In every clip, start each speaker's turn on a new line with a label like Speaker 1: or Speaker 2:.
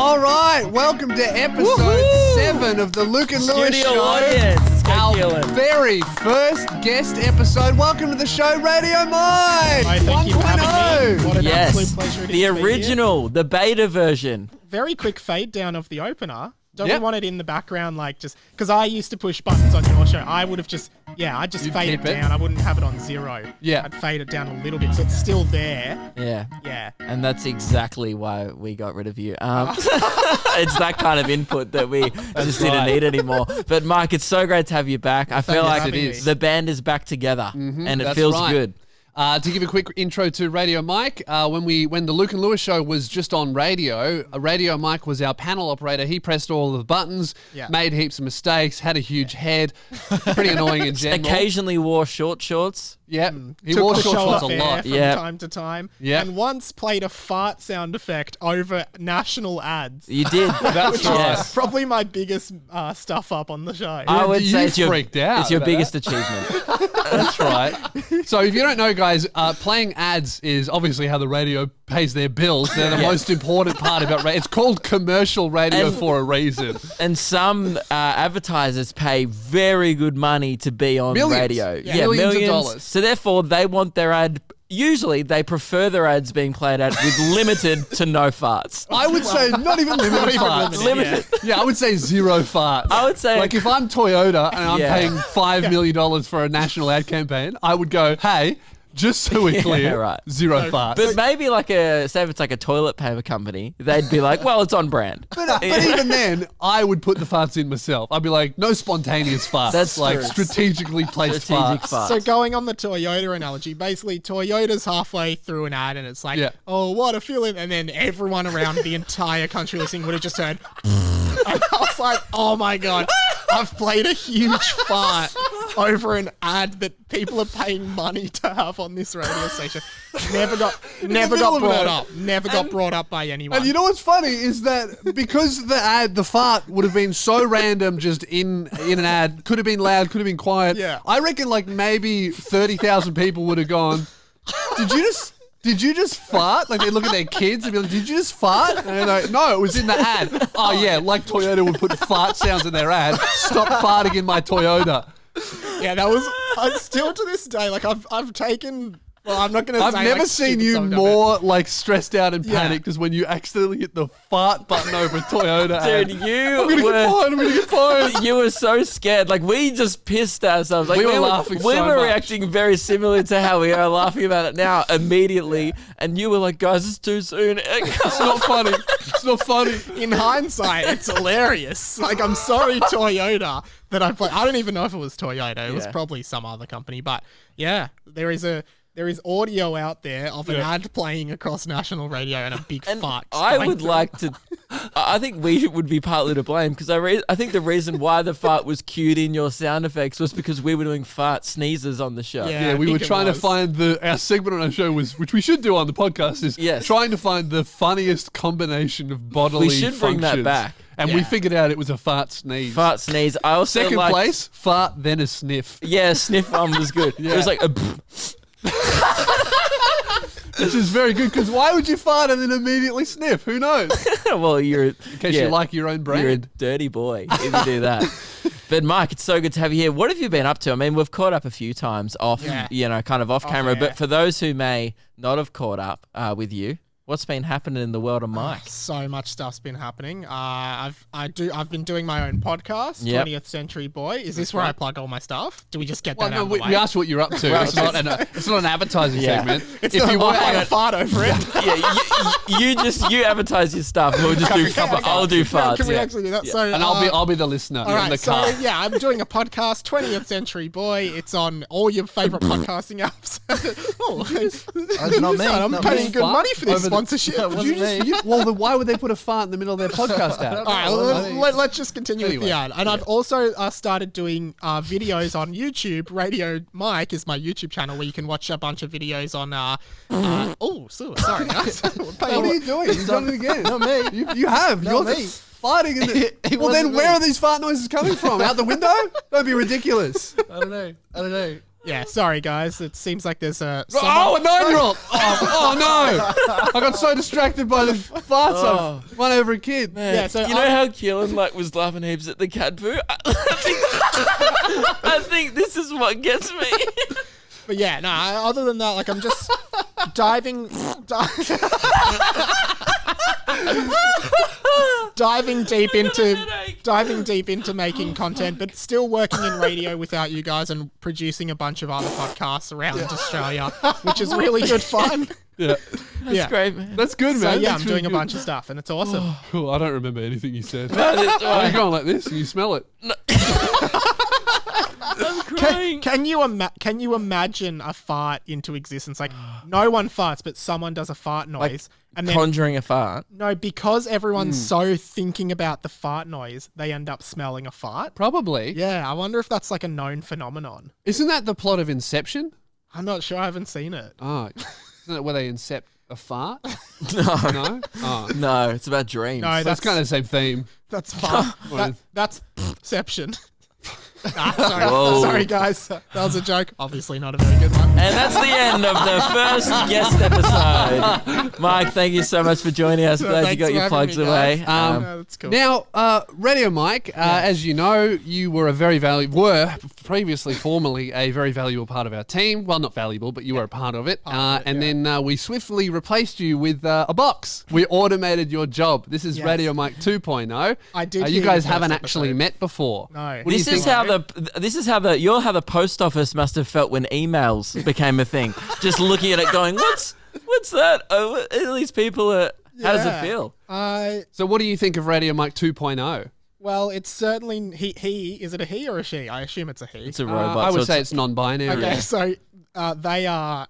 Speaker 1: All right, welcome to episode 7 of the Luke and Lewis
Speaker 2: Studio
Speaker 1: Show.
Speaker 2: audience.
Speaker 1: Our very first guest episode. Welcome to the show, Radio Mike.
Speaker 3: Hi, thank you for having me. What an absolute pleasure it is
Speaker 2: the
Speaker 3: to be
Speaker 2: original, the beta version.
Speaker 3: Very quick fade down of the opener. Don't
Speaker 1: Yep.
Speaker 3: we want it in the background, like just because I used to push buttons on your show. I would have just, I'd just
Speaker 1: You'd
Speaker 3: fade it
Speaker 1: keep it.
Speaker 3: down. I wouldn't have it on 0.
Speaker 1: Yeah.
Speaker 3: I'd fade it down a little bit so it's still there.
Speaker 2: Yeah.
Speaker 3: Yeah.
Speaker 2: And that's exactly why we got rid of you. It's that kind of input that we just didn't need anymore. But Mike, it's so great to have you back. I feel like the band is back together and it feels good.
Speaker 1: To give a quick intro to Radio Mike, when the Luke and Lewis Show was just on radio, Radio Mike was our panel operator. He pressed all of the buttons, made heaps of mistakes, had a huge head, pretty annoying in general.
Speaker 2: Occasionally wore short shorts.
Speaker 1: Yeah, he
Speaker 3: Took
Speaker 1: wore
Speaker 3: the
Speaker 1: short
Speaker 3: show
Speaker 1: shorts a
Speaker 3: off air
Speaker 1: lot.
Speaker 3: from time to time.
Speaker 1: Yeah.
Speaker 3: And once played a fart sound effect over national ads.
Speaker 2: You did.
Speaker 1: That's right.
Speaker 2: Yes.
Speaker 3: Probably my biggest stuff up on the show.
Speaker 2: I would
Speaker 1: You
Speaker 2: say it's
Speaker 1: freaked out
Speaker 2: it's your
Speaker 1: about
Speaker 2: biggest achievement.
Speaker 1: That's right. So if you don't know, guys, playing ads is obviously how the radio pays their bills. They're the most important part about radio. It's called commercial radio
Speaker 2: And-
Speaker 1: for a reason.
Speaker 2: And some advertisers pay very good money to be on
Speaker 1: Millions.
Speaker 2: radio.
Speaker 1: Yeah. Millions of dollars.
Speaker 2: So therefore, they want their ad. Usually, they prefer their ads being played at with limited to no farts.
Speaker 1: I would say not even limited farts.
Speaker 2: Limited.
Speaker 1: Yeah, I would say 0 farts.
Speaker 2: I would say
Speaker 1: like if I'm Toyota and I'm
Speaker 2: Yeah.
Speaker 1: paying $5 million for a national ad campaign, I would go, hey, just so we're clear,
Speaker 2: right.
Speaker 1: 0 farts.
Speaker 2: But maybe say if it's like a toilet paper company, they'd be like, well, it's on brand.
Speaker 1: But even then, I would put the farts in myself. I'd be like, no spontaneous farts.
Speaker 2: That's
Speaker 1: like
Speaker 2: true.
Speaker 1: strategically placed
Speaker 2: Strategic
Speaker 1: farts.
Speaker 2: farts.
Speaker 3: So going on the Toyota analogy, basically Toyota's halfway through an ad and it's like, oh, what a feeling. And then everyone around the entire country listening would have just heard, and I was like, oh my God, I've played a huge fart over an ad that people are paying money to have on this radio station. Never got brought up by anyone.
Speaker 1: And you know what's funny is that because the fart would have been so random, just in an ad, could have been loud, could have been quiet.
Speaker 3: Yeah.
Speaker 1: I reckon like maybe 30,000 people would have gone, Did you just fart? Like they look at their kids and be like, did you just fart? And they're like, no, it was in the ad. Oh yeah, like Toyota would put fart sounds in their ad. Stop farting in my Toyota.
Speaker 3: Yeah, that was still to this day. Like I've taken. Well, I'm not going to say.
Speaker 1: I've never
Speaker 3: like,
Speaker 1: seen
Speaker 3: stupid
Speaker 1: you
Speaker 3: stuff,
Speaker 1: more like stressed out and
Speaker 3: Yeah.
Speaker 1: panicked as when you accidentally hit the fart button over a Toyota ad.
Speaker 2: Dude,
Speaker 1: I'm gonna get fired.
Speaker 2: You were so scared. Like, we just pissed ourselves. Like,
Speaker 1: We were laughing
Speaker 2: We
Speaker 1: so
Speaker 2: were
Speaker 1: much.
Speaker 2: reacting very similar to how we are laughing about it now immediately. And you were like, guys, it's too soon.
Speaker 1: It's not funny. It's not funny.
Speaker 3: In hindsight, it's hilarious. Like, I'm sorry, Toyota, that I played. I don't even know if it was Toyota. It was probably some other company. But yeah, there is audio out there of an ad playing across national radio and a big fart.
Speaker 2: I
Speaker 3: going
Speaker 2: would
Speaker 3: through.
Speaker 2: like to. I think we would be partly to blame because I think the reason why the fart was cued in your sound effects was because we were doing fart sneezes on the show.
Speaker 3: Yeah.
Speaker 1: Yeah, we
Speaker 3: I
Speaker 1: were
Speaker 3: think it
Speaker 1: trying to
Speaker 3: was.
Speaker 1: find our segment on our show which we should do on the podcast, is
Speaker 2: Yes.
Speaker 1: trying to find the funniest combination of bodily
Speaker 2: We should bring that
Speaker 1: functions.
Speaker 2: back.
Speaker 1: And we figured out it was a fart sneeze.
Speaker 2: Fart sneeze. I also
Speaker 1: Second
Speaker 2: liked-
Speaker 1: place, fart, then a sniff.
Speaker 2: Yeah, sniff one was good. It was like a.
Speaker 1: Which is very good, because why would you fart and then immediately sniff? Who knows?
Speaker 2: Well, you're in
Speaker 1: case you like your own brand.
Speaker 2: You're a dirty boy if you do that. But Mike, it's so good to have you here. What have you been up to? I mean, we've caught up a few times off, kind of off camera.
Speaker 3: air.
Speaker 2: But for those who may not have caught up with you, what's been happening in the world of Mike?
Speaker 3: So much stuff's been happening. I've been doing my own podcast,
Speaker 2: Yep.
Speaker 3: 20th Century Boy. Is this where I plug all my stuff? Do we just get
Speaker 1: Well,
Speaker 3: that
Speaker 1: no,
Speaker 3: out of
Speaker 1: we
Speaker 3: the way?
Speaker 1: asked what you're up to. It's not an advertising
Speaker 2: Yeah.
Speaker 1: segment.
Speaker 3: It's
Speaker 1: if
Speaker 3: not
Speaker 1: you
Speaker 3: like
Speaker 1: want,
Speaker 3: a fart over it.
Speaker 2: Yeah, you advertise your stuff. We'll just do. I'll do farts.
Speaker 3: Can we
Speaker 2: yeah.
Speaker 3: actually do that? So,
Speaker 1: and I'll be the listener
Speaker 3: all
Speaker 1: in
Speaker 3: right,
Speaker 1: the
Speaker 3: so
Speaker 1: car.
Speaker 3: yeah, I'm doing a podcast, 20th Century Boy. It's on all your favorite podcasting apps.
Speaker 4: Not me.
Speaker 3: I'm
Speaker 4: not
Speaker 3: paying
Speaker 4: me.
Speaker 3: good money for this
Speaker 1: Over the-
Speaker 3: sponsorship.
Speaker 4: That wasn't me.
Speaker 1: Well, then why would they put a fart in the middle of their podcast ad?
Speaker 3: All right, let's just continue with the ad. And I've also started doing videos on YouTube. Radio Mike is my YouTube channel where you can watch a bunch of videos on. Sorry.
Speaker 1: What are you doing? You've done it again.
Speaker 4: Not me.
Speaker 1: You have.
Speaker 4: Not
Speaker 1: You're
Speaker 4: me.
Speaker 1: farting in the...
Speaker 4: It
Speaker 1: Well, then
Speaker 4: wasn't
Speaker 1: where
Speaker 4: me.
Speaker 1: are these fart noises coming from? Out the window? Don't be ridiculous.
Speaker 4: I don't know.
Speaker 3: Yeah, sorry guys. It seems like there's a
Speaker 1: A 9-year-old! Oh no! I got so distracted by the farts. I've run over a kid.
Speaker 2: Man,
Speaker 3: Yeah, so
Speaker 2: you know how Keelan was laughing heaps at the cat poo? I think this is what gets me.
Speaker 3: But yeah, no, other than that, like I'm just diving deep into making content, but still working in radio without you guys and producing a bunch of other podcasts around Australia, which is really good fun.
Speaker 1: Yeah.
Speaker 2: That's great, man.
Speaker 1: That's good, man.
Speaker 3: So yeah,
Speaker 1: That's
Speaker 3: I'm
Speaker 1: really
Speaker 3: doing a
Speaker 1: good.
Speaker 3: bunch of stuff and it's awesome.
Speaker 1: Cool. I don't remember anything you said.
Speaker 2: That's
Speaker 1: Why are you going like this? And you smell it.
Speaker 2: I'm crying.
Speaker 3: Can you imagine a fart into existence? Like no one farts, but someone does a fart noise, and then
Speaker 2: Conjuring a fart.
Speaker 3: no, because everyone's so thinking about the fart noise, they end up smelling a fart.
Speaker 1: Probably.
Speaker 3: Yeah, I wonder if that's like a known phenomenon.
Speaker 1: Isn't that the plot of Inception?
Speaker 3: I'm not sure. I haven't seen it.
Speaker 1: Oh, isn't it where they incept a fart?
Speaker 2: No.
Speaker 1: No? Oh.
Speaker 2: No, it's about dreams.
Speaker 3: No,
Speaker 1: That's kind of the same theme.
Speaker 3: That's fun.
Speaker 1: What is-
Speaker 3: That's Inception.
Speaker 2: Whoa.
Speaker 3: Sorry, guys. That was a joke. Obviously not a very good one.
Speaker 2: And that's the end of the first guest episode. Mike, thank you so much for joining us. Glad you
Speaker 3: Thanks
Speaker 2: got
Speaker 3: for
Speaker 2: your
Speaker 3: having
Speaker 2: plugs
Speaker 3: me,
Speaker 2: away.
Speaker 3: guys. No, that's cool.
Speaker 1: Now, Radio Mike, as you know, you were formerly a very valuable part of our team. Well, not valuable, but you were a part of it. Then we swiftly replaced you with a box. We automated your job. This is
Speaker 3: Yes.
Speaker 1: Radio Mike 2.0.
Speaker 3: I did
Speaker 1: You
Speaker 3: hear
Speaker 1: guys
Speaker 3: the
Speaker 1: haven't
Speaker 3: first
Speaker 1: actually
Speaker 3: episode.
Speaker 1: met before.
Speaker 3: No.
Speaker 1: What do you
Speaker 2: This is
Speaker 1: think?
Speaker 2: how the post office must have felt when emails became a thing. Just looking at it, going, "What's that? Oh, all these people are." How does it feel?
Speaker 1: So, what do you think of Radio Mike 2.0?
Speaker 3: Well, it's certainly he. Is it a he or a she? I assume it's a he.
Speaker 2: It's a robot.
Speaker 1: I would
Speaker 2: so
Speaker 1: say it's non-binary.
Speaker 3: Okay, so they are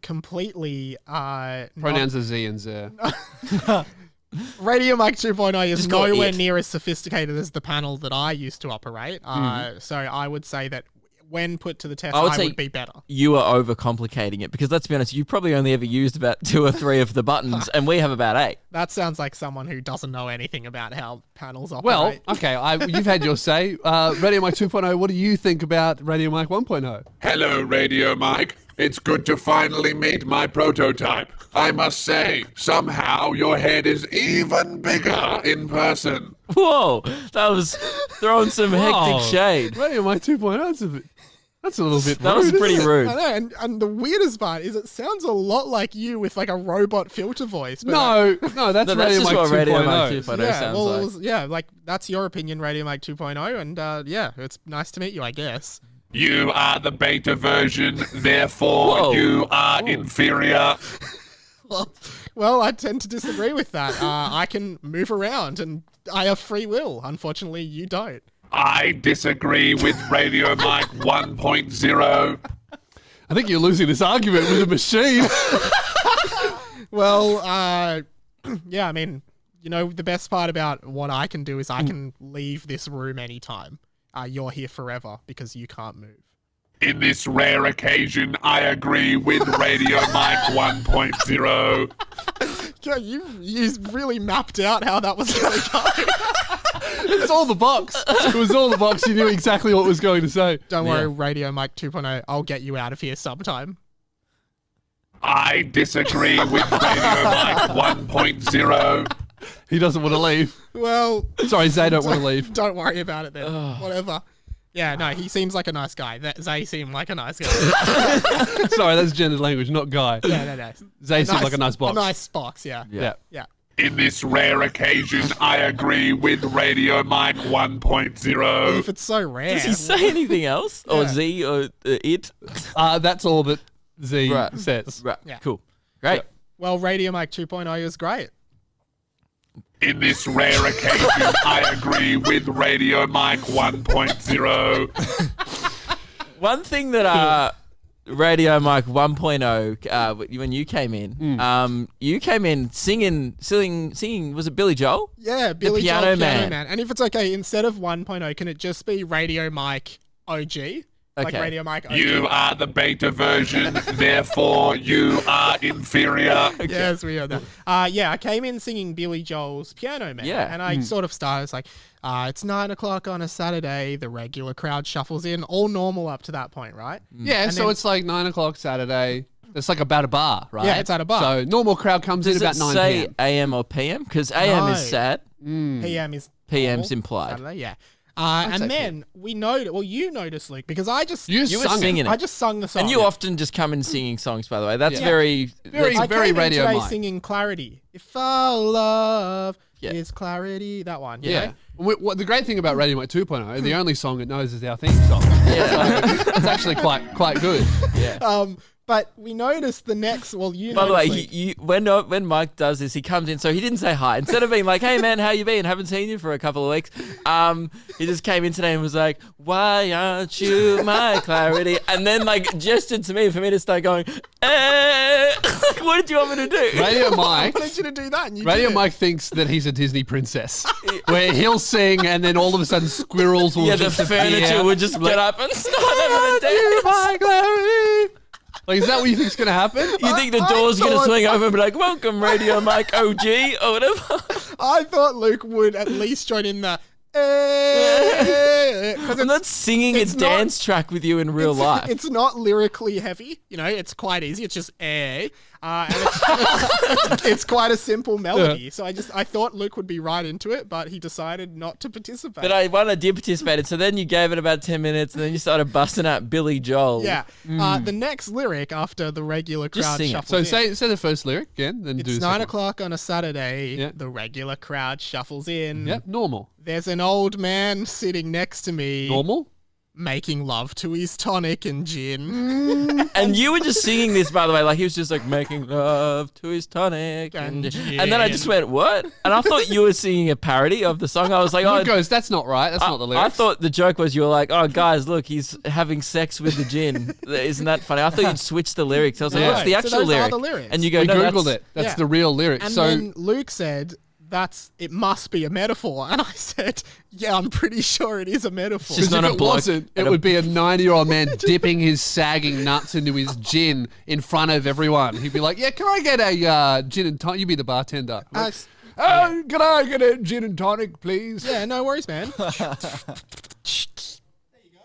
Speaker 3: completely
Speaker 1: Pronouns are Z and Z.
Speaker 3: Radio Mike 2.0 is
Speaker 2: Just call it
Speaker 3: nowhere
Speaker 2: it.
Speaker 3: near as sophisticated as the panel that I used to operate. So I would say that when put to the test,
Speaker 2: I would
Speaker 3: I
Speaker 2: say
Speaker 3: would be better.
Speaker 2: You are overcomplicating it because let's be honest, you probably only ever used about 2 or 3 of the buttons, and we have about 8.
Speaker 3: That sounds like someone who doesn't know anything about how panels operate.
Speaker 1: Well, okay, you've had your say. Radio Mike 2.0, what do you think about Radio Mike 1.0?
Speaker 5: Hello, Radio Mike. It's good to finally meet my prototype. I must say, somehow your head is even bigger in person.
Speaker 2: Whoa, that was throwing some hectic
Speaker 1: Whoa.
Speaker 2: shade.
Speaker 1: Radio Mike 2.0, that's a little bit
Speaker 2: That
Speaker 1: rude,
Speaker 2: was pretty
Speaker 1: isn't it?
Speaker 2: rude.
Speaker 3: I know, and the weirdest part is it sounds a lot like you with like a robot filter voice. But
Speaker 1: No, that's
Speaker 2: No, that's
Speaker 1: Radio
Speaker 2: just
Speaker 1: Mike
Speaker 2: what Radio Mike
Speaker 1: 2.0.
Speaker 2: 2.0
Speaker 3: yeah,
Speaker 2: sounds
Speaker 3: well,
Speaker 2: like.
Speaker 3: it was- yeah, like that's your opinion, Radio Mike 2.0, and yeah, it's nice to meet you, I guess.
Speaker 5: You are the beta version, therefore
Speaker 2: Whoa.
Speaker 5: you are inferior.
Speaker 3: Well, I tend to disagree with that. I can move around and I have free will. Unfortunately, you don't.
Speaker 5: I disagree with Radio Mike 1.0.
Speaker 1: I think you're losing this argument with a machine.
Speaker 3: Well, yeah, I mean, you know, the best part about what I can do is I can leave this room anytime. You're here forever because you can't move.
Speaker 5: In this rare occasion, I agree with Radio Mike 1.0.
Speaker 3: Yeah, you really mapped out how that was going to go.
Speaker 1: It's all the box. It was all the box. You knew exactly what it was going to say.
Speaker 3: Don't worry, Radio Mike 2.0, I'll get you out of here sometime.
Speaker 5: I disagree with Radio Mike 1.0.
Speaker 1: He doesn't want to leave.
Speaker 3: Well,
Speaker 1: Sorry, Zay don't want to leave.
Speaker 3: don't worry about it then. Whatever. Yeah, no, he seems like a nice guy. Zay seemed like a nice guy.
Speaker 1: Sorry, that's gendered language, not guy.
Speaker 3: Yeah, no.
Speaker 1: Zay seems like a nice box.
Speaker 3: A nice box, yeah.
Speaker 1: Yeah.
Speaker 3: Yeah.
Speaker 5: In this rare occasion, I agree with Radio Mike 1.0.
Speaker 3: If it's so rare.
Speaker 2: Does he say anything else? Or
Speaker 3: Yeah.
Speaker 2: Z or it?
Speaker 1: That's all that Z
Speaker 2: Right.
Speaker 1: says.
Speaker 2: Right,
Speaker 3: Yeah.
Speaker 2: cool. Great.
Speaker 3: Well, Radio Mike 2.0 is great.
Speaker 5: In this rare occasion, I agree with Radio Mike 1.0.
Speaker 2: One thing that Radio Mike 1.0, when you came in, you came in singing, was it Billy Joel?
Speaker 3: Yeah, Billy
Speaker 2: Piano
Speaker 3: Joel,
Speaker 2: Man.
Speaker 3: Piano Man. And if it's okay, instead of 1.0, can it just be Radio Mike OG? Like
Speaker 2: Okay.
Speaker 3: Radio Mike. OG.
Speaker 5: You are the beta version, therefore you are inferior.
Speaker 3: Yes, we heard that. I came in singing Billy Joel's Piano Man.
Speaker 2: Yeah.
Speaker 3: And I sort of started, it's like, it's 9 o'clock on a Saturday. The regular crowd shuffles in. All normal up to that point, right?
Speaker 1: Yeah,
Speaker 3: And
Speaker 1: so
Speaker 3: then-
Speaker 1: it's like 9 o'clock Saturday. It's like about a bar, right?
Speaker 3: Yeah, it's at a bar.
Speaker 1: So normal crowd comes
Speaker 2: Does
Speaker 1: in about
Speaker 2: it
Speaker 1: 9
Speaker 2: say
Speaker 1: p.m.
Speaker 2: AM or PM? Because AM
Speaker 3: No.
Speaker 2: is sad.
Speaker 3: PM is
Speaker 2: PM's
Speaker 3: normal,
Speaker 2: implied.
Speaker 3: Saturday, yeah.
Speaker 1: say
Speaker 3: And then we noticed, well, you noticed, Luke, because I just
Speaker 1: You
Speaker 2: You were
Speaker 1: sung
Speaker 2: singing
Speaker 1: it.
Speaker 2: it.
Speaker 3: I just sung the song.
Speaker 2: And you often just come in singing songs, by the way. That's
Speaker 1: Yeah.
Speaker 2: very...
Speaker 1: Very-
Speaker 3: I came in
Speaker 1: Radio
Speaker 3: today
Speaker 1: Mike.
Speaker 3: singing Clarity. If our love
Speaker 2: Yeah.
Speaker 3: is clarity, that one. you
Speaker 1: Yeah.
Speaker 3: know?
Speaker 1: What the great thing about Radio Mike 2.0, the only song it knows is our theme song.
Speaker 2: Yeah.
Speaker 1: So it's actually quite good.
Speaker 3: But we noticed the next. Well, you.
Speaker 2: By the way,
Speaker 3: noticed,
Speaker 2: when Mike does this, he comes in. So he didn't say hi. Instead of being like, "Hey man, how you been? Haven't seen you for a couple of weeks." He just came in today and was like, "Why aren't you my clarity?" And then like gestured to me for me to start going, Like, what did you want me to do?
Speaker 1: Radio
Speaker 3: I
Speaker 1: Mike.
Speaker 3: wanted you to do that. And you
Speaker 1: Radio
Speaker 3: did it.
Speaker 1: Mike thinks that he's a Disney princess, where he'll sing and then all of a sudden squirrels will
Speaker 2: Yeah, the
Speaker 1: just
Speaker 2: furniture
Speaker 1: appear.
Speaker 2: would just get up and start having a dance.
Speaker 1: My Clarity. Like, is that what you think's going to happen?
Speaker 2: You think the
Speaker 3: I
Speaker 2: door's going to
Speaker 3: thought-
Speaker 2: swing over and be like, "Welcome, Radio Mike OG," or whatever?
Speaker 3: I thought Luke would at least join in the. Because
Speaker 2: I'm not singing a
Speaker 3: it's not-
Speaker 2: dance track with you in real life.
Speaker 3: It's not lyrically heavy, you know. It's quite easy. It's just and it's quite a simple melody. So I thought Luke would be right into it, but he decided not to participate.
Speaker 2: But I did participate. So then you gave it about 10 minutes and then you started busting out Billy Joel.
Speaker 3: yeah. The next lyric after the regular
Speaker 2: Just
Speaker 3: crowd
Speaker 2: sing it.
Speaker 3: shuffles
Speaker 1: So
Speaker 3: in.
Speaker 1: say the first lyric again, then do
Speaker 3: It's
Speaker 1: the
Speaker 3: 9
Speaker 1: second
Speaker 3: o'clock on a Saturday.
Speaker 1: Yeah.
Speaker 3: The regular crowd shuffles in.
Speaker 1: one. Yep, normal.
Speaker 3: There's an old man sitting next to me,
Speaker 1: Normal?
Speaker 3: making love to his tonic and gin.
Speaker 2: And you were just singing this, by the way, like he was just like making love to his tonic. And then I just went, "What?" And I thought you were singing a parody of the song. I was like, "Oh,
Speaker 1: Luke goes, that's not right. That's not the lyrics.
Speaker 2: I thought the joke was you were like, "Oh, guys, look, he's having sex with the gin." Isn't that funny? I thought you'd switch the lyrics. I was like,
Speaker 3: No,
Speaker 2: "What's the
Speaker 3: so
Speaker 2: actual
Speaker 3: those are
Speaker 2: lyric?"
Speaker 3: the lyrics.
Speaker 2: And you go,
Speaker 1: we
Speaker 2: "No,
Speaker 1: Googled
Speaker 2: that's
Speaker 1: it. That's
Speaker 3: Yeah.
Speaker 1: the real lyric.
Speaker 3: And
Speaker 1: So
Speaker 3: then Luke said, it must be a metaphor. And I said, yeah, I'm pretty sure it is a metaphor.
Speaker 2: Just
Speaker 1: because
Speaker 2: not
Speaker 1: if
Speaker 2: a
Speaker 1: it
Speaker 2: bloke
Speaker 1: wasn't,
Speaker 2: at
Speaker 1: it
Speaker 2: a-
Speaker 1: would be a 90-year-old man dipping his sagging nuts into his gin in front of everyone. He'd be like, "Yeah, can I get a gin and tonic?" You'd be the bartender. Like, "Oh, can I get a gin and tonic, please?"
Speaker 3: Yeah, no worries, man.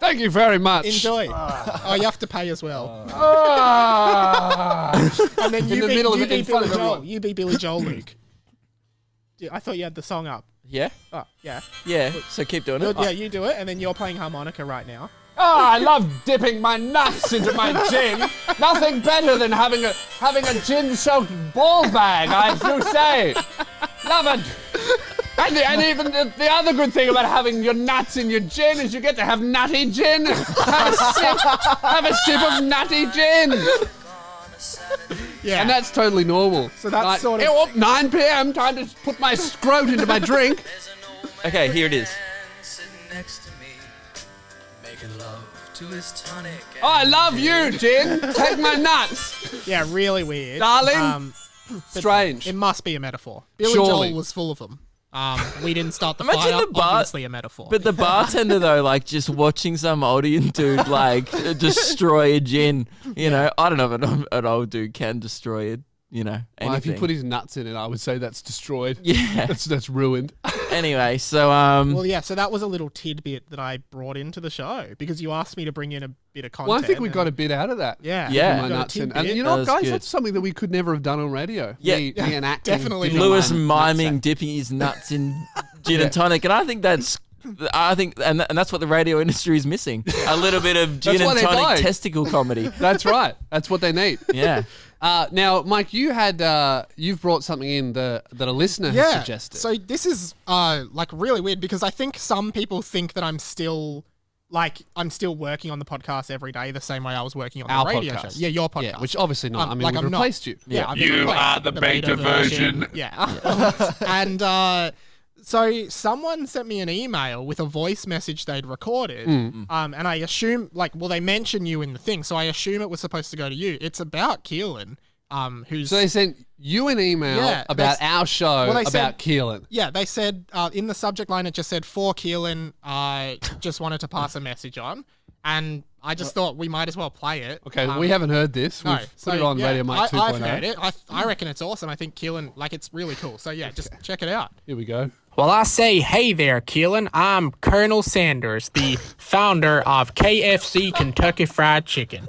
Speaker 1: Thank you very much.
Speaker 3: Enjoy. Oh, you have to pay as well.
Speaker 1: Ah.
Speaker 3: And then you
Speaker 1: the
Speaker 3: be,
Speaker 1: middle of
Speaker 3: you
Speaker 1: it,
Speaker 3: be
Speaker 1: in front
Speaker 3: Billy
Speaker 1: of
Speaker 3: Joel.
Speaker 1: everyone.
Speaker 3: You be Billy Joel, Luke. I thought you had the song up.
Speaker 2: Yeah,
Speaker 3: Oh, yeah.
Speaker 2: yeah. So keep doing it.
Speaker 3: Yeah, you do it, and then you're playing harmonica right now.
Speaker 1: Oh, I love dipping my nuts into my gin. Nothing better than having a gin-soaked ball bag, I do say. Love it. And even the other good thing about having your nuts in your gin is you get to have nutty gin. Have a sip of nutty gin.
Speaker 3: Yeah.
Speaker 1: And that's totally normal.
Speaker 3: So that's
Speaker 1: Like,
Speaker 3: sort of-
Speaker 1: "Oh, 9 p.m. Time to put my scrote into my drink."
Speaker 2: Okay, here it is.
Speaker 6: Sitting next to me, making love to his tonic.
Speaker 1: Oh, I love you, gin. Take my nuts.
Speaker 3: Yeah, really weird.
Speaker 1: Darling. Strange.
Speaker 3: It must be a metaphor. Billy
Speaker 1: Surely.
Speaker 3: Joel was full of them. We didn't start the
Speaker 2: Imagine
Speaker 3: fire.
Speaker 2: the bar-
Speaker 3: Obviously a metaphor.
Speaker 2: But the bartender though, like just watching some oldie dude like destroy a gin. You know, I don't know if an old dude can destroy it. You know, anything.
Speaker 1: Well, if you put his nuts in it, I would say that's destroyed.
Speaker 2: yeah.
Speaker 1: That's ruined.
Speaker 2: Anyway, so
Speaker 3: Well, yeah, so that was a little tidbit that I brought into the show because you asked me to bring in a bit of content.
Speaker 1: Well, I think we
Speaker 3: and-
Speaker 1: got a bit out of that.
Speaker 3: Yeah.
Speaker 2: Yeah.
Speaker 1: My
Speaker 3: we got a
Speaker 1: nuts in. And
Speaker 3: tidbit.
Speaker 1: you
Speaker 2: That
Speaker 1: know what,
Speaker 2: was
Speaker 1: guys?
Speaker 2: good.
Speaker 1: That's something that we could never have done on radio.
Speaker 2: Yeah.
Speaker 1: Me enacting.
Speaker 3: Definitely
Speaker 1: dipping
Speaker 3: not.
Speaker 2: Lewis
Speaker 1: my
Speaker 2: miming
Speaker 1: nuts
Speaker 2: dipping his nuts in gin and tonic, and I think and that's what the radio industry is missing. A little bit of gin
Speaker 1: That's why
Speaker 2: and
Speaker 1: they
Speaker 2: tonic
Speaker 1: died.
Speaker 2: testicle comedy.
Speaker 1: out. That's right. That's what they need.
Speaker 2: Yeah.
Speaker 1: Now, Mike, you've brought something in that a listener has suggested.
Speaker 3: So this is like really weird because I think some people think that I'm still working on the podcast every day the same way I was working on
Speaker 1: Our
Speaker 3: the radio
Speaker 1: podcast.
Speaker 3: show. Yeah, your podcast.
Speaker 1: Yeah, which obviously not. I mean,
Speaker 3: like
Speaker 1: we've
Speaker 3: I'm not.
Speaker 1: replaced you.
Speaker 3: Yeah, I've been
Speaker 5: You
Speaker 3: replaced.
Speaker 5: are the beta version.
Speaker 3: Yeah. And so someone sent me an email with a voice message they'd recorded. And I assume they mention you in the thing, so I assume it was supposed to go to you. It's about Keelan, who's
Speaker 1: So they sent you an email
Speaker 3: Yeah,
Speaker 1: about
Speaker 3: they-
Speaker 1: our show
Speaker 3: well, they
Speaker 1: about
Speaker 3: said-
Speaker 1: Keelan.
Speaker 3: Yeah, they said in the subject line it just said for Keelan. I just wanted to pass a message on, and I just thought we might as well play it.
Speaker 1: Okay, we haven't heard this.
Speaker 3: No,
Speaker 1: We've put it on Radio Mike 2.0.
Speaker 3: I've heard it. I reckon it's awesome. I think Keelan, it's really cool. So yeah, just check it out.
Speaker 1: Here we go.
Speaker 3: Well, I say, hey there, Keelan. I'm Colonel Sanders, the founder of KFC Kentucky Fried Chicken.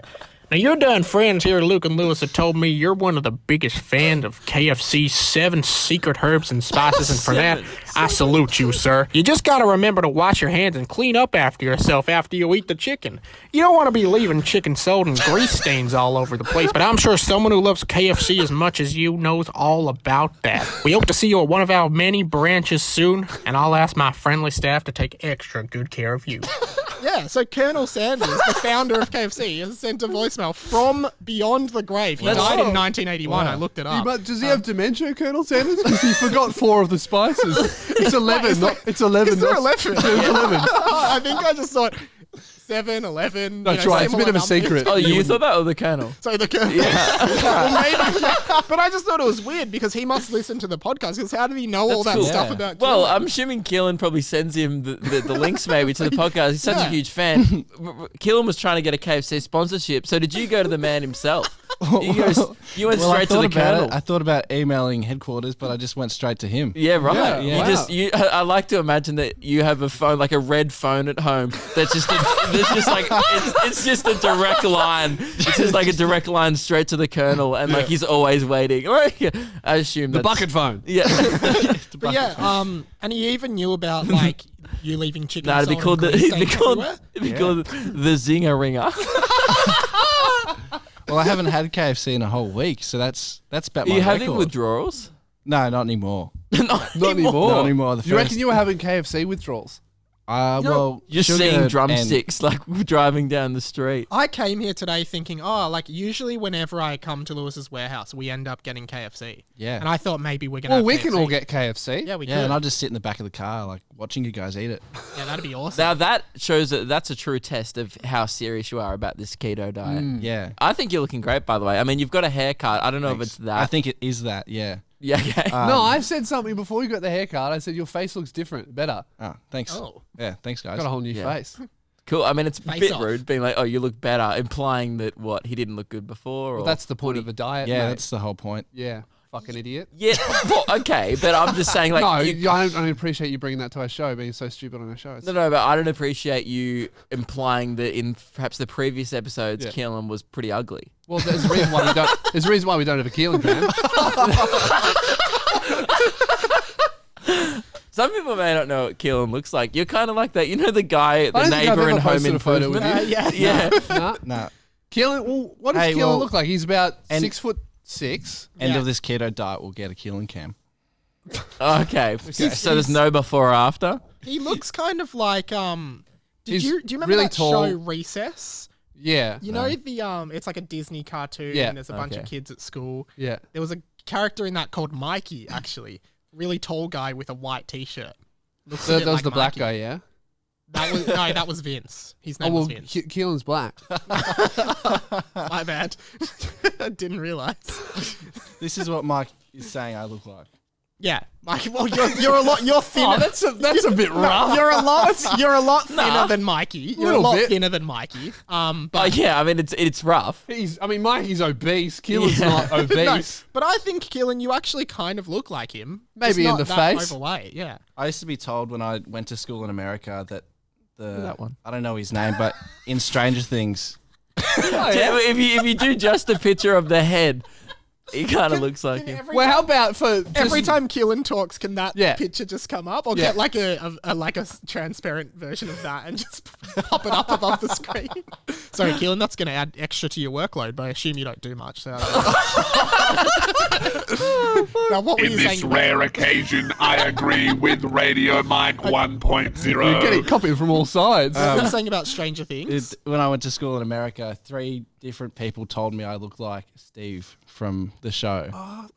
Speaker 3: Now, your done friends here, Luke and Lewis, have told me you're one of the biggest fans of KFC's 7 secret herbs and spices, and for that, I salute you, sir. You just gotta remember to wash your hands and clean up after yourself after you eat the chicken. You don't want to be leaving chicken salt and grease stains all over the place, but I'm sure someone who loves KFC as much as you knows all about that. We hope to see you at one of our many branches soon, and I'll ask my friendly staff to take extra good care of you. Yeah, so Colonel Sanders, the founder of KFC, has sent a voicemail from beyond the grave. He died in 1981. I looked it up.
Speaker 1: But does he have dementia, Colonel Sanders? Because he forgot 4 of the spices. It's 11. It's 11.
Speaker 3: Is there 11?
Speaker 1: It's 11.
Speaker 3: I think I just thought 7, 11.
Speaker 1: That's right. It's a bit of a secret.
Speaker 2: Oh, you thought that or the Colonel?
Speaker 3: So the Colonel. Yeah. Well, maybe. But I just thought it was weird because he must listen to the podcast, because how did he know all that
Speaker 2: cool.
Speaker 3: stuff about Keelan?
Speaker 2: Well, I'm assuming Keelan probably sends him the links maybe to the podcast. He's such a huge fan. Keelan was trying to get a KFC sponsorship. So did you go to the man himself? You went straight to the Colonel.
Speaker 4: I thought about emailing headquarters, but I just went straight to him.
Speaker 2: Yeah, right.
Speaker 1: Yeah.
Speaker 2: I like to imagine that you have a phone, like a red phone at home. That's just it's just a direct line. It's just like a direct line straight to the Colonel, and like he's always waiting. I assume
Speaker 1: The
Speaker 2: that's
Speaker 1: bucket phone.
Speaker 2: Yeah.
Speaker 3: But yeah, and he even knew about like you leaving chicken.
Speaker 2: No, it'd be called the Zinger Ringer.
Speaker 4: Well, I haven't had KFC in a whole week, so that's about my
Speaker 2: Are you
Speaker 4: record.
Speaker 2: having withdrawals?
Speaker 4: No, not anymore.
Speaker 2: Not
Speaker 1: Not anymore.
Speaker 4: Not anymore.
Speaker 1: You reckon you were having KFC withdrawals?
Speaker 4: Well,
Speaker 2: Just
Speaker 4: sugar
Speaker 2: seeing
Speaker 4: and-
Speaker 2: drumsticks like driving down the street.
Speaker 3: I came here today thinking, usually whenever I come to Lewis's warehouse, we end up getting KFC.
Speaker 4: Yeah.
Speaker 3: And I thought maybe we're gonna.
Speaker 1: Well,
Speaker 3: have
Speaker 1: we
Speaker 3: KFC.
Speaker 1: can all get KFC.
Speaker 3: Yeah, we
Speaker 4: Yeah,
Speaker 3: could.
Speaker 4: and I'll just sit in the back of the car, like watching you guys eat it.
Speaker 3: Yeah, that'd be awesome.
Speaker 2: Now that shows that's a true test of how serious you are about this keto diet.
Speaker 4: Yeah.
Speaker 2: I think you're looking great, by the way. I mean, you've got a haircut. I don't know if it's that.
Speaker 4: I think it is that. Yeah.
Speaker 2: Yeah. Okay.
Speaker 1: No, I said something before you got the haircut. I said your face looks different, better.
Speaker 4: Oh, thanks.
Speaker 3: Oh.
Speaker 4: Yeah, thanks, guys.
Speaker 1: Got a whole new
Speaker 2: Yeah.
Speaker 1: face.
Speaker 2: Cool. I mean, it's a
Speaker 3: Face
Speaker 2: bit
Speaker 3: off.
Speaker 2: rude being like, "Oh, you look better," implying that he didn't look good before.
Speaker 1: Well,
Speaker 2: or
Speaker 1: that's the point of a diet.
Speaker 4: Yeah,
Speaker 1: mate.
Speaker 4: that's the whole point.
Speaker 1: Yeah. Fucking idiot.
Speaker 2: Yeah. Well, okay, but I'm just saying, like,
Speaker 1: No,
Speaker 2: you-
Speaker 1: I don't appreciate you bringing that to our show, being so stupid on our show.
Speaker 2: No, but I don't appreciate you implying that in perhaps the previous episodes,
Speaker 1: Yeah.
Speaker 2: Keelan was pretty ugly.
Speaker 1: Well, there's a reason why we don't. There's a reason why we don't have a Keelan fan.
Speaker 2: Some people may not know what Keelan looks like. You're kind of like that. You know the guy, the
Speaker 1: don't think I've
Speaker 2: neighbor in
Speaker 1: ever
Speaker 2: Home
Speaker 1: posted a photo with
Speaker 2: Improvement?
Speaker 1: you.
Speaker 3: Yeah.
Speaker 2: Yeah.
Speaker 1: Nah.
Speaker 4: No.
Speaker 1: Keelan. Well, what does
Speaker 4: Hey,
Speaker 1: Keelan
Speaker 4: well-
Speaker 1: look like? He's about
Speaker 4: And-
Speaker 1: 6'6".
Speaker 4: End
Speaker 3: Yeah.
Speaker 4: of this keto diet, we'll get a Keelan cam.
Speaker 2: Okay. So there's no before or after?
Speaker 3: He looks kind of like Do
Speaker 1: He's
Speaker 3: you remember
Speaker 1: really
Speaker 3: that
Speaker 1: tall.
Speaker 3: show Recess?
Speaker 1: Yeah.
Speaker 3: You know the it's like a Disney cartoon.
Speaker 1: Yeah.
Speaker 3: And there's a bunch of
Speaker 2: Okay.
Speaker 3: kids at school.
Speaker 1: Yeah.
Speaker 3: There was a character in that called Mikey, actually. Really tall guy with a white t-shirt. Looks a
Speaker 1: So
Speaker 3: bit
Speaker 1: that was
Speaker 3: like
Speaker 1: the black
Speaker 3: Mikey.
Speaker 1: guy, yeah.
Speaker 3: That was Vince. His
Speaker 1: Oh
Speaker 3: name
Speaker 1: well,
Speaker 3: was Vince.
Speaker 1: Keelan's black.
Speaker 3: My bad. I didn't realize.
Speaker 4: This is what Mike is saying I look like.
Speaker 3: Yeah, Mikey. Well, you're thinner.
Speaker 1: Oh, that's a bit rough.
Speaker 3: You're a lot thinner than Mikey. You're a
Speaker 1: Little
Speaker 3: lot
Speaker 1: bit.
Speaker 3: thinner than Mikey.
Speaker 2: Oh,
Speaker 3: But
Speaker 2: yeah. I mean, it's rough.
Speaker 1: Mikey's obese. Keelan's
Speaker 2: Yeah.
Speaker 1: not obese.
Speaker 3: no, but I think Keelan, you actually kind of look like him.
Speaker 1: Maybe
Speaker 3: Just
Speaker 1: in
Speaker 3: not
Speaker 1: the
Speaker 3: that
Speaker 1: face.
Speaker 3: overweight. Yeah.
Speaker 4: I used to be told when I went to school in America that
Speaker 2: that one?
Speaker 4: I don't know his name, but in Stranger Things,
Speaker 2: Yeah, if you do just a picture of the head, he kind of looks like him.
Speaker 3: Every
Speaker 1: Well,
Speaker 3: time-
Speaker 1: how about for
Speaker 3: Every
Speaker 1: just-
Speaker 3: time Keelan talks, can that
Speaker 1: Yeah.
Speaker 3: picture just come up, or
Speaker 1: Yeah.
Speaker 3: get like a transparent version of that and just pop it up above the screen? Sorry, Keelan, that's going to add extra to your workload, but I assume you don't do much. So now, what were
Speaker 5: In
Speaker 3: you
Speaker 5: this
Speaker 3: saying?
Speaker 5: rare occasion, I agree with Radio Mike 1.0.
Speaker 1: You're getting copied from all sides.
Speaker 3: What were you saying about Stranger Things?
Speaker 4: when I went to school in America, 3 different people told me I looked like Steve from the show.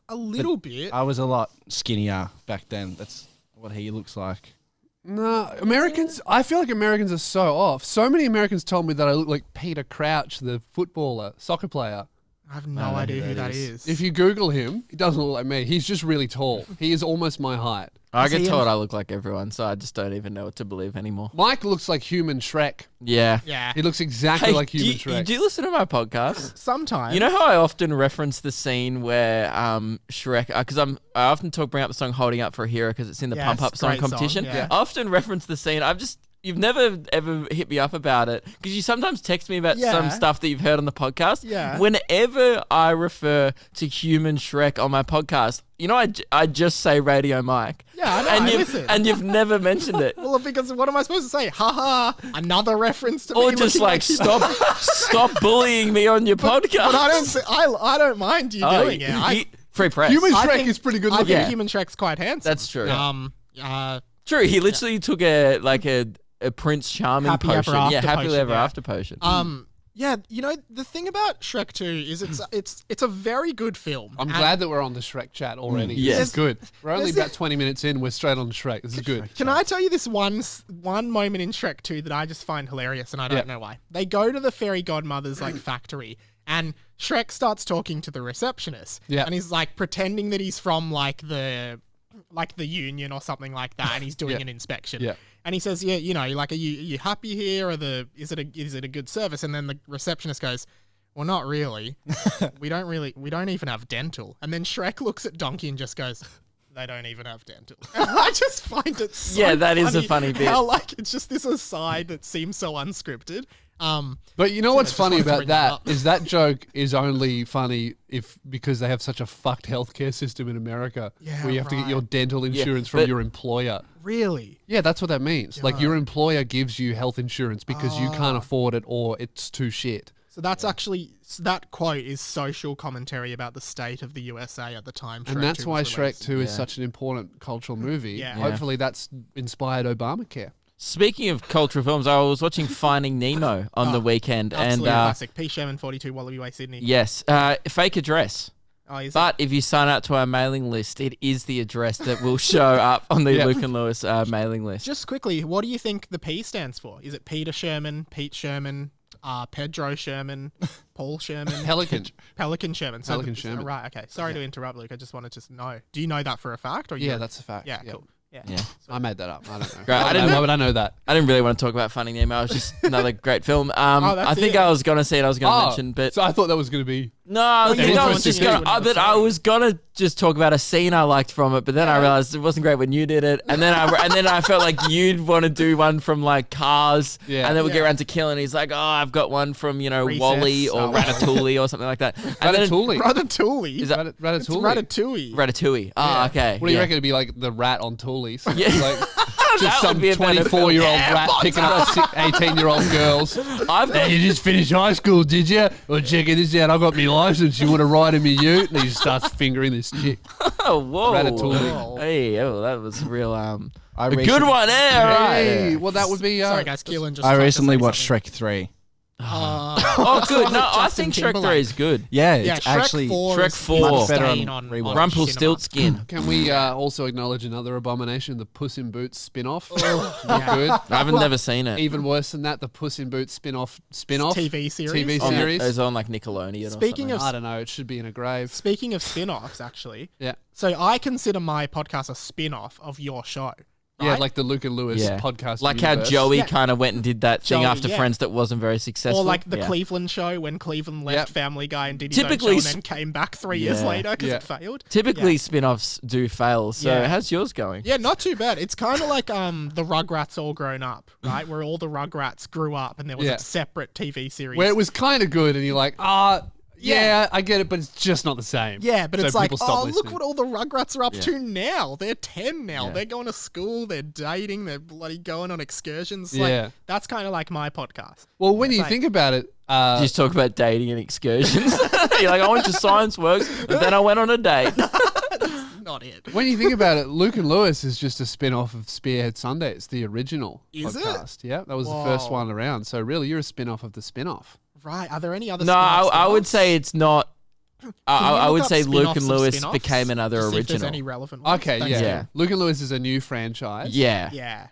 Speaker 3: A little bit.
Speaker 4: I was a lot skinnier back then. That's what he looks like.
Speaker 1: No, Americans. I feel like Americans are so off. So many Americans told me that I look like Peter Crouch, the footballer, soccer player.
Speaker 3: I have no idea who that is.
Speaker 1: If you Google him, he doesn't look like me. He's just really tall. He is almost my height.
Speaker 2: I get told I look like everyone, so I just don't even know what to believe anymore.
Speaker 1: Mike looks like human Shrek.
Speaker 2: Yeah.
Speaker 3: Yeah.
Speaker 1: He looks exactly like human Shrek.
Speaker 2: Do you listen to my podcast?
Speaker 3: Sometimes.
Speaker 2: You know how I often reference the scene where Shrek, because I often bring up the song "Holding Up for a Hero" because it's in the Pump Up song competition.
Speaker 3: yeah.
Speaker 2: I often reference the scene. You've never ever hit me up about it because you sometimes text me about some stuff that you've heard on the podcast.
Speaker 3: Yeah.
Speaker 2: Whenever I refer to human Shrek on my podcast, you know, I just say Radio Mike.
Speaker 3: Yeah, I know.
Speaker 2: And you've never mentioned it.
Speaker 3: Well, because what am I supposed to say? Ha ha! Another reference to me.
Speaker 2: Or just like stop bullying me on your podcast.
Speaker 3: But I don't mind you doing it.
Speaker 2: Free press.
Speaker 1: Human Shrek is pretty good
Speaker 3: I
Speaker 1: looking.
Speaker 3: think human Shrek's quite handsome.
Speaker 2: That's true.
Speaker 3: True.
Speaker 2: He literally took a Prince Charming
Speaker 3: Happy
Speaker 2: potion.
Speaker 3: Ever After
Speaker 2: Happily
Speaker 3: potion,
Speaker 2: Ever
Speaker 3: yeah.
Speaker 2: After potion.
Speaker 3: Yeah, you know, the thing about Shrek 2 is it's a very good film.
Speaker 1: I'm glad that we're on the Shrek chat already.
Speaker 2: Yes.
Speaker 1: This is good. We're only
Speaker 3: There's
Speaker 1: about 20 minutes in. We're straight on Shrek. This is good.
Speaker 3: Can I tell you this one moment in Shrek 2 that I just find hilarious, and I don't know why. They go to the fairy godmother's factory, and Shrek starts talking to the receptionist.
Speaker 1: Yeah.
Speaker 3: And he's like pretending that he's from like the union or something like that, and he's doing an inspection.
Speaker 1: Yeah.
Speaker 3: And he says, yeah, you know, like, are you happy here, or is it a good service? And then the receptionist goes, well, not really. we don't even have dental. And then Shrek looks at Donkey and just goes, they don't even have dental. And I just find it so
Speaker 2: that is a funny bit.
Speaker 3: How it's just this aside that seems so unscripted.
Speaker 1: But you know what's funny about
Speaker 3: bring that
Speaker 1: that is that joke is only funny because they have such a fucked healthcare system in America where you have to get your dental insurance from your employer.
Speaker 3: Really?
Speaker 1: Yeah, that's what that means. Like your employer gives you health insurance because you can't afford it or it's too shit.
Speaker 3: So that's that quote is social commentary about the state of the USA at the time.
Speaker 1: And that's why Shrek 2 is such an important cultural movie.
Speaker 3: Yeah.
Speaker 1: Hopefully that's inspired Obamacare.
Speaker 2: Speaking of cultural films, I was watching Finding Nemo on the weekend.
Speaker 3: Absolutely
Speaker 2: and
Speaker 3: classic. P. Sherman, 42 Wallaby Way, Sydney.
Speaker 2: Yes. Fake address.
Speaker 3: Oh, is
Speaker 2: But if you sign up to our mailing list, it is the address that will show up on the Luke and Lewis mailing list.
Speaker 3: Just quickly, what do you think the P stands for? Is it Peter Sherman, Pete Sherman, Pedro Sherman, Paul Sherman?
Speaker 1: Pelican
Speaker 3: Sherman.
Speaker 1: Pelican Sherman.
Speaker 3: Right, okay. Sorry to interrupt, Luke. I just wanted to know. Do you know that for a fact? Or
Speaker 1: Yeah, that's a fact.
Speaker 3: Yeah,
Speaker 1: Yep.
Speaker 3: cool.
Speaker 2: Yeah.
Speaker 1: I made that up. I don't know.
Speaker 2: Great.
Speaker 1: I don't know, but I know that.
Speaker 2: I didn't really want to talk about Finding Nemo. It was just another great film.
Speaker 3: that's
Speaker 2: I think
Speaker 3: it.
Speaker 2: I was going to say it. I was going to mention, but
Speaker 1: So I thought that was going to be...
Speaker 2: no, I think I was just
Speaker 3: interesting.
Speaker 2: going. But I was gonna just talk about a scene I liked from it, but then I realized it wasn't great when you did it, and then I felt like you'd want to do one from like Cars, and then we get around to Killing. He's like, oh, I've got one from
Speaker 3: Recess.
Speaker 2: Wall-E or Ratatouille or something like that. And then-
Speaker 1: Ratatouille.
Speaker 3: Ratatouille.
Speaker 2: Is that
Speaker 3: It's
Speaker 1: Ratatouille.
Speaker 3: Ratatouille.
Speaker 2: Ratatouille? Oh, okay.
Speaker 1: What do you reckon it'd be like the rat on Toolies?
Speaker 2: Yeah.
Speaker 1: Like just
Speaker 2: That
Speaker 1: some
Speaker 2: would be a better
Speaker 1: 24-year-old rat picking up 18-year-old girls.
Speaker 2: I've got
Speaker 1: Hey, you just finished high school, did you? Well, check this out. I got my license. You want to ride in my ute? And he just starts fingering this chick.
Speaker 2: oh, whoa.
Speaker 1: Ratatouille.
Speaker 2: Hey, that was real. A
Speaker 4: recently-
Speaker 2: good one, right?
Speaker 1: Hey, well, that would be...
Speaker 3: Sorry, guys. Keelan just.
Speaker 4: I
Speaker 3: tried to
Speaker 4: recently
Speaker 3: say
Speaker 4: watched
Speaker 3: something.
Speaker 4: Shrek 3.
Speaker 2: Oh, good. No, I
Speaker 3: Justin
Speaker 2: think Shrek 3
Speaker 3: Timberlake.
Speaker 2: is good.
Speaker 4: Yeah,
Speaker 3: Yeah,
Speaker 4: it's
Speaker 3: Shrek
Speaker 4: actually
Speaker 3: 4
Speaker 2: Shrek
Speaker 3: is
Speaker 2: 4.
Speaker 3: much
Speaker 4: better
Speaker 3: better
Speaker 4: on
Speaker 3: on
Speaker 4: rewatch.
Speaker 2: Rumpelstiltskin.
Speaker 1: Can we also acknowledge another abomination, the Puss in Boots spin-off? Not
Speaker 3: Yeah.
Speaker 1: good.
Speaker 2: I've never seen it.
Speaker 1: Even worse than that, the Puss in Boots spin-off.
Speaker 3: TV series.
Speaker 1: TV
Speaker 2: On-
Speaker 1: series.
Speaker 2: It's on like Nickelodeon.
Speaker 3: Speaking
Speaker 2: or
Speaker 3: of
Speaker 1: I don't know. It should be in a grave.
Speaker 3: Speaking of spin-offs, actually.
Speaker 1: Yeah.
Speaker 3: So I consider my podcast a spin-off of your show.
Speaker 1: Yeah,
Speaker 3: right?
Speaker 1: like the Luke and Lewis
Speaker 2: Yeah.
Speaker 1: podcast.
Speaker 2: like how
Speaker 1: universe.
Speaker 2: Joey
Speaker 3: Yeah.
Speaker 2: kind of went and did that thing
Speaker 3: Joey,
Speaker 2: after
Speaker 3: yeah.
Speaker 2: Friends that wasn't very successful.
Speaker 3: Or like the
Speaker 2: Yeah.
Speaker 3: Cleveland show when Cleveland left
Speaker 1: Yep.
Speaker 3: Family Guy and did his
Speaker 2: Typically
Speaker 3: own show and then came back 3 years
Speaker 2: Yeah.
Speaker 3: later because
Speaker 1: Yeah.
Speaker 3: it failed.
Speaker 2: Typically,
Speaker 3: Yeah.
Speaker 2: spin-offs do fail. So
Speaker 3: Yeah.
Speaker 2: how's yours going?
Speaker 3: Yeah, not too bad. It's kind of like the Rugrats all grown up, right? Where all the Rugrats grew up and there was
Speaker 1: Yeah.
Speaker 3: a separate TV series.
Speaker 1: Where it was kind of good, and you're like, yeah, I get it, but it's just not the same.
Speaker 3: Yeah, but
Speaker 1: So
Speaker 3: it's like,
Speaker 1: people stop
Speaker 3: look
Speaker 1: listening.
Speaker 3: what all the Rugrats are up
Speaker 2: Yeah.
Speaker 3: to now. They're 10 now.
Speaker 2: Yeah.
Speaker 3: They're going to school. They're dating. They're bloody going on excursions.
Speaker 1: Yeah.
Speaker 3: Like, that's kind of like my podcast.
Speaker 1: Well, when you
Speaker 3: like-
Speaker 1: think about it,
Speaker 2: You just talk about dating and excursions. You're like, I went to Science Works, but then I went on a date.
Speaker 3: Not it.
Speaker 1: when you think about it, Luke and Lewis is just a spin-off of Spearhead Sundays, the original
Speaker 3: Is it?
Speaker 1: podcast. Yeah, that was the first
Speaker 3: Whoa.
Speaker 1: one around. So really, you're a spin-off of the spin-off.
Speaker 3: Right. Are there any other
Speaker 2: No,
Speaker 3: spin-offs?
Speaker 2: I would say it's not. I would say Luke and
Speaker 3: spin-offs of
Speaker 2: Lewis
Speaker 3: spin-offs
Speaker 2: became another
Speaker 3: to see if there's
Speaker 2: original.
Speaker 3: any relevant ones?
Speaker 1: Okay,
Speaker 3: Thanks.
Speaker 1: yeah.
Speaker 2: Yeah.
Speaker 1: Luke and Lewis is a new franchise.
Speaker 2: Yeah.
Speaker 3: Yeah.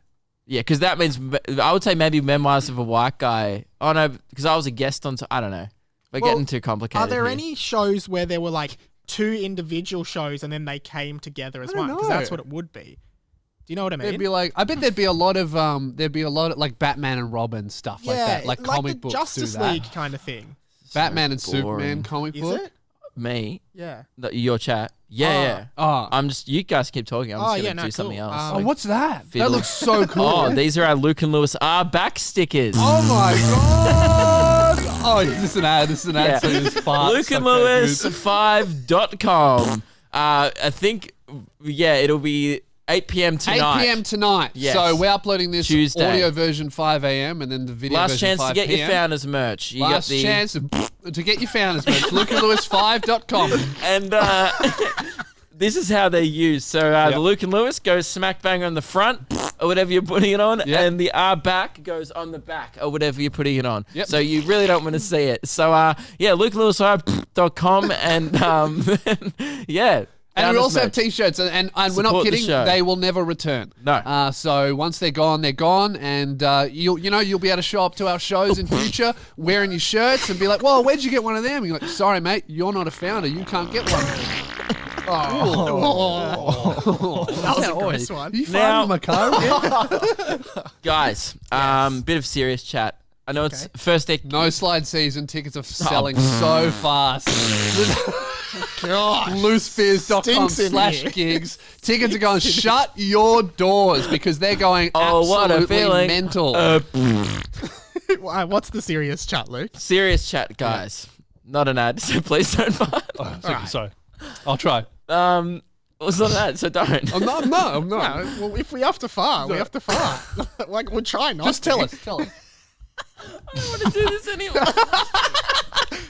Speaker 2: Yeah, because that means I would say maybe Memoirs of a White Guy. Oh no, because I was a guest on. I don't know. We're
Speaker 3: Well,
Speaker 2: getting too complicated.
Speaker 3: Are there
Speaker 2: here.
Speaker 3: any shows where there were like two individual shows and then they came together as
Speaker 1: I don't
Speaker 3: one? Because that's
Speaker 1: know.
Speaker 3: what it would be. Do you know what I mean?
Speaker 1: There'd be like, I bet there'd be a lot of like Batman and Robin stuff like that, like comic
Speaker 3: the
Speaker 1: books
Speaker 3: Justice
Speaker 1: do that.
Speaker 3: League kind of thing.
Speaker 1: Batman and
Speaker 2: boring.
Speaker 1: Superman comic
Speaker 3: Is
Speaker 1: book.
Speaker 3: it?
Speaker 2: Me?
Speaker 3: Yeah.
Speaker 2: Your chat? Yeah.
Speaker 1: Oh,
Speaker 2: I'm just, you guys keep talking. I'm just going to do something
Speaker 3: cool.
Speaker 2: else.
Speaker 1: oh, what's that?
Speaker 2: Fiddle.
Speaker 1: That looks so cool.
Speaker 2: Oh, these are our Luke and Lewis are back stickers.
Speaker 1: Oh my god! Oh, this is an ad. This is an ad.
Speaker 2: Yeah.
Speaker 1: So you just fart.
Speaker 2: Luke and Lewis 5.com. I think, it'll be 8 p.m. tonight.
Speaker 1: 8 p.m. tonight.
Speaker 2: Yes.
Speaker 1: So we're uploading this
Speaker 2: Tuesday.
Speaker 1: audio version 5 a.m. and then the video
Speaker 2: Last
Speaker 1: version
Speaker 2: chance
Speaker 1: 5
Speaker 2: to get
Speaker 1: p.m.
Speaker 2: your Founders merch. You
Speaker 1: Last
Speaker 2: got the,
Speaker 1: chance to get your Founders merch. LukeandLewis5.com.
Speaker 2: And this is how they're used. So the Luke and Lewis goes smack bang on the front or whatever you're putting it on, and the R back goes on the back or whatever you're putting it on.
Speaker 1: Yep.
Speaker 2: So you really don't want to see it. So LukeandLewis5.com and yeah.
Speaker 1: And we
Speaker 2: Founders
Speaker 1: also have
Speaker 2: merch.
Speaker 1: T-shirts, and we're not
Speaker 2: Support the
Speaker 1: kidding.
Speaker 2: show.
Speaker 1: They will never return.
Speaker 2: No.
Speaker 1: So once they're gone, they're gone, and you'll be able to show up to our shows in future wearing your shirts and be like, "Whoa, where'd you get one of them?" And you're like, "Sorry, mate, you're not a founder. You can't get one."
Speaker 3: That was a gross one.
Speaker 1: Are you
Speaker 2: Now-
Speaker 1: farting in my car again?
Speaker 2: Guys, bit of serious chat. I know it's first day.
Speaker 1: No slide season. Tickets are selling so fast.
Speaker 3: God. Stinks in here.
Speaker 1: loosefears.com/gigs. Tickets are going, shut your doors because they're going
Speaker 2: What a
Speaker 1: absolutely
Speaker 2: feeling.
Speaker 1: mental.
Speaker 3: What's the serious chat, Luke?
Speaker 2: Serious chat, guys. Not an ad, so please don't fart.
Speaker 1: Sorry. I'll try.
Speaker 2: It's not an ad, so don't.
Speaker 1: I'm not.
Speaker 3: No, well, if we have to fart, we have to fart. Like, we'll try not
Speaker 1: Just
Speaker 3: to.
Speaker 1: tell us.
Speaker 2: I don't want to do this anyway.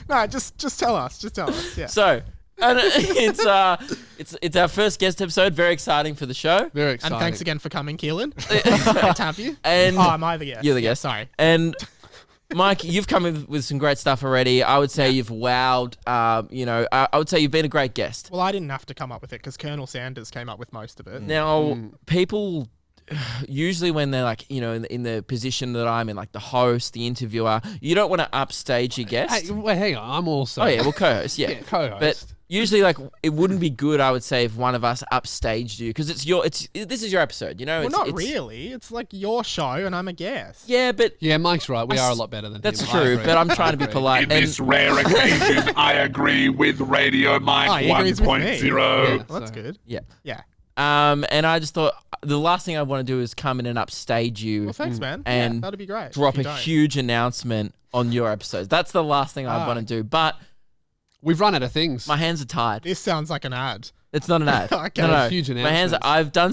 Speaker 3: No, just tell us. Just tell us. Yeah.
Speaker 2: So, and it's our first guest episode. Very exciting for the show.
Speaker 1: Very exciting.
Speaker 3: And thanks again for coming, Keelan. Great to have you.
Speaker 2: And
Speaker 3: am I the guest?
Speaker 2: you're the
Speaker 3: Yeah,
Speaker 2: guest.
Speaker 3: sorry.
Speaker 2: And Mike, you've come with some great stuff already. I would say you've wowed. I would say you've been a great guest.
Speaker 3: Well, I didn't have to come up with it because Colonel Sanders came up with most of it.
Speaker 2: Now, people usually when they're like, in the position that I'm in, like the host, the interviewer, you don't want to upstage your guest.
Speaker 1: Hey, wait, hang on. I'm also.
Speaker 2: Oh yeah, well, co-host, yeah.
Speaker 1: co-host.
Speaker 2: But usually, like, it wouldn't be good, I would say, if one of us upstaged you because this is your episode,
Speaker 3: Well,
Speaker 2: It's
Speaker 3: not really. It's like your show and I'm a guest.
Speaker 2: Yeah, but
Speaker 1: Yeah, Mike's right. We are a lot better than
Speaker 2: that's
Speaker 1: him. I
Speaker 2: true.
Speaker 1: agree.
Speaker 2: But I'm trying to be
Speaker 1: I agree.
Speaker 2: polite.
Speaker 5: In
Speaker 2: And
Speaker 5: this rare occasion, I agree with Radio Mike
Speaker 3: he agrees with me.
Speaker 5: 1.0.
Speaker 1: Yeah.
Speaker 3: Well, that's
Speaker 1: So-
Speaker 3: good.
Speaker 2: yeah.
Speaker 3: Yeah.
Speaker 2: And I just thought the last thing I want to do is come in and upstage you
Speaker 3: Well, thanks, man.
Speaker 2: and
Speaker 3: yeah, that'd be great.
Speaker 2: drop
Speaker 3: if
Speaker 2: a
Speaker 3: you don't.
Speaker 2: huge announcement on your episodes. That's the last thing I want to do. But
Speaker 1: We've run out of things.
Speaker 2: my hands are tied.
Speaker 3: This sounds like an ad.
Speaker 2: It's not an ad.
Speaker 3: Okay.
Speaker 2: No.
Speaker 1: Huge
Speaker 2: My hands are,
Speaker 1: announcements.
Speaker 2: I've done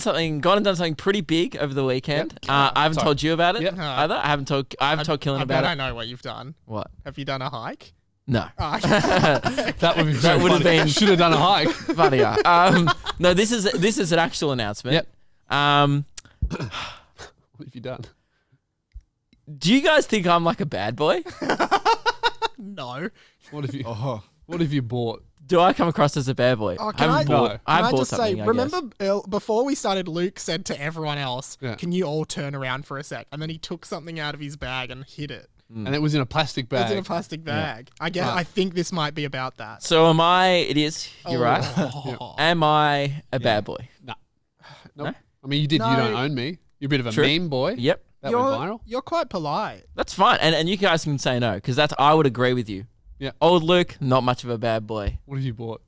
Speaker 2: something pretty big over the weekend. I haven't
Speaker 1: Sorry.
Speaker 2: told you about it
Speaker 1: Yep.
Speaker 2: either. I haven't told Killen
Speaker 3: I
Speaker 2: about
Speaker 3: bet I
Speaker 2: it.
Speaker 3: know what you've done.
Speaker 2: What?
Speaker 3: Have you done a hike?
Speaker 2: No.
Speaker 3: Oh,
Speaker 1: That would be very
Speaker 2: would have
Speaker 1: funny.
Speaker 2: been-
Speaker 1: Should have done a hike.
Speaker 2: Funnier. No, this is an actual announcement.
Speaker 1: Yep. What have you done?
Speaker 2: Do you guys think I'm like a bad boy?
Speaker 3: no.
Speaker 1: What have you? What have you bought?
Speaker 2: Do I come across as a bad boy?
Speaker 3: Oh, can I,
Speaker 1: bought-
Speaker 3: can
Speaker 2: I've
Speaker 3: I
Speaker 2: bought
Speaker 3: just say,
Speaker 2: something, I
Speaker 3: remember before we started, Luke said to everyone else,
Speaker 1: Yeah.
Speaker 3: can you all turn around for a sec? And then he took something out of his bag and hid it.
Speaker 1: And it was in a plastic
Speaker 3: It
Speaker 1: bag.
Speaker 3: was in a plastic bag. I think this might be about that.
Speaker 2: So am I? It is. You're right.
Speaker 3: Oh.
Speaker 2: Am I a bad boy?
Speaker 1: Nope.
Speaker 2: No?
Speaker 1: I mean, you did. You
Speaker 3: No.
Speaker 1: don't own me. You're a bit of a
Speaker 2: True.
Speaker 1: meme boy.
Speaker 2: Yep.
Speaker 1: That went viral.
Speaker 3: You're quite polite.
Speaker 2: That's fine. And you guys can say no because I would agree with you.
Speaker 1: Yeah.
Speaker 2: Old Luke, not much of a bad boy.
Speaker 1: What have you bought?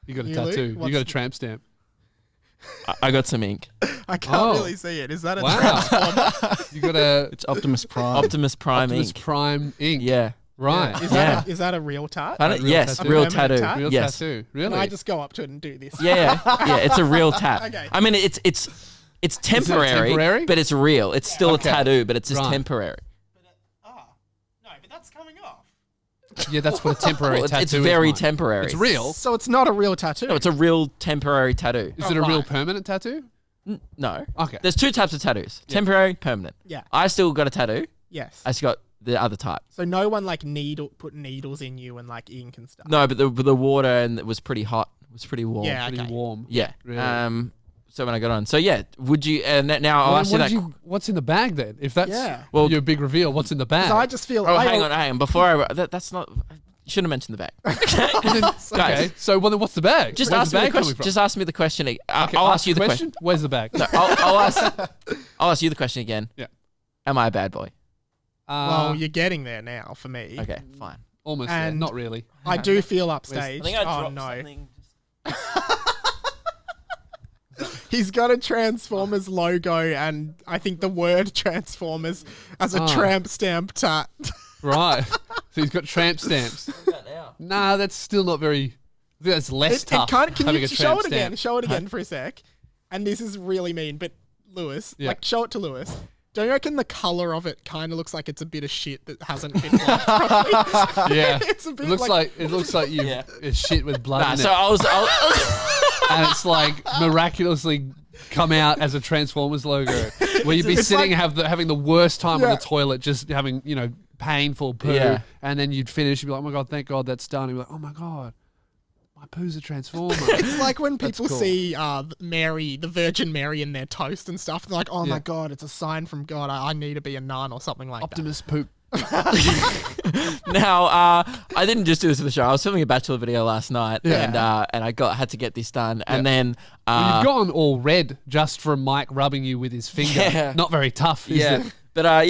Speaker 1: You got a
Speaker 3: You,
Speaker 1: tattoo.
Speaker 3: Luke?
Speaker 1: You
Speaker 3: What's-
Speaker 1: got a tramp stamp.
Speaker 2: I got some ink.
Speaker 3: I can't
Speaker 1: Oh.
Speaker 3: really see it. Is that a
Speaker 1: Wow.
Speaker 3: transformer?
Speaker 1: You got a
Speaker 4: It's Optimus Prime.
Speaker 2: Optimus Prime
Speaker 1: Optimus
Speaker 2: ink.
Speaker 1: Prime ink.
Speaker 2: Yeah.
Speaker 1: Right.
Speaker 3: Is that a real tat?
Speaker 2: Pardon?
Speaker 1: real
Speaker 2: Yes,
Speaker 1: tattoo?
Speaker 2: real
Speaker 3: A permanent
Speaker 2: tattoo.
Speaker 3: tat?
Speaker 1: Real
Speaker 2: Yes.
Speaker 1: tattoo.
Speaker 3: Can
Speaker 1: Really?
Speaker 3: I just go up to it and do this?
Speaker 2: Yeah. It's a real tat.
Speaker 3: Okay.
Speaker 2: I mean, it's temporary,
Speaker 1: temporary?
Speaker 2: but it's real. It's still
Speaker 1: Okay.
Speaker 2: a tattoo, but it's just
Speaker 1: Right.
Speaker 2: temporary.
Speaker 3: No, but that's coming off.
Speaker 1: Yeah, that's what a temporary
Speaker 2: Well,
Speaker 1: tattoo
Speaker 2: it's
Speaker 1: is.
Speaker 2: very
Speaker 1: Mike.
Speaker 2: temporary.
Speaker 1: It's real.
Speaker 3: So it's not a real tattoo.
Speaker 2: No, it's a real temporary tattoo.
Speaker 1: Is it a real
Speaker 3: right.
Speaker 1: permanent tattoo?
Speaker 2: No.
Speaker 1: Okay.
Speaker 2: There's two types of tattoos: temporary, permanent.
Speaker 3: Yeah.
Speaker 2: I still got a tattoo.
Speaker 3: Yes.
Speaker 2: I just got the other type.
Speaker 3: So no one like put needles in you and like ink and stuff.
Speaker 2: No, but the water and it was pretty hot. It was pretty warm.
Speaker 3: Yeah.
Speaker 1: Pretty
Speaker 3: Okay.
Speaker 1: warm.
Speaker 2: Yeah.
Speaker 1: Really?
Speaker 2: So when I got on, so yeah, would you? Now I'll ask you that.
Speaker 1: What's in the bag then? If that's
Speaker 3: Yeah.
Speaker 2: Well-
Speaker 1: your big reveal, what's in the bag?
Speaker 3: 'Cause I just feel.
Speaker 2: Oh, hang on. Before that's not. shouldn't have mentioned the bag.
Speaker 1: Okay. So what's the bag?
Speaker 2: Just
Speaker 1: Where's
Speaker 2: ask
Speaker 1: the
Speaker 2: me the
Speaker 1: bag coming
Speaker 2: question.
Speaker 1: from?
Speaker 2: Just ask me the question.
Speaker 1: Okay,
Speaker 2: I'll ask you the question.
Speaker 1: Where's the bag?
Speaker 2: No, I'll ask you the question again.
Speaker 1: Yeah.
Speaker 2: Am I a bad boy?
Speaker 3: Well, you're getting there now for me.
Speaker 2: Okay, fine.
Speaker 1: Almost.
Speaker 3: And
Speaker 1: Not really.
Speaker 3: I do feel upstaged.
Speaker 2: I think I
Speaker 3: oh
Speaker 2: dropped
Speaker 3: no.
Speaker 2: something.
Speaker 3: He's got a Transformers logo and I think the word Transformers as a tramp stamp tat.
Speaker 1: Right. So he's got tramp stamps. Nah, that's still not very. I think that's less tough.
Speaker 3: Can
Speaker 1: having
Speaker 3: you
Speaker 1: a
Speaker 3: show
Speaker 1: tramp
Speaker 3: it again?
Speaker 1: stamp.
Speaker 3: Show it again for a sec. And this is really mean, but Lewis,
Speaker 1: Yeah.
Speaker 3: show it to Lewis. Don't you reckon the colour of it kind of looks like it's a bit of shit that hasn't been washed properly?
Speaker 1: Yeah.
Speaker 3: It's a bit
Speaker 1: It looks like you shit with blood
Speaker 2: Nah,
Speaker 1: in
Speaker 2: so
Speaker 1: it.
Speaker 2: I was
Speaker 1: And it's like miraculously come out as a Transformers logo. Where you'd be
Speaker 3: It's
Speaker 1: sitting
Speaker 3: like-
Speaker 1: having the worst time on
Speaker 3: Yeah.
Speaker 1: the toilet, just having, painful poo.
Speaker 2: Yeah.
Speaker 1: And then you'd finish, you'd be like, oh my God, thank God that's done. And you'd be like, oh my God, my poo's a Transformer.
Speaker 3: It's like when people
Speaker 1: cool.
Speaker 3: see Mary, the Virgin Mary in their toast and stuff. They're like, oh my
Speaker 1: Yeah.
Speaker 3: God, it's a sign from God. I need to be a nun or something like
Speaker 1: Optimus poop.
Speaker 2: Now, I didn't just do this for the show. I was filming a Bachelor video last night, and I had to get this done. And then,
Speaker 1: Well, you've gone all red just from Mike rubbing you with his finger.
Speaker 2: Yeah.
Speaker 1: Not very tough, is
Speaker 2: yeah,
Speaker 1: it?
Speaker 2: but I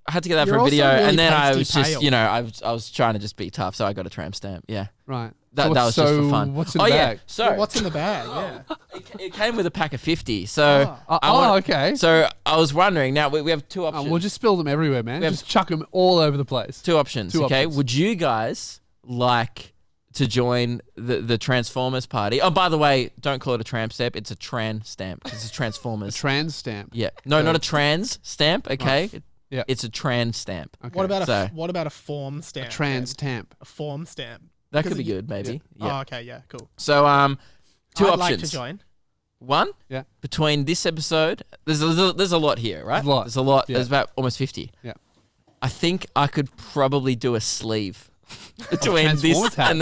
Speaker 2: had to get that
Speaker 3: You're
Speaker 2: for a
Speaker 3: also
Speaker 2: video,
Speaker 3: really
Speaker 2: and then I
Speaker 3: pasty
Speaker 2: was just,
Speaker 3: pale.
Speaker 2: I was trying to just be tough, so I got a tramp stamp. Yeah,
Speaker 1: Right.
Speaker 2: that was just for fun.
Speaker 1: What's in the bag?
Speaker 3: that.
Speaker 2: So
Speaker 3: What's in the bag? Yeah.
Speaker 2: it came with a pack of 50. So
Speaker 1: Okay.
Speaker 2: So I was wondering. Now we have two options.
Speaker 1: We'll just spill them everywhere, man.
Speaker 2: have-
Speaker 1: Just chuck them all over the place.
Speaker 2: Two options.
Speaker 1: Two
Speaker 2: Okay.
Speaker 1: options.
Speaker 2: Would you guys like to join the Transformers party? Oh, by the way, don't call it a tramp stamp. It's a tran stamp. It's a Transformers.
Speaker 1: Trans stamp.
Speaker 2: Yeah. No, not a trans stamp. Okay.
Speaker 1: Yeah.
Speaker 2: It's a trans stamp.
Speaker 1: Okay.
Speaker 3: What about
Speaker 2: So-
Speaker 3: what about a form stamp?
Speaker 1: trans
Speaker 3: then?
Speaker 1: stamp?
Speaker 3: A form stamp.
Speaker 2: That
Speaker 3: 'Cause
Speaker 2: could be
Speaker 3: you-
Speaker 2: good, maybe.
Speaker 3: Oh,
Speaker 2: Yeah.
Speaker 3: okay, yeah, cool.
Speaker 2: So two
Speaker 3: I'd
Speaker 2: options.
Speaker 3: like to join.
Speaker 2: One.
Speaker 1: Yeah.
Speaker 2: Between this episode, there's a lot here, right?
Speaker 1: There's a lot.
Speaker 2: There's a lot.
Speaker 1: Yeah.
Speaker 2: There's about almost 50.
Speaker 1: Yeah.
Speaker 2: I think I could probably do a sleeve between
Speaker 1: Transformer
Speaker 2: this
Speaker 1: tat.
Speaker 2: and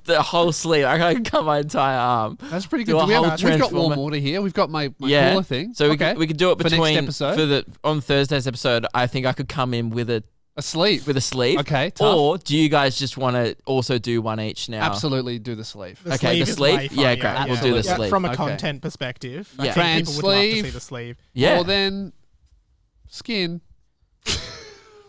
Speaker 2: the whole sleeve. I could cut my entire arm.
Speaker 1: That's pretty
Speaker 2: Do
Speaker 1: good.
Speaker 2: a
Speaker 1: We've
Speaker 2: whole
Speaker 1: got
Speaker 2: Transformer.
Speaker 1: warm water here. We've got my
Speaker 2: Yeah.
Speaker 1: cooler thing.
Speaker 2: So
Speaker 1: Okay.
Speaker 2: we could do it
Speaker 1: For next
Speaker 2: between
Speaker 1: episode?
Speaker 2: on Thursday's episode. I think I could come in with a
Speaker 1: sleeve.
Speaker 2: sleeve.
Speaker 1: Okay, tough.
Speaker 2: Or do you guys just want to also do one each now?
Speaker 1: Absolutely do the sleeve.
Speaker 2: Okay, the
Speaker 3: is
Speaker 2: sleeve?
Speaker 3: way
Speaker 2: Yeah,
Speaker 3: funnier,
Speaker 2: great. We'll do the
Speaker 3: Yeah,
Speaker 2: sleeve.
Speaker 3: From a
Speaker 1: Okay.
Speaker 3: content perspective, I
Speaker 2: Yeah.
Speaker 3: think
Speaker 1: Trans
Speaker 3: people would love to see
Speaker 1: sleeve.
Speaker 3: the sleeve.
Speaker 2: Yeah.
Speaker 1: Or then skin.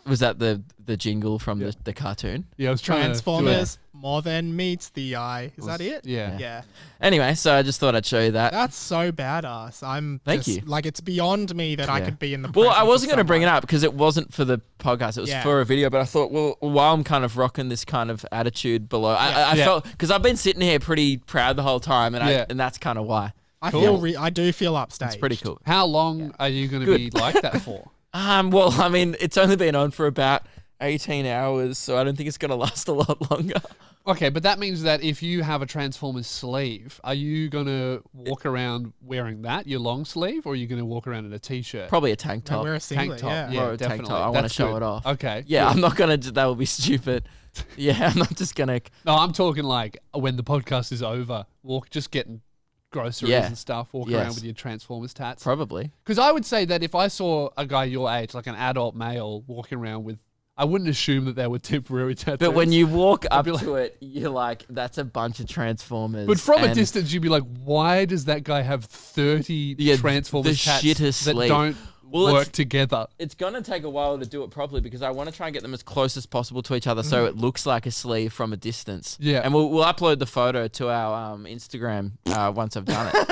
Speaker 2: Was that the jingle from the cartoon?
Speaker 1: Yeah, I was trying
Speaker 3: Transformers, more than meets the eye. Is that it?
Speaker 1: Yeah.
Speaker 3: Yeah.
Speaker 2: Anyway, so I just thought I'd show you that.
Speaker 3: That's so badass.
Speaker 2: Thank
Speaker 3: Just,
Speaker 2: you.
Speaker 3: Like, it's beyond me that I
Speaker 2: Yeah.
Speaker 3: could be in the
Speaker 2: Well, I
Speaker 3: presence
Speaker 2: wasn't
Speaker 3: of
Speaker 2: going to bring it
Speaker 3: someone.
Speaker 2: up because it wasn't for the podcast. It was
Speaker 3: Yeah.
Speaker 2: for a video. But I thought, well, while I'm kind of rocking this kind of attitude below, I
Speaker 1: Yeah.
Speaker 2: felt because I've been sitting here pretty proud the whole time, and
Speaker 1: Yeah.
Speaker 2: and that's kind of why.
Speaker 3: I do feel upstage.
Speaker 2: It's pretty cool.
Speaker 1: How long are you going to be like that for?
Speaker 2: Well, I mean, it's only been on for about 18 hours, so I don't think it's going to last a lot longer.
Speaker 1: Okay, but that means that if you have a Transformers sleeve, are you going to walk around wearing that, your long sleeve, or are you going to walk around in a t-shirt?
Speaker 2: Probably a tank
Speaker 3: No,
Speaker 2: top.
Speaker 3: wear a
Speaker 1: Tank
Speaker 3: singlet,
Speaker 1: top.
Speaker 3: yeah.
Speaker 1: Yeah,
Speaker 2: Or a tank
Speaker 1: definitely.
Speaker 2: top. I want to
Speaker 1: That's
Speaker 2: show
Speaker 1: good.
Speaker 2: it off.
Speaker 1: Okay.
Speaker 2: Yeah,
Speaker 1: good.
Speaker 2: I'm not going to. That would be stupid. Yeah, I'm not just going to.
Speaker 1: No, I'm talking like when the podcast is over, just getting groceries
Speaker 2: Yeah.
Speaker 1: and stuff, walk
Speaker 2: Yes.
Speaker 1: around with your Transformers tats.
Speaker 2: Probably.
Speaker 1: Because I would say that if I saw a guy your age, like an adult male, walking around with, I wouldn't assume that they were temporary tattoos.
Speaker 2: But when you walk up
Speaker 1: be like-
Speaker 2: to it, you're like, that's a bunch of Transformers.
Speaker 1: But from a
Speaker 2: and
Speaker 1: distance, you'd be like, why does that guy have 30
Speaker 2: Yeah,
Speaker 1: Transformers
Speaker 2: the
Speaker 1: tats
Speaker 2: shittest
Speaker 1: that
Speaker 2: sleeve.
Speaker 1: don't
Speaker 2: Well, it's-
Speaker 1: work together?
Speaker 2: It's going to take a while to do it properly because I want to try and get them as close as possible to each other so it looks like a sleeve from a distance.
Speaker 1: Yeah.
Speaker 2: And we'll upload the photo to our Instagram once I've done it.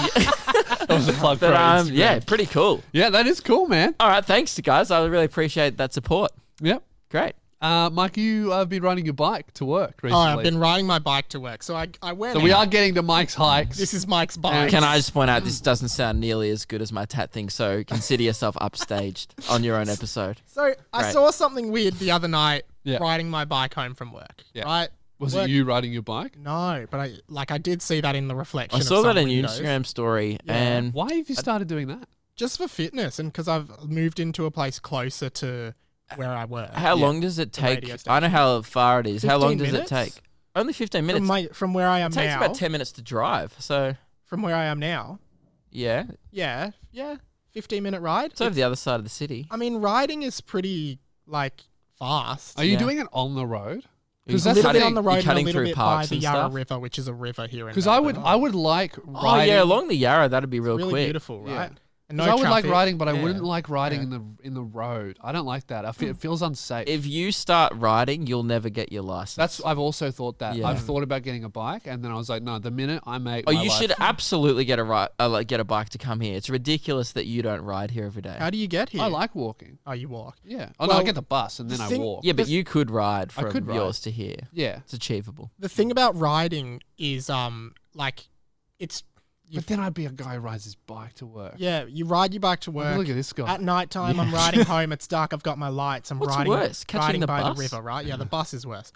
Speaker 1: That was a plug for
Speaker 2: But
Speaker 1: our Instagram.
Speaker 2: yeah, pretty cool.
Speaker 1: Yeah, that is cool, man.
Speaker 2: All right, thanks guys. I really appreciate that support.
Speaker 1: Yep.
Speaker 2: Great.
Speaker 1: Mike, you have been riding your bike to work
Speaker 3: Oh,
Speaker 1: recently.
Speaker 3: I've been riding my bike to work. So I went
Speaker 1: So we
Speaker 3: out.
Speaker 1: are getting to Mike's hikes.
Speaker 3: This is Mike's bike.
Speaker 2: Can I just point out this doesn't sound nearly as good as my tat thing, so consider yourself upstaged on your own episode.
Speaker 3: So I
Speaker 2: Great.
Speaker 3: saw something weird the other night
Speaker 1: Yeah.
Speaker 3: riding my bike home from work.
Speaker 1: Yeah.
Speaker 3: Right?
Speaker 1: Was
Speaker 3: Work-
Speaker 1: it you riding your bike?
Speaker 3: No, but I did see that in the reflection.
Speaker 2: I
Speaker 3: of
Speaker 2: saw
Speaker 3: some
Speaker 2: that in your
Speaker 3: windows.
Speaker 2: Instagram story, and
Speaker 1: Why have you started doing that?
Speaker 3: Just for fitness and because I've moved into a place closer to where I work.
Speaker 2: how long does it take?
Speaker 3: radio
Speaker 2: I know how far it is. How long
Speaker 3: 15
Speaker 2: does it
Speaker 3: minutes?
Speaker 2: take? Only 15 minutes.
Speaker 3: From where I am
Speaker 2: It takes
Speaker 3: now.
Speaker 2: about 10 minutes to drive. So,
Speaker 3: From where I am now.
Speaker 2: yeah.
Speaker 3: Yeah. 15-minute ride.
Speaker 2: It's over the other side of the city.
Speaker 3: I mean, riding is pretty fast.
Speaker 1: Are you
Speaker 2: Yeah.
Speaker 1: doing it on the road? Because
Speaker 3: a
Speaker 1: that's
Speaker 3: little bit
Speaker 2: cutting-
Speaker 3: on the road
Speaker 2: you're
Speaker 3: and a
Speaker 2: cutting
Speaker 3: little
Speaker 2: through
Speaker 3: bit by
Speaker 2: parks
Speaker 3: the
Speaker 2: and
Speaker 3: Yarra
Speaker 2: stuff?
Speaker 3: River, which is a river here in
Speaker 1: because
Speaker 3: Melbourne.
Speaker 1: I would like
Speaker 2: Oh
Speaker 1: riding.
Speaker 2: yeah, along the Yarra, that'd be real
Speaker 3: It's really
Speaker 2: quick.
Speaker 3: beautiful, right?
Speaker 1: Yeah.
Speaker 3: And no
Speaker 1: I would like
Speaker 3: traffic.
Speaker 1: riding, but I
Speaker 3: Yeah.
Speaker 1: wouldn't like riding in the road. I don't like that. It feels unsafe.
Speaker 2: If you start riding, you'll never get your license.
Speaker 1: I've also thought that.
Speaker 2: Yeah.
Speaker 1: I've thought about getting a bike, and then I was like, no. The minute I make,
Speaker 2: Oh,
Speaker 1: my
Speaker 2: you
Speaker 1: life-
Speaker 2: should absolutely get a bike to come here. It's ridiculous that you don't ride here every day.
Speaker 3: How do you get here?
Speaker 1: I like walking.
Speaker 3: Oh, you walk.
Speaker 1: Yeah. Oh no, I
Speaker 3: Well,
Speaker 1: get the bus and then I
Speaker 3: thing-
Speaker 1: walk.
Speaker 2: Yeah, but you could ride from
Speaker 1: could ride.
Speaker 2: yours to here.
Speaker 1: Yeah.
Speaker 2: It's achievable.
Speaker 3: The thing about riding is, like, it's
Speaker 1: But then I'd be a guy who rides his bike to work.
Speaker 3: yeah. You ride your bike to work.
Speaker 1: Look at this guy.
Speaker 3: At night time, I'm riding home. It's dark. I've got my lights. I'm
Speaker 2: What's
Speaker 3: riding,
Speaker 2: worse, catching
Speaker 3: riding
Speaker 2: the
Speaker 3: by
Speaker 2: bus?
Speaker 3: the river, right? Yeah, the bus is worse.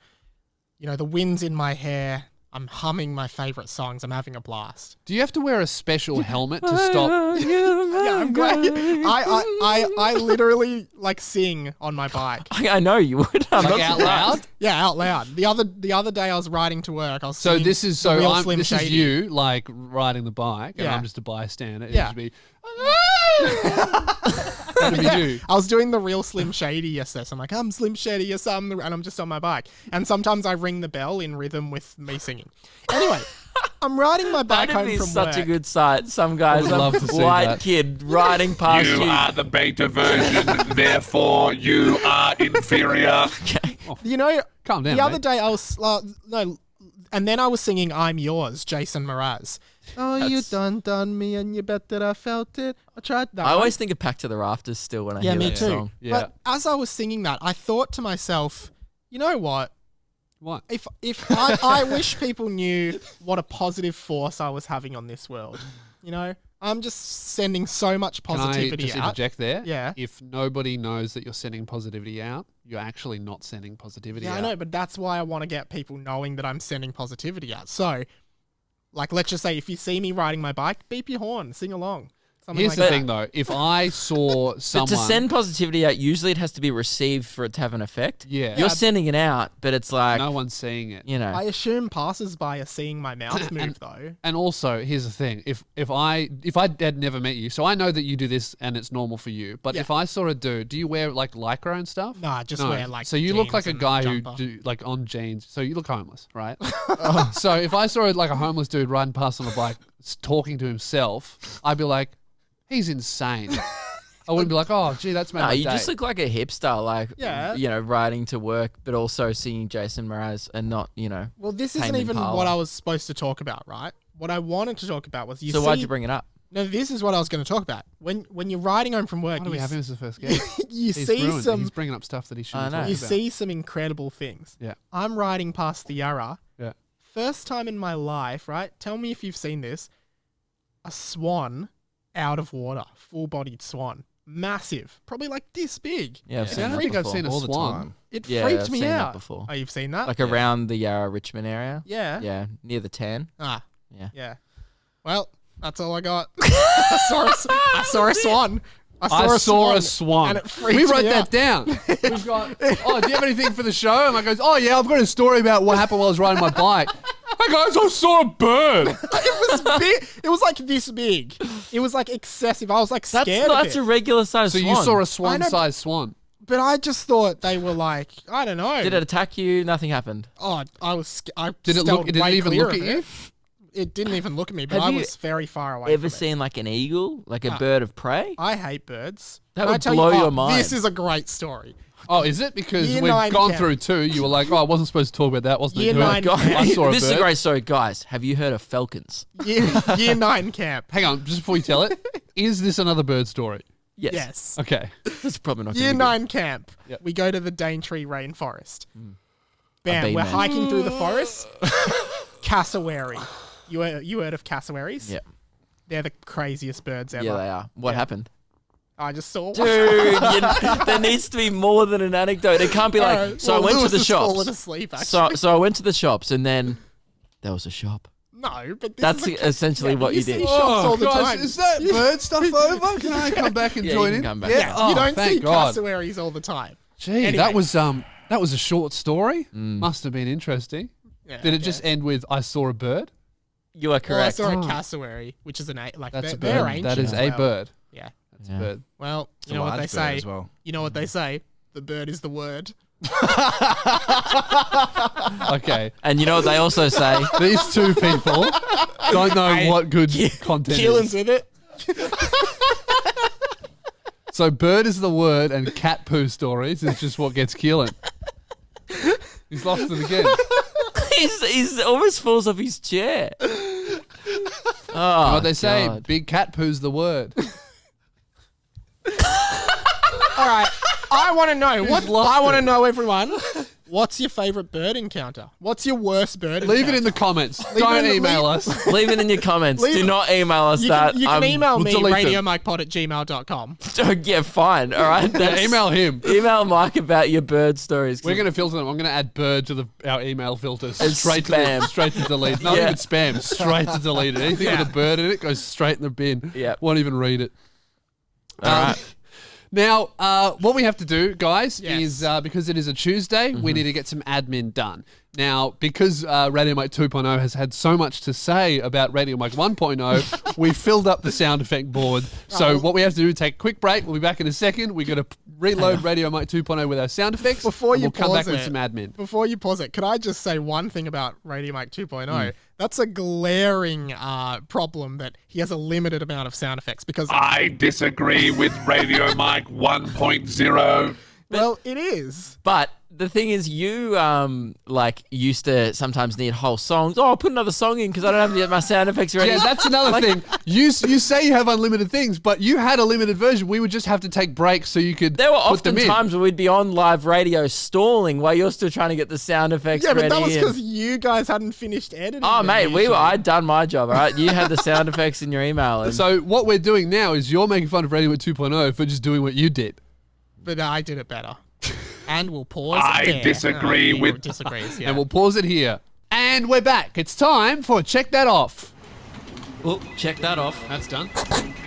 Speaker 3: You know, the wind's in my hair. I'm humming my favorite songs. I'm having a blast.
Speaker 1: Do you have to wear a special helmet to stop?
Speaker 3: Yeah, I'm glad. I literally like sing on my bike.
Speaker 2: I know you would. I'm
Speaker 1: Like
Speaker 2: not
Speaker 1: out
Speaker 2: surprised.
Speaker 1: loud?
Speaker 3: Yeah, out loud. The other day I was riding to work. I was
Speaker 1: So
Speaker 3: singing
Speaker 1: this is
Speaker 3: the real
Speaker 1: so
Speaker 3: Slim
Speaker 1: this is
Speaker 3: Shady.
Speaker 1: you like riding the bike, and
Speaker 3: Yeah.
Speaker 1: I'm just a bystander. It
Speaker 3: Yeah.
Speaker 1: would be. That'd be you.
Speaker 3: I was doing the real Slim Shady yesterday. So I'm like, I'm Slim Shady, yes, and I'm just on my bike. And sometimes I ring the bell in rhythm with me singing. Anyway, I'm riding my bike
Speaker 2: That'd
Speaker 3: home
Speaker 2: be
Speaker 3: from
Speaker 2: such
Speaker 3: work.
Speaker 2: a good sight. Some guys,
Speaker 1: would love to see
Speaker 2: white
Speaker 1: that.
Speaker 2: kid riding past
Speaker 5: You
Speaker 2: you.
Speaker 5: are the beta version, therefore you are inferior.
Speaker 3: You know,
Speaker 1: Calm down,
Speaker 3: the other
Speaker 1: mate.
Speaker 3: day I was no, and then I was singing "I'm Yours," Jason Mraz. Oh, you done me, and you bet that I felt it. I tried that.
Speaker 2: I
Speaker 3: one.
Speaker 2: always think of Pack to the Rafters still when I
Speaker 3: Yeah,
Speaker 2: hear
Speaker 3: me
Speaker 2: that
Speaker 3: too.
Speaker 2: song.
Speaker 1: Yeah.
Speaker 3: But as I was singing that, I thought to myself, you know what?
Speaker 1: What?
Speaker 3: If I wish people knew what a positive force I was having on this world. You know, I'm just sending so much
Speaker 1: Can I
Speaker 3: positivity
Speaker 1: just
Speaker 3: out.
Speaker 1: interject there?
Speaker 3: Yeah.
Speaker 1: If nobody knows that you're sending positivity out, you're actually not sending positivity
Speaker 3: Yeah,
Speaker 1: out.
Speaker 3: I know, but that's why I want to get people knowing that I'm sending positivity out. So, like, let's just say if you see me riding my bike, beep your horn, sing along. Something
Speaker 1: Here's
Speaker 3: like
Speaker 1: the
Speaker 3: that.
Speaker 1: thing, though. If I saw
Speaker 2: But
Speaker 1: someone,
Speaker 2: to send positivity out, usually it has to be received for it to have an effect.
Speaker 1: Yeah.
Speaker 2: You're sending it out, but it's like,
Speaker 1: no one's seeing it.
Speaker 2: you know.
Speaker 3: I assume passers-by are seeing my mouth move, though.
Speaker 1: And also, here's the thing: if I had never met you, so I know that you do this and it's normal for you. But
Speaker 3: Yeah.
Speaker 1: if I saw a dude, do you wear like lycra and stuff?
Speaker 3: Nah, just wear, like,
Speaker 1: So you look
Speaker 3: jeans
Speaker 1: like a
Speaker 3: and
Speaker 1: guy
Speaker 3: jumper.
Speaker 1: who do like on jeans. So you look homeless, right? So if I saw like a homeless dude riding past on a bike, talking to himself, I'd be like, he's insane. I wouldn't be like, oh, gee, that's made
Speaker 2: No,
Speaker 1: my
Speaker 2: you
Speaker 1: day.
Speaker 2: just look like a hipster, like,
Speaker 3: Yeah.
Speaker 2: you know, riding to work, but also singing Jason Mraz and not, you know.
Speaker 3: Well, this
Speaker 2: Tame
Speaker 3: isn't even
Speaker 2: Impala.
Speaker 3: what I was supposed to talk about, right? What I wanted to talk about was
Speaker 2: So why'd you bring it up?
Speaker 3: No, this is what I was going to talk about. When you're riding home from work,
Speaker 1: Why do we
Speaker 3: you
Speaker 1: have him as the first guest?
Speaker 3: you
Speaker 1: He's
Speaker 3: see
Speaker 1: ruined it.
Speaker 3: some
Speaker 1: He's bringing up stuff that he shouldn't
Speaker 2: I know.
Speaker 1: talk
Speaker 3: you
Speaker 1: about.
Speaker 3: see some incredible things.
Speaker 1: Yeah.
Speaker 3: I'm riding past the Yarra.
Speaker 1: Yeah.
Speaker 3: First time in my life, right? Tell me if you've seen this. A swan out of water, full-bodied swan, massive, probably like this big.
Speaker 2: Yeah, I've
Speaker 1: See,
Speaker 2: seen
Speaker 1: I don't
Speaker 2: that
Speaker 1: think I've
Speaker 2: before.
Speaker 1: seen a
Speaker 4: all the
Speaker 1: swan.
Speaker 4: time.
Speaker 3: It
Speaker 2: Yeah,
Speaker 3: freaked
Speaker 2: I've
Speaker 3: me
Speaker 2: seen that
Speaker 3: out.
Speaker 2: before.
Speaker 3: Oh, you've seen that?
Speaker 2: Like around the Yarra Richmond area.
Speaker 3: yeah.
Speaker 2: Yeah, near the tan.
Speaker 3: Ah,
Speaker 2: Yeah.
Speaker 3: yeah. Well, that's all I got. I saw a swan.
Speaker 1: I saw a swan.
Speaker 3: and it freaked
Speaker 1: We wrote
Speaker 3: me
Speaker 1: that
Speaker 3: out.
Speaker 1: down. We've got. Oh, do you have anything for the show? And I goes, oh yeah, I've got a story about what happened while I was riding my bike. Hey guys, I saw a bird.
Speaker 3: It was big. It was like this big. It was like excessive. I was like
Speaker 2: That's
Speaker 3: scared of
Speaker 2: that's
Speaker 3: it.
Speaker 2: a regular size
Speaker 1: So
Speaker 2: swan.
Speaker 1: you saw a
Speaker 3: I know,
Speaker 1: swan-sized swan.
Speaker 3: But I just thought they were like, I don't know.
Speaker 2: Did it attack you? Nothing happened.
Speaker 3: Oh, I was. I
Speaker 1: Did it
Speaker 3: stayed
Speaker 1: look? Did
Speaker 3: way
Speaker 1: it even
Speaker 3: clear
Speaker 1: look at
Speaker 3: of
Speaker 1: you?
Speaker 3: it. It didn't even look at me, but
Speaker 2: Have
Speaker 3: I
Speaker 2: you
Speaker 3: was very far away.
Speaker 2: Ever
Speaker 3: from it.
Speaker 2: seen like an eagle, like a
Speaker 3: Ah.
Speaker 2: bird of prey?
Speaker 3: I hate birds.
Speaker 2: That
Speaker 3: Can I
Speaker 2: would
Speaker 3: tell
Speaker 2: blow
Speaker 3: you,
Speaker 2: your
Speaker 3: oh,
Speaker 2: mind.
Speaker 3: This is a great story.
Speaker 1: Oh, is it? Because
Speaker 3: Year
Speaker 1: we've
Speaker 3: 9
Speaker 1: gone
Speaker 3: camp.
Speaker 1: through two. You were like, oh, I wasn't supposed to talk about that, wasn't
Speaker 3: Year
Speaker 1: it?
Speaker 3: 9
Speaker 2: God,
Speaker 3: camp.
Speaker 1: I saw a
Speaker 2: this is a
Speaker 1: bird.
Speaker 2: great story, guys. Have you heard of falcons?
Speaker 3: Year 9 camp.
Speaker 1: Hang on, just before you tell it, is this another bird story?
Speaker 2: Yes.
Speaker 3: Yes.
Speaker 1: Okay.
Speaker 2: That's probably not.
Speaker 3: Year
Speaker 2: gonna be
Speaker 3: 9 camp.
Speaker 1: Yep.
Speaker 3: We go to the Daintree rainforest.
Speaker 2: A
Speaker 3: Bam.
Speaker 2: bee
Speaker 3: We're
Speaker 2: man.
Speaker 3: hiking through the forest. Cassowary. You heard of cassowaries?
Speaker 2: good. Yeah.
Speaker 3: They're the craziest birds ever.
Speaker 2: Yeah, they are. What happened?
Speaker 3: I just saw one.
Speaker 2: Dude, there needs to be more than an anecdote. It can't be like,
Speaker 3: Alright,
Speaker 2: so
Speaker 3: well,
Speaker 2: I went
Speaker 3: Lewis
Speaker 2: to the
Speaker 3: has fallen
Speaker 2: shops.
Speaker 3: asleep, actually.
Speaker 2: So I went to the shops and then there was a shop.
Speaker 3: No, but this
Speaker 2: That's
Speaker 3: is a,
Speaker 2: essentially
Speaker 3: yeah,
Speaker 2: what
Speaker 3: you
Speaker 2: you did.
Speaker 3: see shops all the time.
Speaker 1: is that bird stuff over? Can I come back and
Speaker 2: Yeah, you
Speaker 1: join
Speaker 2: can
Speaker 1: in?
Speaker 2: come back.
Speaker 3: Yeah,
Speaker 1: Oh,
Speaker 3: you don't
Speaker 1: thank
Speaker 3: see
Speaker 1: God.
Speaker 3: cassowaries all the time.
Speaker 1: Gee,
Speaker 3: Anyway.
Speaker 1: that was a short story. Must have been interesting.
Speaker 3: Yeah,
Speaker 1: Did it just end with I saw a bird?
Speaker 2: You are
Speaker 3: Well, I
Speaker 2: correct.
Speaker 3: saw
Speaker 1: Oh.
Speaker 3: a cassowary, which is
Speaker 1: That's
Speaker 3: they're,
Speaker 1: a
Speaker 3: they're
Speaker 1: bird.
Speaker 3: ancient
Speaker 1: That is
Speaker 3: as
Speaker 1: a
Speaker 3: well.
Speaker 1: bird.
Speaker 3: Yeah.
Speaker 1: That's
Speaker 2: Yeah.
Speaker 1: a bird.
Speaker 3: Well,
Speaker 4: It's
Speaker 3: you
Speaker 4: a
Speaker 3: know what
Speaker 4: large
Speaker 3: they
Speaker 4: bird
Speaker 3: say.
Speaker 4: as well.
Speaker 3: You know what they say. The bird is the word.
Speaker 1: Okay.
Speaker 2: And you know what they also say?
Speaker 1: These two people don't know what good content
Speaker 3: Keelan's
Speaker 1: is.
Speaker 3: with it.
Speaker 1: So bird is the word and cat poo stories is just what gets Keelan. He's lost it again.
Speaker 2: He's almost falls off his chair. Oh,
Speaker 1: What they say,
Speaker 2: God.
Speaker 1: big cat poo's the word.
Speaker 3: All right. I want to know.
Speaker 1: lost
Speaker 3: I want to
Speaker 1: it.
Speaker 3: know, everyone. What's your favorite bird encounter? What's your worst bird encounter?
Speaker 1: Leave it in the comments. Don't email us.
Speaker 2: Leave it in your comments.
Speaker 3: Leave
Speaker 2: Do
Speaker 3: it-
Speaker 2: not email us
Speaker 3: You
Speaker 2: that.
Speaker 3: can, you can email
Speaker 1: we'll
Speaker 3: me,
Speaker 1: delete them.
Speaker 3: radiomikepod@gmail.com.
Speaker 2: Yeah, fine. All right.
Speaker 1: Yeah, email him.
Speaker 2: Email Mike about your bird stories.
Speaker 1: We're going to filter them. I'm going to add bird to our email filters.
Speaker 2: And spam.
Speaker 1: Straight to delete. Not
Speaker 2: Yeah.
Speaker 1: even spam. Straight to delete it. Anything with a bird in it goes straight in the bin.
Speaker 2: Yep.
Speaker 1: Won't even read it.
Speaker 2: All right.
Speaker 1: Now, what we have to do, guys,
Speaker 3: Yes.
Speaker 1: is because it is a Tuesday, we need to get some admin done. Now, because Radio Mike 2.0 has had so much to say about Radio Mike 1.0, we filled up the sound effect board. So what we have to do is take a quick break. We'll be back in a second. We're going to reload Radio Mike 2.0 with our sound effects.
Speaker 3: Before
Speaker 1: and
Speaker 3: you
Speaker 1: we'll come back
Speaker 3: pause
Speaker 1: with
Speaker 3: it-
Speaker 1: some admin.
Speaker 3: Before you pause it, could I just say one thing about Radio Mike 2.0? That's a glaring problem that he has a limited amount of sound effects because,
Speaker 5: I disagree with Radio Mike 1.0.
Speaker 3: well, it is.
Speaker 2: But the thing is, you used to sometimes need whole songs. Oh, I'll put another song in because I don't have my sound effects ready.
Speaker 1: Yeah, that's another thing. You say you have unlimited things, but you had a limited version. We would just have to take breaks so you could
Speaker 2: There were
Speaker 1: put
Speaker 2: often
Speaker 1: them in.
Speaker 2: times where we'd be on live radio stalling while you're still trying to get the sound effects
Speaker 3: Yeah,
Speaker 2: ready.
Speaker 3: but that was
Speaker 2: and-
Speaker 3: because you guys hadn't finished editing.
Speaker 2: Oh,
Speaker 3: them
Speaker 2: mate,
Speaker 3: usually.
Speaker 2: I'd done my job, all right? You had the sound effects in your email. And
Speaker 1: So what we're doing now is you're making fun of Radio Mike 2.0 for just doing what you did.
Speaker 3: But I did it better. And we'll pause.
Speaker 5: I
Speaker 3: there.
Speaker 5: disagree
Speaker 3: He
Speaker 5: with-
Speaker 3: disagrees. Yeah.
Speaker 1: And we'll pause it here. And we're back. It's time for Check That Off.
Speaker 2: oh, check that off.
Speaker 1: That's done.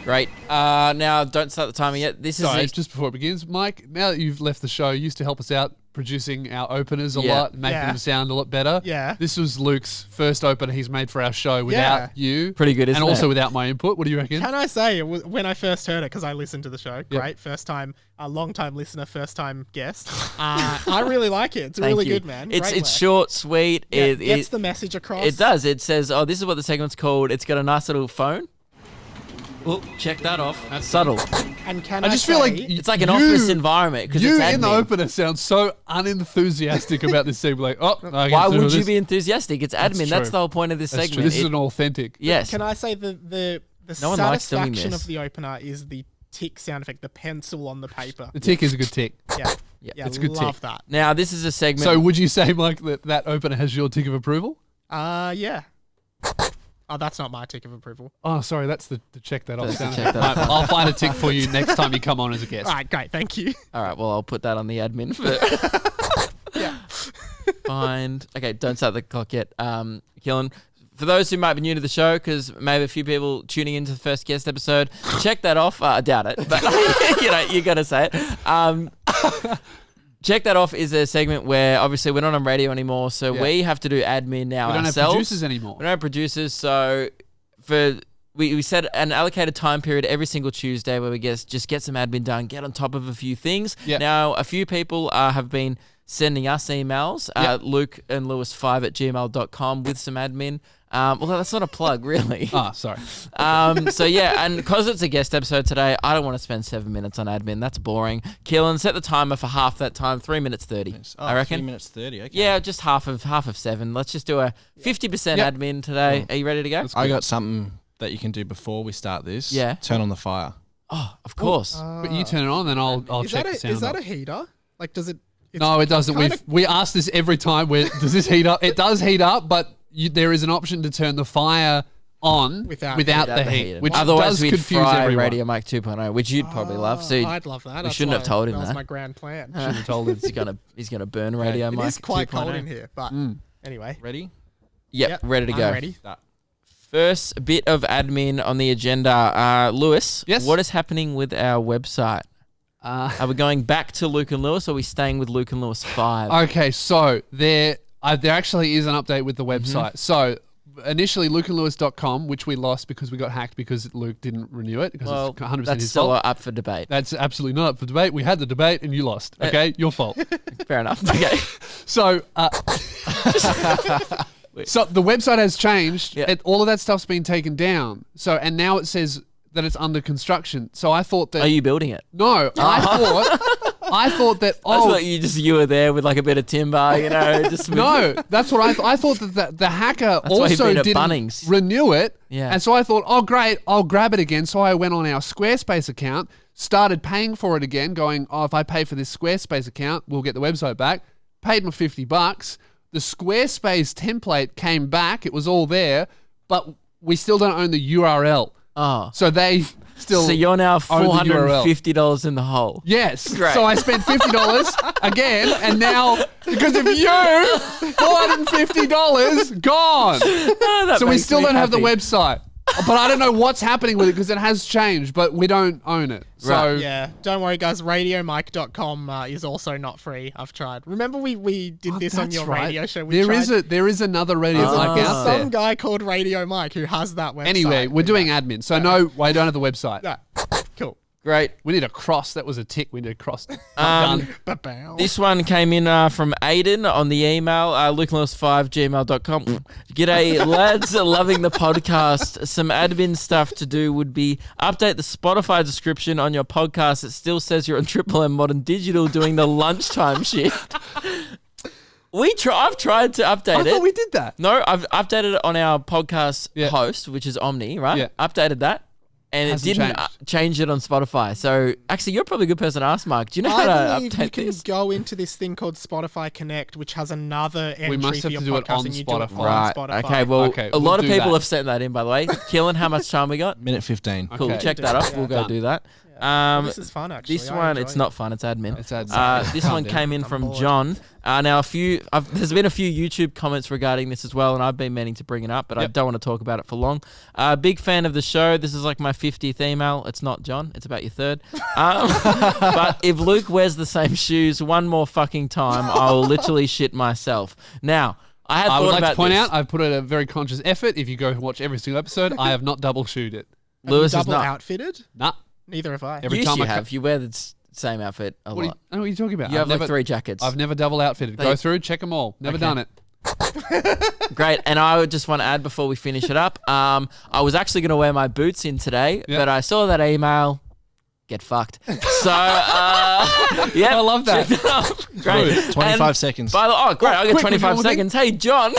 Speaker 2: Great. Now, don't start the timer yet. This
Speaker 1: Sorry,
Speaker 2: is
Speaker 1: just before it begins, Mike, now that you've left the show, you used to help us out producing our openers a
Speaker 2: Yeah.
Speaker 1: lot, making
Speaker 3: Yeah.
Speaker 1: them sound a lot better.
Speaker 3: Yeah.
Speaker 1: This was Luke's first opener he's made for our show without
Speaker 3: Yeah.
Speaker 1: you.
Speaker 2: Pretty good, isn't
Speaker 1: And also
Speaker 2: it?
Speaker 1: without my input. What do you reckon?
Speaker 3: Can I say, when I first heard it, because I listened to the show, great, first time, a long time listener, first time guest. I really like it. It's
Speaker 2: Thank
Speaker 3: really
Speaker 2: you.
Speaker 3: good, man.
Speaker 2: It's
Speaker 3: Great
Speaker 2: it's
Speaker 3: work.
Speaker 2: short, sweet.
Speaker 3: Yeah,
Speaker 2: It
Speaker 3: gets
Speaker 2: it,
Speaker 3: the message across.
Speaker 2: it does. It says, "Oh, this is what the segment's called." It's got a nice little phone. Oh, check that off. That's subtle.
Speaker 3: And can
Speaker 1: I
Speaker 3: I
Speaker 1: just feel like
Speaker 3: say-
Speaker 2: It's like an
Speaker 1: You-
Speaker 2: office environment because
Speaker 1: You
Speaker 2: it's
Speaker 1: in the
Speaker 2: admin.
Speaker 1: opener sound so unenthusiastic about this segment. Like, oh, I
Speaker 2: Why
Speaker 1: get to do
Speaker 2: would you
Speaker 1: this.
Speaker 2: be enthusiastic? It's admin. That's
Speaker 1: true.
Speaker 2: the whole point of this
Speaker 1: That's
Speaker 2: segment.
Speaker 1: true. This is
Speaker 2: It-
Speaker 1: an authentic.
Speaker 2: yes.
Speaker 3: Can I say the
Speaker 2: No one likes doing
Speaker 3: satisfaction
Speaker 2: this.
Speaker 3: of the opener is the tick sound effect, the pencil on the paper.
Speaker 1: The tick is a good tick.
Speaker 3: Yeah,
Speaker 2: Yeah.
Speaker 1: It's a good
Speaker 3: love
Speaker 1: tick.
Speaker 3: that.
Speaker 2: Now this is a segment.
Speaker 1: So would you say, Mike, that opener has your tick of approval?
Speaker 3: Yeah. Oh, that's not my tick of approval.
Speaker 1: Oh, sorry, that's the check that off.
Speaker 2: That's the
Speaker 1: sound
Speaker 2: check that
Speaker 1: effect.
Speaker 2: off.
Speaker 1: I'll find a tick for you next time you come on as a guest.
Speaker 3: All right, great, thank you.
Speaker 2: All right. Well, I'll put that on the admin. But find. Okay. Don't start the clock yet. Keelan. For those who might be new to the show, because maybe a few people tuning into the first guest episode, check that off. I doubt it, but you got to say it. Check that off is a segment where obviously we're not on radio anymore, so
Speaker 1: Yeah.
Speaker 2: we have to do admin now
Speaker 1: We don't have
Speaker 2: ourselves.
Speaker 1: producers anymore.
Speaker 2: We don't have producers, so we set an allocated time period every single Tuesday where we just get some admin done, get on top of a few things.
Speaker 1: Yep.
Speaker 2: Now, a few people have been sending us emails,
Speaker 1: Yep.
Speaker 2: Luke and Lewis5@gmail.com with some admin. Well, that's not a plug, really.
Speaker 1: Ah, sorry.
Speaker 2: So yeah, and because it's a guest episode today, I don't want to spend 7 minutes on admin. That's boring. Keelan, set the timer for half that time, 3 minutes 30. I reckon.
Speaker 4: 3 minutes 30. Okay.
Speaker 2: Yeah, just half of 7. Let's just do a 50%
Speaker 1: Yep.
Speaker 2: admin today. Are you ready to go?
Speaker 4: I got something that you can do before we start this.
Speaker 2: Yeah.
Speaker 4: Turn on the fire.
Speaker 2: Oh, of course.
Speaker 1: But you turn it on, then I'll
Speaker 3: Is
Speaker 1: check
Speaker 3: that
Speaker 1: the sound.
Speaker 3: is that
Speaker 1: up.
Speaker 3: a heater? Like, does it? It's
Speaker 1: No, it doesn't.
Speaker 3: kinda-
Speaker 1: We ask this every time. Does this heat up? It does heat up, but there is an option to turn the fire on
Speaker 3: Without
Speaker 1: the heat, which
Speaker 2: Otherwise,
Speaker 1: does
Speaker 2: we'd
Speaker 1: confuse
Speaker 2: fry
Speaker 1: everyone.
Speaker 2: Radio Mike 2.0, which you'd probably love. So
Speaker 3: I'd love that.
Speaker 2: we
Speaker 3: That's
Speaker 2: shouldn't have
Speaker 3: why
Speaker 2: told him
Speaker 3: that. Was
Speaker 2: that.
Speaker 3: my grand plan.
Speaker 1: Should have told him.
Speaker 2: he's gonna burn Radio
Speaker 3: It
Speaker 2: Mike
Speaker 3: is quite
Speaker 2: 2.0.
Speaker 3: cold in here, but anyway.
Speaker 4: Ready?
Speaker 2: Yep, ready to go.
Speaker 3: I'm ready.
Speaker 4: Start.
Speaker 2: First bit of admin on the agenda. Lewis,
Speaker 1: Yes?
Speaker 2: what is happening with our website? Are we going back to Luke and Lewis, or are we staying with Luke and Lewis 5?
Speaker 1: Okay, so there actually is an update with the website. So initially lukeandlewis.com, which we lost because we got hacked because Luke didn't renew it because it's 100%
Speaker 2: that's
Speaker 1: his
Speaker 2: still
Speaker 1: fault.
Speaker 2: up for debate.
Speaker 1: That's absolutely not up for debate. We had the debate and you lost. Okay, your fault.
Speaker 2: Fair enough. Okay.
Speaker 1: So, so the website has changed.
Speaker 2: Yeah.
Speaker 1: All of that stuff's been taken down. So, and now it says that it's under construction. So I thought that.
Speaker 2: Are you building it?
Speaker 1: No, I thought that.
Speaker 2: I thought you were there with like a bit of timber, just
Speaker 1: No, that's what I thought. I thought that the hacker
Speaker 2: why he'd
Speaker 1: also
Speaker 2: been at
Speaker 1: didn't
Speaker 2: Bunnings.
Speaker 1: renew it.
Speaker 2: Yeah.
Speaker 1: And so I thought, oh, great, I'll grab it again. So I went on our Squarespace account, started paying for it again, going, oh, if I pay for this Squarespace account, we'll get the website back. Paid my $50. The Squarespace template came back. It was all there, but we still don't own the URL.
Speaker 2: Oh.
Speaker 1: So they still.
Speaker 2: So you're now
Speaker 1: own the URL.
Speaker 2: $450 in the hole.
Speaker 1: Yes.
Speaker 2: Great.
Speaker 1: So I spent $50 again, and now because of you, $450 gone. So we still don't have the website. But I don't know what's happening with it because it has changed, but we don't own it. So
Speaker 2: Right.
Speaker 3: Yeah, don't worry, guys. RadioMike.com is also not free. I've tried. Remember we did this on
Speaker 1: that's
Speaker 3: your
Speaker 1: right.
Speaker 3: radio show? We
Speaker 1: There is another Radio Mike
Speaker 3: There's
Speaker 1: out there.
Speaker 3: some guy called Radio Mike who has that website.
Speaker 1: Anyway, we're doing admin, so no, I don't have the website.
Speaker 3: Yeah. Cool.
Speaker 2: Great.
Speaker 1: We need a cross. That was a tick. We need a cross. Done.
Speaker 3: Ba-bow.
Speaker 2: This one came in from Aiden on the email, lukelewis5gmail.com. G'day, lads. Loving the podcast. Some admin stuff to do would be update the Spotify description on your podcast. It still says you're on Triple M Modern Digital doing the lunchtime shift. I've tried to update
Speaker 1: I
Speaker 2: it.
Speaker 1: thought we did that.
Speaker 2: No, I've updated it on our podcast
Speaker 1: Yeah.
Speaker 2: host, which is Omni, right?
Speaker 1: Yeah.
Speaker 2: Updated that. And it
Speaker 1: Hasn't
Speaker 2: didn't
Speaker 1: changed.
Speaker 2: change it on Spotify. So, actually, you're probably a good person to ask, Mark. Do you know how
Speaker 3: I
Speaker 2: to
Speaker 3: believe
Speaker 2: update
Speaker 3: you can
Speaker 2: this?
Speaker 3: go into this thing called Spotify Connect, which has another entry
Speaker 1: must have
Speaker 3: for your
Speaker 1: to do it
Speaker 3: podcast,
Speaker 1: on
Speaker 3: and you do it
Speaker 1: Spotify.
Speaker 3: on
Speaker 2: Right.
Speaker 3: Spotify.
Speaker 2: Okay. Well,
Speaker 1: Okay,
Speaker 2: a lot
Speaker 1: we'll
Speaker 2: of
Speaker 1: do
Speaker 2: people
Speaker 1: that.
Speaker 2: have sent that in, by the way. Keelan, how much time we got?
Speaker 4: Minute 15.
Speaker 2: Cool.
Speaker 1: Okay.
Speaker 2: Check that off. We'll go
Speaker 1: Done.
Speaker 2: do that.
Speaker 3: This is fun, actually.
Speaker 2: This
Speaker 3: I
Speaker 2: one,
Speaker 3: enjoy
Speaker 2: it's
Speaker 3: it.
Speaker 2: not fun. It's admin.
Speaker 1: It's admin.
Speaker 2: This one came in from John. Now, there's been a few YouTube comments regarding this as well, and I've been meaning to bring it up, but I don't want to talk about it for long. Big fan of the show. This is like my 50th email. It's not John. It's about your third. But if Luke wears the same shoes one more fucking time, I will literally shit myself. Now, I had
Speaker 1: I
Speaker 2: thought
Speaker 1: would like
Speaker 2: about
Speaker 1: to point
Speaker 2: this.
Speaker 1: out, I've put in a very conscious effort. If you go and watch every single episode, I have not double shoed it.
Speaker 3: Have you
Speaker 2: Lewis is
Speaker 3: double
Speaker 2: not.
Speaker 3: outfitted?
Speaker 1: Nah.
Speaker 3: Neither have I.
Speaker 1: Every
Speaker 2: Yes,
Speaker 1: time
Speaker 2: you
Speaker 1: I
Speaker 2: have. You wear the same outfit a
Speaker 1: What are you,
Speaker 2: lot.
Speaker 1: I don't know what you're talking about.
Speaker 2: You
Speaker 1: I've
Speaker 2: have like
Speaker 1: never,
Speaker 2: 3 jackets.
Speaker 1: I've never double outfitted. Go through, check them all. Never
Speaker 2: Okay.
Speaker 1: done it.
Speaker 2: Great. And I would just want to add before we finish it up, I was actually going to wear my boots in today,
Speaker 1: Yeah.
Speaker 2: but I saw that email. Get fucked. So, yeah.
Speaker 1: I love that.
Speaker 2: Great.
Speaker 4: 25
Speaker 2: And
Speaker 4: seconds.
Speaker 2: By the great. I'll get
Speaker 1: quick,
Speaker 2: 25
Speaker 1: we're doing
Speaker 2: seconds. Hey, John.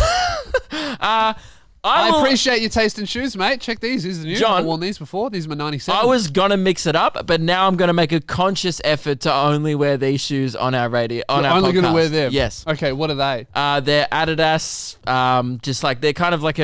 Speaker 1: I
Speaker 2: will-
Speaker 1: appreciate your taste in shoes, mate. Check these. These are new.
Speaker 2: John,
Speaker 1: I've worn these before. These are my 97.
Speaker 2: I was going to mix it up, but now I'm going to make a conscious effort to only wear these shoes on our radio. On
Speaker 1: You're
Speaker 2: our
Speaker 1: only going to
Speaker 2: podcast.
Speaker 1: wear them.
Speaker 2: Yes.
Speaker 1: Okay, what are they?
Speaker 2: They're Adidas. Just like they're kind of like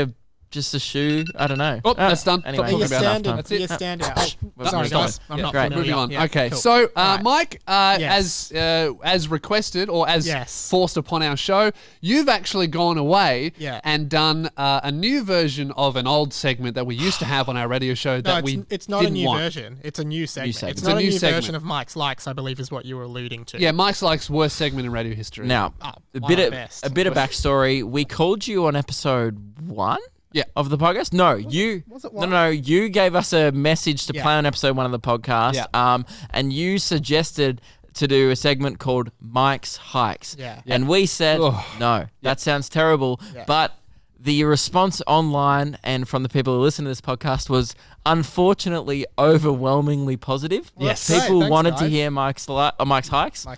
Speaker 2: just a shoe. I don't know.
Speaker 1: Oh, that's done.
Speaker 2: Anyway,
Speaker 1: Stop
Speaker 3: Your
Speaker 1: talking about
Speaker 3: standard,
Speaker 1: That's it.
Speaker 3: your standard. Oh,
Speaker 2: We've
Speaker 3: sorry,
Speaker 2: moved
Speaker 3: guys.
Speaker 2: on.
Speaker 3: I'm
Speaker 2: Yeah.
Speaker 3: not
Speaker 2: Great.
Speaker 3: familiar.
Speaker 1: Moving on.
Speaker 3: Yeah,
Speaker 1: Okay,
Speaker 3: cool.
Speaker 1: so
Speaker 3: Right.
Speaker 1: Mike,
Speaker 3: Yes.
Speaker 1: as requested or as
Speaker 3: Yes.
Speaker 1: forced upon our show, you've actually gone away
Speaker 3: Yeah.
Speaker 1: and done a new version of an old segment that we used to have on our radio show
Speaker 3: No,
Speaker 1: that
Speaker 3: it's not a
Speaker 1: didn't
Speaker 3: new
Speaker 1: want.
Speaker 3: version. It's a new segment.
Speaker 2: segment.
Speaker 3: It's
Speaker 1: It's a
Speaker 3: not a
Speaker 1: new
Speaker 3: new
Speaker 1: segment.
Speaker 3: version of Mike's Likes, I believe, is what you were alluding to.
Speaker 1: Yeah, Mike's Like's worst segment in radio history.
Speaker 2: Now, a
Speaker 3: one
Speaker 2: bit
Speaker 3: of
Speaker 2: of
Speaker 3: the best.
Speaker 2: a bit of backstory. We called you on episode 1.
Speaker 1: Yeah.
Speaker 2: Of the podcast? No, you.
Speaker 3: was it
Speaker 2: No,
Speaker 3: one?
Speaker 2: no, you gave us a message to
Speaker 3: Yeah.
Speaker 2: play on episode 1 of the podcast.
Speaker 1: Yeah.
Speaker 2: And you suggested to do a segment called Mike's Hikes.
Speaker 3: Yeah.
Speaker 2: And we said,
Speaker 1: Ugh.
Speaker 2: no, that sounds terrible.
Speaker 3: Yeah.
Speaker 2: But the response online and from the people who listen to this podcast was unfortunately overwhelmingly positive.
Speaker 3: Well, that's great.
Speaker 2: People
Speaker 3: Thanks,
Speaker 2: wanted to
Speaker 3: guys.
Speaker 2: hear Mike's Hikes.
Speaker 3: Mike's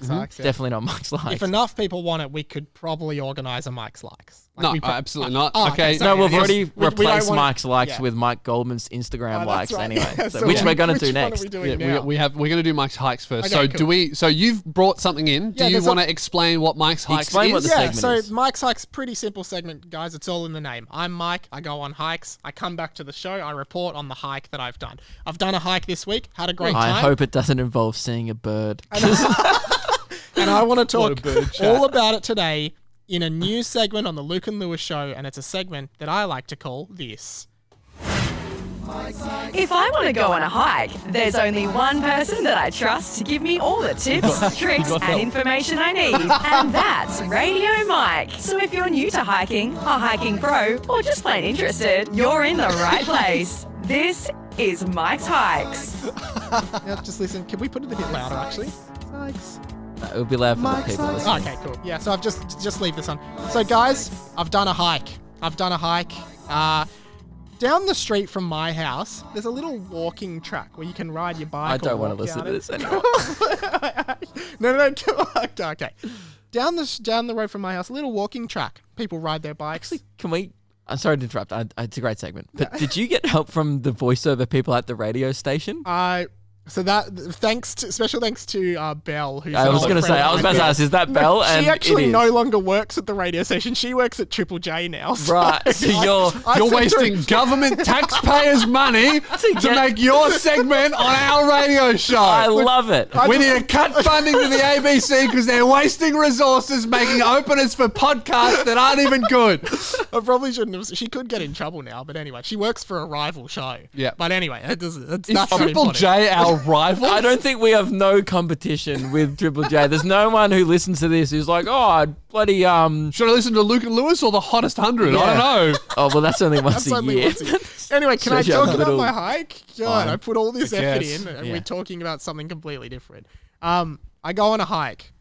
Speaker 3: Likes, yeah.
Speaker 2: Definitely not Mike's Likes.
Speaker 3: If enough people want it, we could probably organise a Mike's Likes.
Speaker 1: No,
Speaker 3: we
Speaker 1: absolutely not.
Speaker 3: Oh,
Speaker 1: okay,
Speaker 3: okay,
Speaker 2: No,
Speaker 3: sorry,
Speaker 2: we've
Speaker 3: yes.
Speaker 2: already
Speaker 3: We don't
Speaker 2: replaced
Speaker 3: wanna-
Speaker 2: Mike's likes
Speaker 3: yeah.
Speaker 2: with Mike Goldman's Instagram
Speaker 3: Oh, that's
Speaker 2: likes
Speaker 3: right.
Speaker 2: anyway,
Speaker 3: Yeah,
Speaker 2: so
Speaker 3: so
Speaker 2: which we're going to
Speaker 3: which
Speaker 2: do
Speaker 3: one are
Speaker 2: next.
Speaker 3: we doing
Speaker 1: Yeah,
Speaker 3: now?
Speaker 1: we're going to do Mike's Hikes first.
Speaker 3: Okay,
Speaker 1: so
Speaker 3: cool.
Speaker 1: So you've brought something in. Do
Speaker 3: Yeah,
Speaker 1: you
Speaker 3: there's
Speaker 1: want
Speaker 3: a-
Speaker 1: to explain what Mike's Hikes
Speaker 2: Explain
Speaker 1: is?
Speaker 2: what the
Speaker 3: Yeah,
Speaker 2: segment
Speaker 3: so
Speaker 2: is.
Speaker 3: Mike's Hikes, pretty simple segment, guys. It's all in the name. I'm Mike. I go on hikes. I come back to the show. I report on the hike that I've done. I've done a hike this week. Had a great
Speaker 2: I
Speaker 3: time.
Speaker 2: hope it doesn't involve seeing a bird.
Speaker 3: And I want to
Speaker 1: What a
Speaker 3: talk
Speaker 1: bird chat.
Speaker 3: all about it today in a new segment on the Luke and Lewis show. And it's a segment that I like to call this.
Speaker 7: If I want to go on a hike, there's only one person that I trust to give me all the tips, tricks, and information I need, and that's Radio Mike. So if you're new to hiking, a hiking pro, or just plain interested, you're in the right place. This is Mike's Hikes.
Speaker 3: Yeah, just listen. Can we put it a bit louder, actually? Mike's.
Speaker 2: It would be loud for the people listening.
Speaker 3: Okay, cool. Yeah, so I've just leave this on. So guys, I've done a hike. Down the street from my house, there's a little walking track where you can ride your bike.
Speaker 2: I don't want to listen to this anymore.
Speaker 3: No. Okay. Down the road from my house, a little walking track. People ride their bikes.
Speaker 2: Actually, can we? I'm sorry to interrupt. It's a great segment. But did you get help from the voiceover people at the radio station?
Speaker 3: So special thanks to Belle, who's
Speaker 2: I was going to say, I was about to ask, is that Belle?
Speaker 3: She actually no longer works at the radio station. She works at Triple J now. So
Speaker 2: right. So
Speaker 1: you're wasting government taxpayers' money to make your segment on our radio show.
Speaker 2: I love it.
Speaker 1: We need to cut funding to the ABC because they're wasting resources making openers for podcasts that aren't even good.
Speaker 3: I probably shouldn't have. She could get in trouble now, but anyway, she works for a rival show.
Speaker 1: Yeah.
Speaker 3: But anyway, it's
Speaker 1: Is Triple J our rival?
Speaker 2: I don't think we have no competition with Triple J. There's no one who listens to this who's like, oh, bloody
Speaker 1: Should I listen to Luke and Lewis or the Hottest 100?
Speaker 2: Yeah.
Speaker 1: I don't know.
Speaker 2: Oh well, that's only once a year.
Speaker 3: Anyway, can I
Speaker 2: Shows you
Speaker 3: talk
Speaker 2: how
Speaker 3: about
Speaker 2: little-
Speaker 3: my hike? God, I put all this effort
Speaker 1: guess.
Speaker 3: in, and
Speaker 2: Yeah.
Speaker 3: we're talking about something completely different. I go on a hike.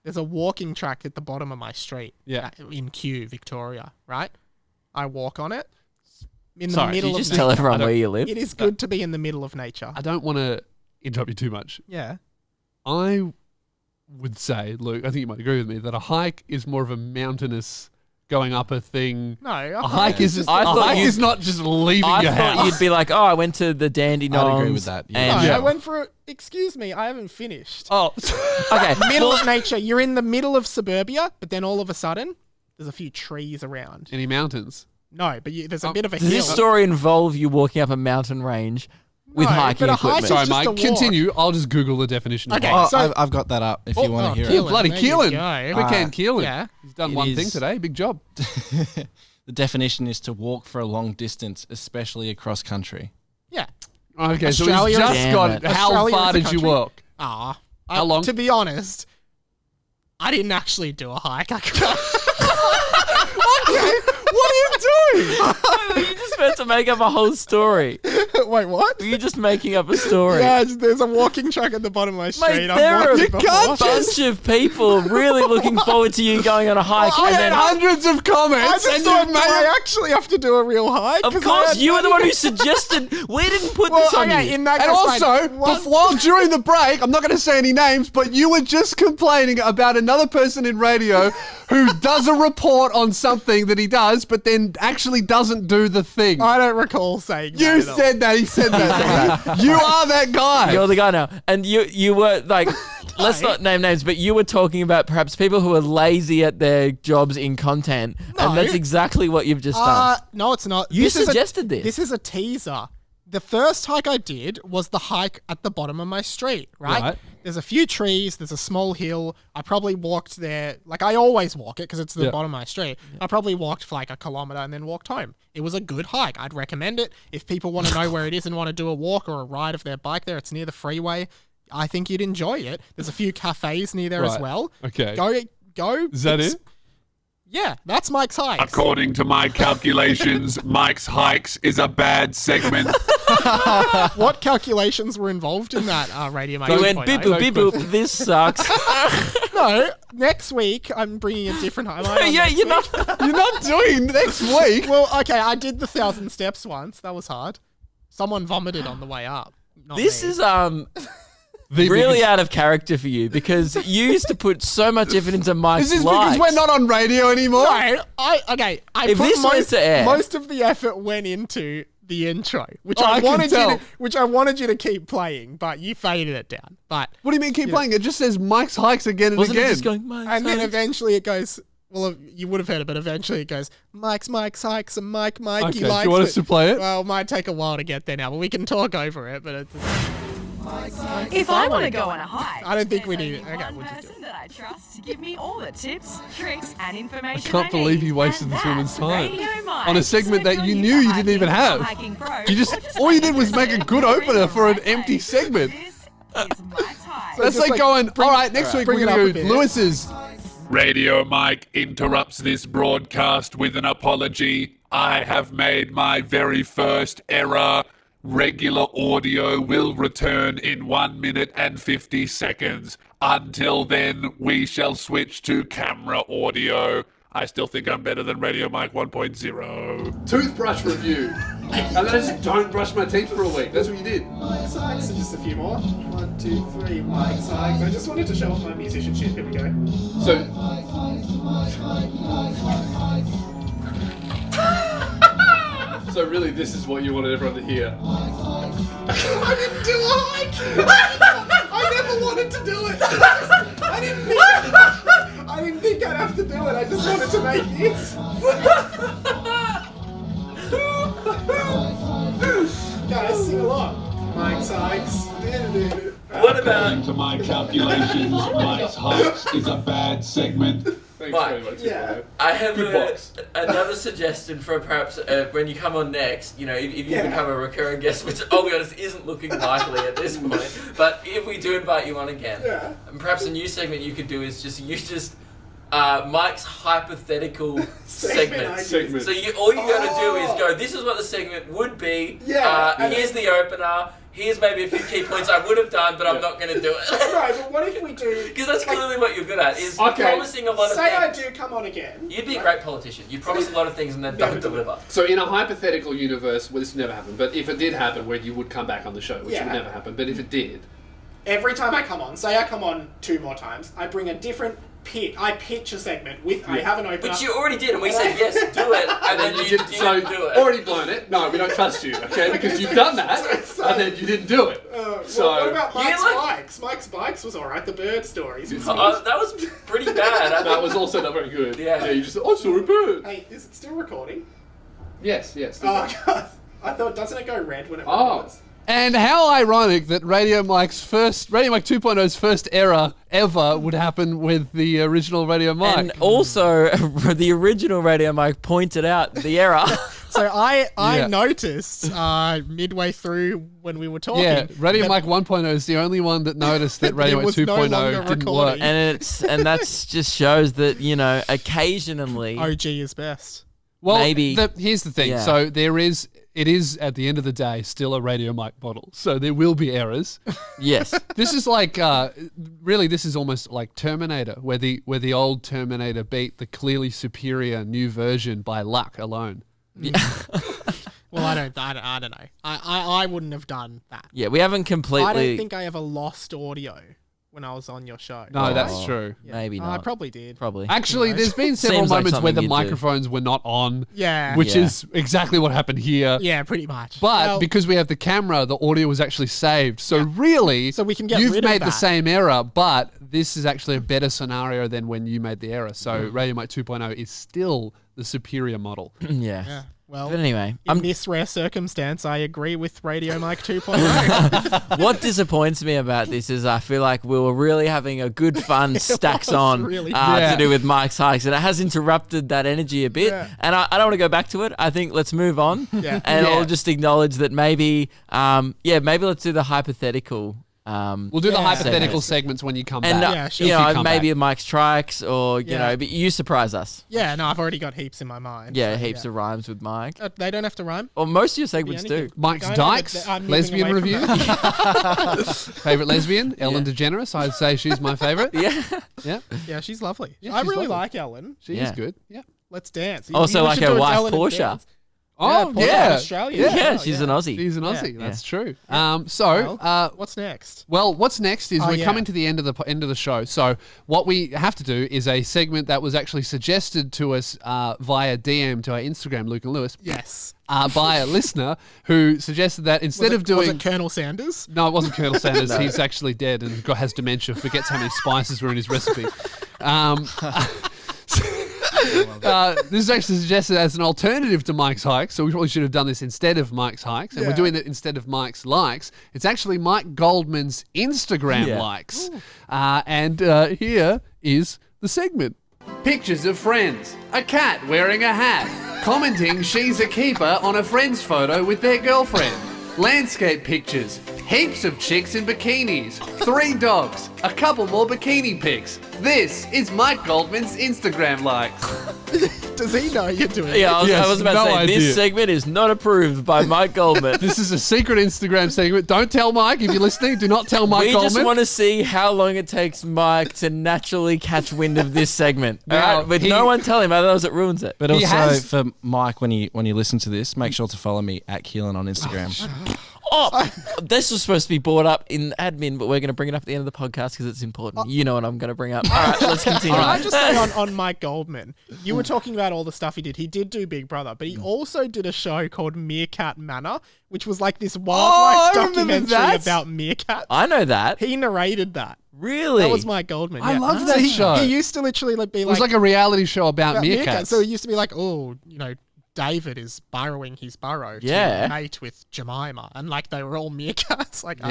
Speaker 3: There's a walking track at the bottom of my street.
Speaker 1: Yeah.
Speaker 3: In Kew, Victoria. Right. I walk on it. In the
Speaker 1: Sorry,
Speaker 3: middle
Speaker 2: You
Speaker 3: of
Speaker 2: just
Speaker 3: nature.
Speaker 2: tell everyone where you live.
Speaker 3: It is good to be in the middle of nature.
Speaker 1: I don't want to interrupt you too much.
Speaker 3: Yeah.
Speaker 1: I would say, Luke, I think you might agree with me, that a hike is more of a mountainous going up a thing.
Speaker 3: No,
Speaker 1: A hike is
Speaker 2: I thought
Speaker 1: is not just leaving
Speaker 2: I
Speaker 1: your
Speaker 2: thought
Speaker 1: house.
Speaker 2: you'd be like, oh, I went to the Dandenongs.
Speaker 4: I'd agree with that, yeah.
Speaker 2: And
Speaker 3: No, I went for excuse me, I haven't finished.
Speaker 1: Oh,
Speaker 2: okay,
Speaker 3: Middle of nature. You're in the middle of suburbia, but then all of a sudden, there's a few trees around.
Speaker 1: any mountains?
Speaker 3: No, but there's a bit of a
Speaker 2: does
Speaker 3: hill.
Speaker 2: this story involve you walking up a mountain range with
Speaker 3: No,
Speaker 2: hiking
Speaker 3: but a hike
Speaker 2: equipment?
Speaker 1: Sorry,
Speaker 3: just a
Speaker 1: Mike.
Speaker 3: walk.
Speaker 1: Continue. I'll just Google the definition.
Speaker 3: Okay.
Speaker 1: Of hike.
Speaker 4: Oh, I've got that up if you want to hear
Speaker 3: Keelan,
Speaker 4: it.
Speaker 1: Bloody
Speaker 3: there you
Speaker 1: Keelan.
Speaker 3: go.
Speaker 1: Quick hand Keelan.
Speaker 3: Yeah.
Speaker 1: He's done
Speaker 4: It
Speaker 1: one
Speaker 4: is-
Speaker 1: thing today. Big job.
Speaker 4: The definition is to walk for a long distance, especially across country.
Speaker 3: Yeah.
Speaker 1: Okay, so
Speaker 3: Australia-
Speaker 1: he's just
Speaker 2: Damn
Speaker 1: got
Speaker 2: it.
Speaker 1: it. How
Speaker 3: Australia
Speaker 1: far
Speaker 3: is a
Speaker 1: did you
Speaker 3: country.
Speaker 1: walk?
Speaker 3: How
Speaker 1: long?
Speaker 3: To be honest, I didn't actually do a hike.
Speaker 1: What are you doing?
Speaker 2: Were you just meant to make up a whole story?
Speaker 3: Wait, what?
Speaker 2: Were you just making up a story?
Speaker 3: Yeah, there's a walking track at the bottom of my street.
Speaker 2: Mate,
Speaker 3: I've
Speaker 2: there are
Speaker 3: walked
Speaker 2: a
Speaker 3: it before.
Speaker 2: bunch of people really looking forward to you going on a hike.
Speaker 1: I
Speaker 2: and
Speaker 1: had
Speaker 2: then,
Speaker 1: hundreds of
Speaker 3: I
Speaker 1: comments,
Speaker 3: just
Speaker 1: and
Speaker 3: thought,
Speaker 1: you've
Speaker 3: do I
Speaker 1: made
Speaker 3: actually have to do a real hike?
Speaker 2: of
Speaker 3: 'Cause I
Speaker 2: course,
Speaker 3: had
Speaker 2: you were the
Speaker 3: money.
Speaker 2: one who suggested. We didn't put
Speaker 3: Well,
Speaker 2: this on
Speaker 3: okay,
Speaker 2: you.
Speaker 3: in that
Speaker 1: And
Speaker 3: case,
Speaker 1: also,
Speaker 3: mate, what-
Speaker 1: while during the break, I'm not going to say any names, but you were just complaining about another person in radio who does a report on something that he does, but then actually doesn't do the thing.
Speaker 3: I don't recall saying that.
Speaker 1: You
Speaker 3: at all.
Speaker 1: said that. He said that. You are that guy.
Speaker 2: You're the guy now. And you were like, let's not name names, but you were talking about perhaps people who are lazy at their jobs in content.
Speaker 3: No.
Speaker 2: And that's exactly what you've just done.
Speaker 3: No, it's not.
Speaker 2: You
Speaker 3: This is
Speaker 2: suggested this.
Speaker 3: This is a teaser. The first hike I did was the hike at the bottom of my street, right?
Speaker 1: Right.
Speaker 3: There's a few trees, there's a small hill. I probably walked there, like I always walk it because it's the
Speaker 1: Yeah.
Speaker 3: bottom of my street. I probably walked for like a kilometer and then walked home. It was a good hike. I'd recommend it. If people want to know where it is and want to do a walk or a ride of their bike there, it's near the freeway. I think you'd enjoy it. There's a few cafes near there as
Speaker 1: Right.
Speaker 3: well.
Speaker 1: Okay.
Speaker 3: Go.
Speaker 1: Is that it?
Speaker 3: Yeah, that's Mike's hikes.
Speaker 5: According to my calculations, Mike's Hikes is a bad segment.
Speaker 3: What calculations were involved in that Radio Mate?
Speaker 2: You went
Speaker 3: 2.0?
Speaker 2: beep boop, beep boop. This sucks.
Speaker 3: No, next week I'm bringing a different highlight.
Speaker 2: yeah, you're not.
Speaker 1: You're not doing next week.
Speaker 3: Well, okay, I did the 1,000 steps once. That was hard. Someone vomited on the way up. Not
Speaker 2: This
Speaker 3: me.
Speaker 2: is
Speaker 1: The
Speaker 2: really
Speaker 1: biggest-
Speaker 2: out of character for you because you used to put so much effort into Mike's
Speaker 1: Is this
Speaker 2: likes.
Speaker 1: because we're not on radio anymore?
Speaker 3: No, I
Speaker 2: If
Speaker 3: put
Speaker 2: this went to air-
Speaker 3: most of the effort went into the intro, which
Speaker 1: Oh, I
Speaker 3: I
Speaker 1: can
Speaker 3: wanted
Speaker 1: tell.
Speaker 3: which I wanted you to keep playing, but you faded it down. But
Speaker 1: What do you mean keep playing? It just says Mike's Hikes again and
Speaker 2: Wasn't
Speaker 1: again.
Speaker 2: it just going, Mike's
Speaker 3: and then
Speaker 2: hikes?
Speaker 3: eventually it goes. Well, you would have heard it, but eventually it goes, Mike's hikes, and Mikey
Speaker 1: Okay, do you
Speaker 3: likes
Speaker 1: want
Speaker 3: it.
Speaker 1: us to play it?
Speaker 3: Well, it might take a while to get there now, but we can talk over it. But it's
Speaker 7: If I want to go on a hike,
Speaker 3: I don't think we
Speaker 7: there's
Speaker 3: need
Speaker 7: only
Speaker 3: it. Okay,
Speaker 7: one
Speaker 3: we'll just do
Speaker 7: person that I trust to give me all the tips, tricks, and information
Speaker 1: I can't believe
Speaker 7: need.
Speaker 1: you wasted
Speaker 7: And
Speaker 1: this woman's
Speaker 7: that's
Speaker 1: time
Speaker 7: Radio Mike.
Speaker 1: on a segment
Speaker 7: So if
Speaker 1: that you
Speaker 7: you're
Speaker 1: knew
Speaker 7: new
Speaker 1: you
Speaker 7: to
Speaker 1: didn't even
Speaker 7: hiking,
Speaker 1: have.
Speaker 7: hiking pro,
Speaker 1: You just
Speaker 7: or
Speaker 1: all you
Speaker 7: like
Speaker 1: did was make a good opener for an empty segment.
Speaker 7: This is Mike's Hike.
Speaker 1: That's
Speaker 3: just
Speaker 1: like going, all right, next week
Speaker 3: bring
Speaker 1: we're
Speaker 3: it
Speaker 1: going
Speaker 3: up
Speaker 1: to
Speaker 3: a
Speaker 1: do
Speaker 3: bit.
Speaker 1: Lewis's.
Speaker 5: Radio Mike interrupts this broadcast with an apology. I have made my very first error. Regular audio will return in 1 minute and 50 seconds. Until then, we shall switch to camera audio. I still think I'm better than Radio Mike 1.0.
Speaker 1: Toothbrush review. And then I just don't brush my teeth for a week. That's what you did.
Speaker 3: Mike's Hikes, so just a few more. 1, 2, 3, Mike's Hikes. I just wanted to show off my musicianship. Here we go.
Speaker 1: So, so really, this is what you wanted everyone to hear.
Speaker 3: I didn't do a hike! I never wanted to do it! I didn't think I'd have to do it, I just wanted to make this. Guys, sing along. Mike's Hikes.
Speaker 2: What about
Speaker 5: According to my calculations, Mike's Hikes is a bad segment.
Speaker 1: Thanks
Speaker 2: Mike,
Speaker 1: very much.
Speaker 3: Yeah.
Speaker 2: I have
Speaker 1: Good box.
Speaker 2: another suggestion for perhaps when you come on next, you know, if you
Speaker 3: Yeah.
Speaker 2: become a recurring guest, which, I'll be honest, isn't looking likely at this point, but if we do invite you on again,
Speaker 3: Yeah.
Speaker 2: perhaps a new segment you could do is just Mike's hypothetical segment.
Speaker 1: Segment.
Speaker 2: So all you got to do is go, this is what the segment would be,
Speaker 3: Yeah, and
Speaker 2: here's the opener, here's maybe a few key points I would have done, but I'm not going to do it.
Speaker 3: Right, but what if we do...
Speaker 2: Because that's clearly what you're good at, is
Speaker 1: Okay.
Speaker 2: promising a lot of
Speaker 3: Say I
Speaker 2: things.
Speaker 3: do come on again.
Speaker 2: You'd be a great politician. You promise a lot of things and then
Speaker 3: Never
Speaker 2: don't deliver.
Speaker 1: So in a hypothetical universe, well, this never happened, but if it did happen, where you would come back on the show, which
Speaker 3: Yeah.
Speaker 1: would never happen, but if it did,
Speaker 3: Every time I come on, say I come on 2 more times, I bring a different pitch. I pitch a segment with, I have an opener.
Speaker 2: Which you already did, and we said yes, do it, and then you didn't
Speaker 1: so
Speaker 2: do it.
Speaker 1: already blown it. No, we don't trust you, okay? Because you've done that, and then you didn't do it. So
Speaker 3: what about Mike's
Speaker 2: like-
Speaker 3: Bikes? Mike's Bikes was alright. The bird stories. Was
Speaker 2: That was pretty bad.
Speaker 1: that was also not very good.
Speaker 2: Yeah.
Speaker 1: You just I saw a bird.
Speaker 3: Hey, is it still recording?
Speaker 1: Yes, yes.
Speaker 3: Oh god. I thought, doesn't it go red when it
Speaker 1: Oh.
Speaker 3: records?
Speaker 1: And how ironic that Radio Mike 2.0's first error ever would happen with the original Radio Mike.
Speaker 2: And also, the original Radio Mike pointed out the error.
Speaker 3: So I
Speaker 1: Yeah.
Speaker 3: noticed midway through when we were talking.
Speaker 1: Yeah, Radio
Speaker 3: that
Speaker 1: Mike 1.0 is the only one that noticed that Radio
Speaker 3: It
Speaker 1: Mike
Speaker 3: was no
Speaker 1: 2.0
Speaker 3: longer
Speaker 1: didn't
Speaker 3: recording.
Speaker 1: work.
Speaker 2: and that's just shows that, you know, occasionally,
Speaker 3: OG is best.
Speaker 1: Well,
Speaker 2: maybe-
Speaker 1: here's the thing.
Speaker 2: yeah.
Speaker 1: So it is at the end of the day still a Radio Mike bottle. So there will be errors.
Speaker 2: yes.
Speaker 1: This is like really this is almost like Terminator, where the old Terminator beat the clearly superior new version by luck alone.
Speaker 3: Well, I don't know. I wouldn't have done that.
Speaker 2: Yeah, we haven't completely...
Speaker 3: I don't think I ever lost audio when I was on your show.
Speaker 1: No, that's true.
Speaker 2: Maybe
Speaker 3: I
Speaker 2: not.
Speaker 3: probably did.
Speaker 2: Probably.
Speaker 1: Actually, there's been several
Speaker 2: Seems like
Speaker 1: moments where the
Speaker 2: something you'd do.
Speaker 1: microphones were not on,
Speaker 3: Yeah.
Speaker 1: which
Speaker 2: Yeah.
Speaker 1: is exactly what happened here.
Speaker 3: Yeah, pretty much.
Speaker 1: But
Speaker 3: Well,
Speaker 1: because we have the camera, the audio was actually saved. So really,
Speaker 3: So we can get
Speaker 1: you've
Speaker 3: rid of
Speaker 1: made the
Speaker 3: that.
Speaker 1: same error, but this is actually a better scenario than when you made the error. So
Speaker 3: Mm.
Speaker 1: Radio Mike 2.0 is still the superior model.
Speaker 2: yeah.
Speaker 3: yeah. Well,
Speaker 2: But anyway,
Speaker 3: in this rare circumstance, I agree with Radio Mike 2.0.
Speaker 2: what disappoints me about this is I feel like we were really having a good fun stacks
Speaker 3: was
Speaker 2: on
Speaker 3: really.
Speaker 1: Yeah.
Speaker 2: to do with Mike's Hikes, and it has interrupted that energy a bit.
Speaker 3: Yeah.
Speaker 2: And I don't want to go back to it. I think let's move on.
Speaker 3: Yeah.
Speaker 2: And
Speaker 1: Yeah.
Speaker 2: I'll just acknowledge that maybe let's do the hypothetical.
Speaker 1: We'll do the
Speaker 3: Yeah.
Speaker 1: hypothetical segments when you come
Speaker 2: And
Speaker 1: back.
Speaker 3: Yeah, sure.
Speaker 2: you
Speaker 1: If you
Speaker 2: know,
Speaker 1: come
Speaker 2: maybe
Speaker 1: back.
Speaker 2: Mike's Trikes, or you
Speaker 3: Yeah.
Speaker 2: know, but you surprise us.
Speaker 3: Yeah, no, I've already got heaps in my mind.
Speaker 2: Yeah,
Speaker 3: so,
Speaker 2: heaps of rhymes with Mike.
Speaker 3: They don't have to rhyme.
Speaker 2: Or most of your
Speaker 3: Be
Speaker 2: segments do.
Speaker 3: anything.
Speaker 1: Mike's
Speaker 3: I know,
Speaker 1: Dykes,
Speaker 3: but I'm moving
Speaker 1: lesbian
Speaker 3: away from
Speaker 1: review.
Speaker 3: that.
Speaker 1: Favorite lesbian, Ellen DeGeneres. I'd say she's my favorite.
Speaker 2: Yeah.
Speaker 1: Yeah,
Speaker 3: Yeah, she's lovely.
Speaker 1: Yeah,
Speaker 3: I
Speaker 1: she's
Speaker 3: really
Speaker 1: lovely.
Speaker 3: like Ellen.
Speaker 1: she
Speaker 2: Yeah.
Speaker 1: is good. Yeah.
Speaker 3: Let's dance.
Speaker 2: Also
Speaker 3: We
Speaker 2: like
Speaker 3: should
Speaker 2: her
Speaker 3: do a
Speaker 2: wife,
Speaker 3: Ellen and
Speaker 2: Portia.
Speaker 3: dance.
Speaker 1: Oh
Speaker 3: Portia
Speaker 1: yeah,
Speaker 3: in Australia.
Speaker 1: Yeah.
Speaker 3: as
Speaker 2: Yeah,
Speaker 3: well,
Speaker 2: she's an Aussie.
Speaker 1: She's an Aussie.
Speaker 3: Yeah.
Speaker 1: That's true.
Speaker 3: What's next?
Speaker 1: Well, what's next is
Speaker 3: Oh,
Speaker 1: we're
Speaker 3: yeah.
Speaker 1: coming to the end of the show. So what we have to do is a segment that was actually suggested to us via DM to our Instagram, Luke and Lewis,
Speaker 3: Yes.
Speaker 1: by a listener who suggested that instead of
Speaker 3: Was
Speaker 1: doing
Speaker 3: it Colonel Sanders?
Speaker 1: no, it wasn't Colonel Sanders. He's actually dead and has dementia. Forgets how many spices were in his recipe. This is actually suggested as an alternative to Mike's Hikes, so we probably should have done this instead of Mike's Hikes, and we're doing it instead of Mike's Likes. It's actually Mike Goldman's Instagram likes. And here is the segment. Pictures of friends. A cat wearing a hat. Commenting she's a keeper on a friend's photo with their girlfriend. Landscape pictures. Heaps of chicks in bikinis. 3 dogs. A couple more bikini pics. This is Mike Goldman's Instagram likes.
Speaker 3: Does he know you're doing
Speaker 2: Yeah,
Speaker 3: it?
Speaker 2: I was about to say, this segment is not approved by Mike Goldman.
Speaker 1: This is a secret Instagram segment. Don't tell Mike if you're listening. Do not tell Mike Goldman.
Speaker 2: We just want to see how long it takes Mike to naturally catch wind of this segment.
Speaker 1: Now,
Speaker 2: All right? But no one tell him, otherwise it ruins it.
Speaker 4: But also for Mike, when you listen to this, make sure to follow me at Keelan on Instagram.
Speaker 2: Oh, this was supposed to be brought up in admin, but we're going to bring it up at the end of the podcast because it's important. You know what I'm going to bring up. All right, let's continue.
Speaker 3: Can I just say on Mike Goldman, you were talking about all the stuff he did. He did do Big Brother, but he also did a show called Meerkat Manor, which was like this wildlife documentary about meerkats.
Speaker 2: I know that.
Speaker 3: He narrated that.
Speaker 2: Really?
Speaker 3: That was Mike Goldman.
Speaker 1: I love that show.
Speaker 3: He used to literally be like...
Speaker 1: It was like a reality show about meerkats.
Speaker 3: So he used to be like, oh, David is burrowing his burrow to mate with Jemima, and like they were all meerkats. Like,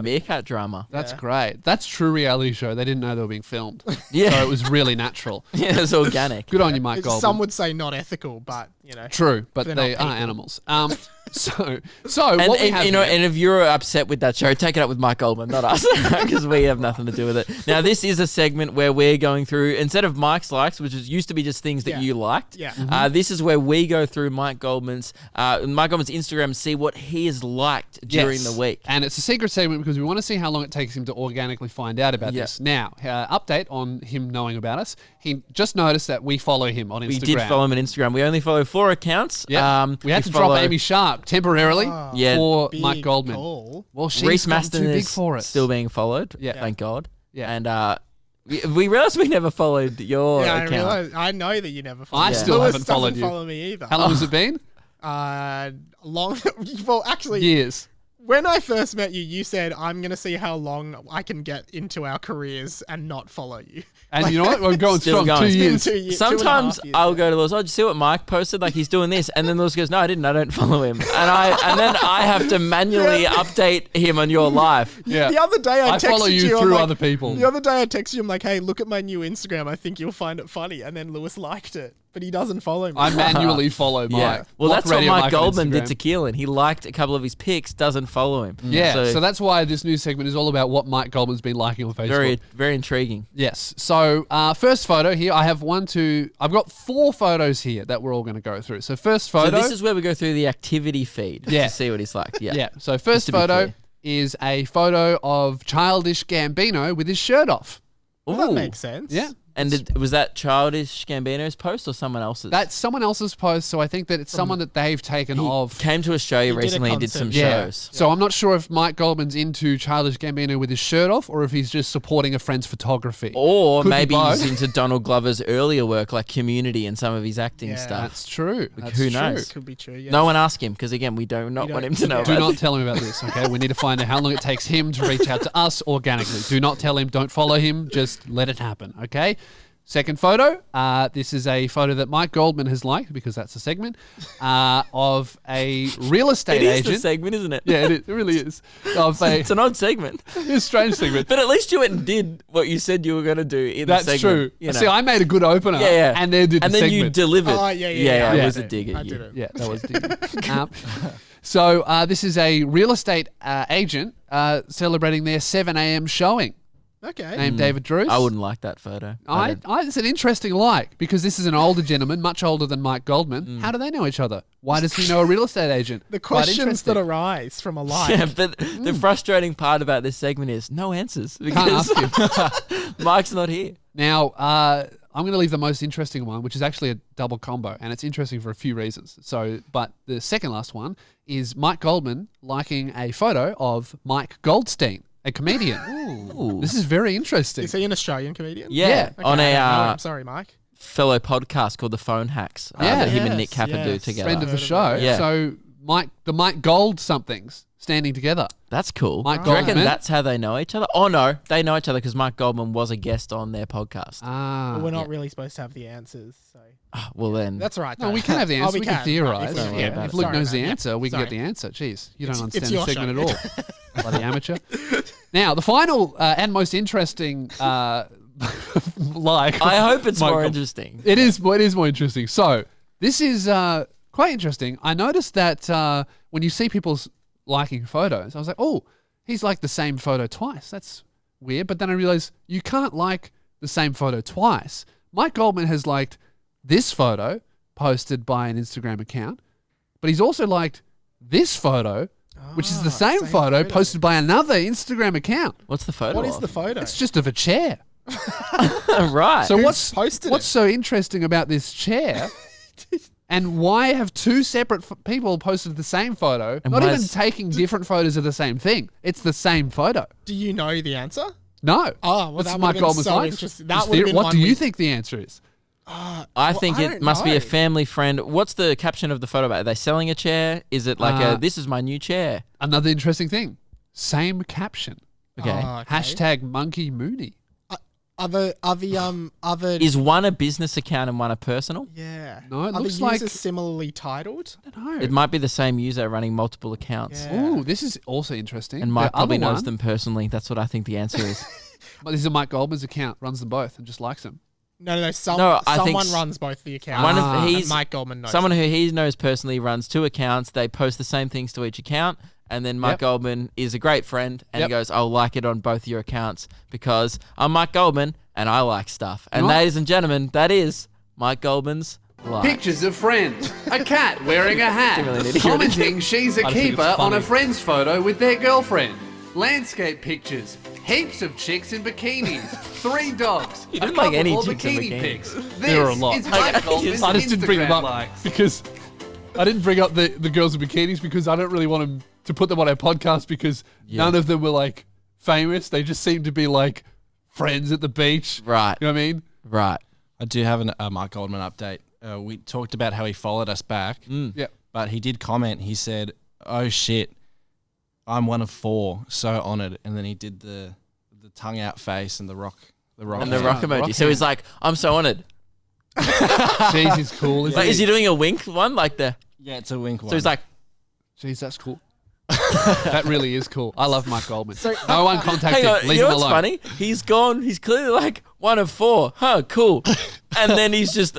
Speaker 2: meerkat drama.
Speaker 1: That's great. That's true reality show. They didn't know they were being filmed. So it was really natural.
Speaker 2: Yeah, it was organic.
Speaker 1: Good on you, Mike Goldman.
Speaker 3: Some would say not ethical, but
Speaker 1: true, but they are animals. So what we have
Speaker 2: and if you're upset with that show, take it up with Mike Goldman, not us, because we have nothing to do with it. Now, this is a segment where we're going through, instead of Mike's likes, which used to be just things that you liked. Yeah. This is where we go through Mike Goldman's Instagram and see what he has liked during the week.
Speaker 1: And it's a secret segment because we want to see how long it takes him to organically find out about this. Now, update on him knowing about us. He just noticed that we follow him on Instagram.
Speaker 2: We did follow him on Instagram. We only follow 4 accounts.
Speaker 1: Yeah. We had to drop Amy Sharp temporarily for Mike Goldman.
Speaker 3: Call.
Speaker 1: Well, she's too big for it.
Speaker 2: Still being followed. Yeah. Thank God.
Speaker 1: Yeah.
Speaker 2: And we realized we never followed your account.
Speaker 3: I know that you never followed.
Speaker 1: I still haven't followed you.
Speaker 3: Follow me either.
Speaker 1: How long has it been?
Speaker 3: Long. Well, actually,
Speaker 1: years.
Speaker 3: When I first met you, you said, I'm going to see how long I can get into our careers and not follow you.
Speaker 1: And you know what? We're going strong. 2 years.
Speaker 3: 2 years.
Speaker 2: Sometimes
Speaker 3: 2.5 years,
Speaker 2: I'll go to Lewis, did you see what Mike posted? Like, he's doing this. And then Lewis goes, no, I didn't. I don't follow him. And then I have to manually update him on your life.
Speaker 1: Yeah.
Speaker 3: The other day I texted
Speaker 1: follow you through other people.
Speaker 3: The other day I texted you, I'm like, hey, look at my new Instagram. I think you'll find it funny. And then Lewis liked it. But he doesn't follow me.
Speaker 1: I manually follow Mike.
Speaker 2: Yeah. Well, that's what Mike Goldman did to Keelan. He liked a couple of his pics, doesn't follow him.
Speaker 1: Yeah, so that's why this new segment is all about what Mike Goldman's been liking on Facebook.
Speaker 2: Very, very intriguing.
Speaker 1: Yes. So first photo here, I have I've got 4 photos here that we're all going to go through. So first photo.
Speaker 2: So this is where we go through the activity feed to see what he's like. Yeah.
Speaker 1: Yeah. So first photo is a photo of Childish Gambino with his shirt off.
Speaker 3: Well, that makes sense.
Speaker 1: Yeah.
Speaker 2: And was that Childish Gambino's post or someone else's?
Speaker 1: That's someone else's post, so I think that it's someone that they've taken off.
Speaker 2: Came to Australia recently and did some shows.
Speaker 1: So I'm not sure if Mike Goldman's into Childish Gambino with his shirt off or if he's just supporting a friend's photography.
Speaker 2: Or maybe he's into Donald Glover's earlier work like Community and some of his acting stuff.
Speaker 1: That's true.
Speaker 2: Who knows?
Speaker 3: Could be true, yeah.
Speaker 2: No one ask him because, again, we do not want him to know
Speaker 1: Do not tell him about this, okay? We need to find out how long it takes him to reach out to us organically. Do not tell him. Don't follow him. Just let it happen, okay? Second photo, this is a photo that Mike Goldman has liked because that's a segment of a real estate agent.
Speaker 2: It is a segment, isn't it?
Speaker 1: Yeah, it really is.
Speaker 2: It's an odd segment.
Speaker 1: It's a strange segment.
Speaker 2: But at least you went and did what you said you were going to do in the segment.
Speaker 1: That's true.
Speaker 2: You know.
Speaker 1: See, I made a good opener and then did the segment.
Speaker 2: And then you delivered.
Speaker 3: Oh, yeah.
Speaker 2: It was a dig at
Speaker 3: I
Speaker 2: you.
Speaker 3: did it.
Speaker 1: Yeah, that was dig. So this is a real estate agent celebrating their 7 a.m. showing.
Speaker 3: Okay.
Speaker 1: Named David Drews.
Speaker 2: I wouldn't like that photo.
Speaker 1: It's an interesting like because this is an older gentleman, much older than Mike Goldman. How do they know each other? Why does he know a real estate agent?
Speaker 3: The questions that arise from a like.
Speaker 2: Yeah, but the frustrating part about this segment is no answers because
Speaker 1: can't ask him.
Speaker 2: Mike's not here.
Speaker 1: Now, I'm going to leave the most interesting one, which is actually a double combo, and it's interesting for a few reasons. But the second last one is Mike Goldman liking a photo of Mike Goldstein, a comedian. Ooh. This is very interesting.
Speaker 3: Is he an Australian comedian?
Speaker 2: Yeah.
Speaker 3: Okay,
Speaker 2: On
Speaker 3: I'm sorry, Mike.
Speaker 2: Fellow podcast called The Phone Hacks that him and Nick Kappa do together.
Speaker 1: Friend of the show.
Speaker 2: Yeah.
Speaker 1: So the Mike Gold somethings standing together.
Speaker 2: That's cool.
Speaker 1: Mike
Speaker 2: Do you reckon
Speaker 1: Goldman?
Speaker 2: that's how they know each other? Oh, no. They know each other because Mike Goldman was a guest on their podcast.
Speaker 3: But we're not really supposed to have the answers. So
Speaker 2: Well, then.
Speaker 3: that's all right.
Speaker 1: No,
Speaker 3: though.
Speaker 1: we can have the answer.
Speaker 3: Oh,
Speaker 1: we can theorize.
Speaker 2: Don't worry about
Speaker 1: If
Speaker 2: it.
Speaker 1: Luke
Speaker 3: Sorry,
Speaker 1: knows the
Speaker 3: man.
Speaker 1: answer, we can
Speaker 3: Sorry.
Speaker 1: get the answer. Jeez, you don't
Speaker 3: It's
Speaker 1: understand
Speaker 3: your
Speaker 1: the segment
Speaker 3: show.
Speaker 1: at all. Bloody amateur. Now, the final and most interesting
Speaker 2: I hope it's
Speaker 1: Mike
Speaker 2: more
Speaker 1: Goldman.
Speaker 2: interesting.
Speaker 1: It is more interesting. So this is quite interesting. I noticed that when you see people's liking photos, I was like, oh, he's liked the same photo twice. That's weird. But then I realized you can't like the same photo twice. Mike Goldman has liked this photo posted by an Instagram account, but he's also liked this photo, which is the same photo posted by another Instagram account.
Speaker 2: What's the photo
Speaker 3: What is
Speaker 2: of?
Speaker 3: the photo?
Speaker 1: It's just of a chair.
Speaker 2: Right.
Speaker 1: So
Speaker 3: Who's posted
Speaker 1: what's
Speaker 3: it?
Speaker 1: so interesting about this chair? And why have two separate people posted the same photo?
Speaker 2: And
Speaker 1: Not
Speaker 2: why
Speaker 1: even
Speaker 2: is-
Speaker 1: taking different photos of the same thing. It's the same photo.
Speaker 3: Do you know the answer?
Speaker 1: No.
Speaker 3: Oh, well,
Speaker 1: That's
Speaker 3: that
Speaker 1: Mike
Speaker 3: would've been
Speaker 1: Goldman's
Speaker 3: so
Speaker 1: likes.
Speaker 3: interesting. That
Speaker 1: His
Speaker 3: would've
Speaker 1: theory-
Speaker 3: been
Speaker 1: What
Speaker 3: one
Speaker 1: do you
Speaker 3: we-
Speaker 1: think the answer is?
Speaker 2: I think
Speaker 3: I
Speaker 2: it
Speaker 3: don't
Speaker 2: must be
Speaker 3: know.
Speaker 2: a family friend. What's the caption of the photo about? Are they selling a chair? Is it like this is my new chair?
Speaker 1: Another interesting thing. Same caption.
Speaker 2: Okay.
Speaker 1: Hashtag Monkey Mooney.
Speaker 3: Other
Speaker 2: Is one a business account and one a personal?
Speaker 3: yeah.
Speaker 1: No, it
Speaker 3: Are
Speaker 1: looks
Speaker 3: the
Speaker 1: like-
Speaker 3: users similarly titled?
Speaker 1: I don't know.
Speaker 2: It might be the same user running multiple accounts.
Speaker 3: Yeah.
Speaker 1: Ooh, this is also interesting.
Speaker 2: And Mike
Speaker 1: The
Speaker 2: probably
Speaker 1: other
Speaker 2: knows
Speaker 1: one-
Speaker 2: them personally. That's what I think the answer is.
Speaker 1: But this is Mike Goldman's account. Runs them both and just likes them.
Speaker 3: No.
Speaker 2: No, I think
Speaker 3: Someone runs both the accounts.
Speaker 2: One of
Speaker 1: Ah.
Speaker 3: and
Speaker 2: he's
Speaker 3: Mike Goldman knows.
Speaker 2: someone who he knows personally runs two accounts. They post the same things to each account, and then Mike
Speaker 1: Yep.
Speaker 2: Goldman is a great friend, and
Speaker 1: Yep.
Speaker 2: he goes, "I'll like it on both your accounts because I'm Mike Goldman and I like stuff." And
Speaker 1: You know what?
Speaker 2: ladies and gentlemen, that is Mike Goldman's like.
Speaker 1: Pictures of friends. A cat wearing a hat.
Speaker 2: Really need to hear it.
Speaker 1: Commenting she's a
Speaker 4: I think
Speaker 1: keeper
Speaker 4: it's
Speaker 1: on a
Speaker 4: funny.
Speaker 1: friend's photo with their girlfriend. Landscape pictures. Heaps of chicks in bikinis. 3 dogs.
Speaker 2: You didn't like any
Speaker 1: more
Speaker 2: chicks in
Speaker 1: bikini
Speaker 2: bikinis.
Speaker 1: pics. This
Speaker 4: There were a lot.
Speaker 1: is Mike Goldman's I just didn't bring them Instagram up likes. because I didn't bring up the girls in bikinis because I don't really want them to put them on our podcast because none of them were like famous. They just seem to be like friends at the beach.
Speaker 2: Right.
Speaker 1: You know what I mean?
Speaker 2: Right.
Speaker 4: I do have a Mike Goldman update. We talked about how he followed us back,
Speaker 1: Yeah.
Speaker 4: but he did comment. He said, "Oh shit, I'm one of 4. So honored." And then he did the tongue out face and the rock
Speaker 2: And the
Speaker 4: hand.
Speaker 2: rock emoji. So he's like, "I'm so honored."
Speaker 1: Jeez, he's cool. Isn't
Speaker 2: Like,
Speaker 1: he?
Speaker 2: is he doing a wink one like the?
Speaker 4: Yeah, it's a wink one.
Speaker 2: So he's like,
Speaker 1: Jeez, that's cool. That really is cool. I love Mike Goldman. No one contact
Speaker 2: hang
Speaker 1: him.
Speaker 2: on,
Speaker 1: Leave
Speaker 2: you know
Speaker 1: him
Speaker 2: what's
Speaker 1: alone.
Speaker 2: funny? He's gone. He's clearly like one of 4. Huh, cool. And then he's just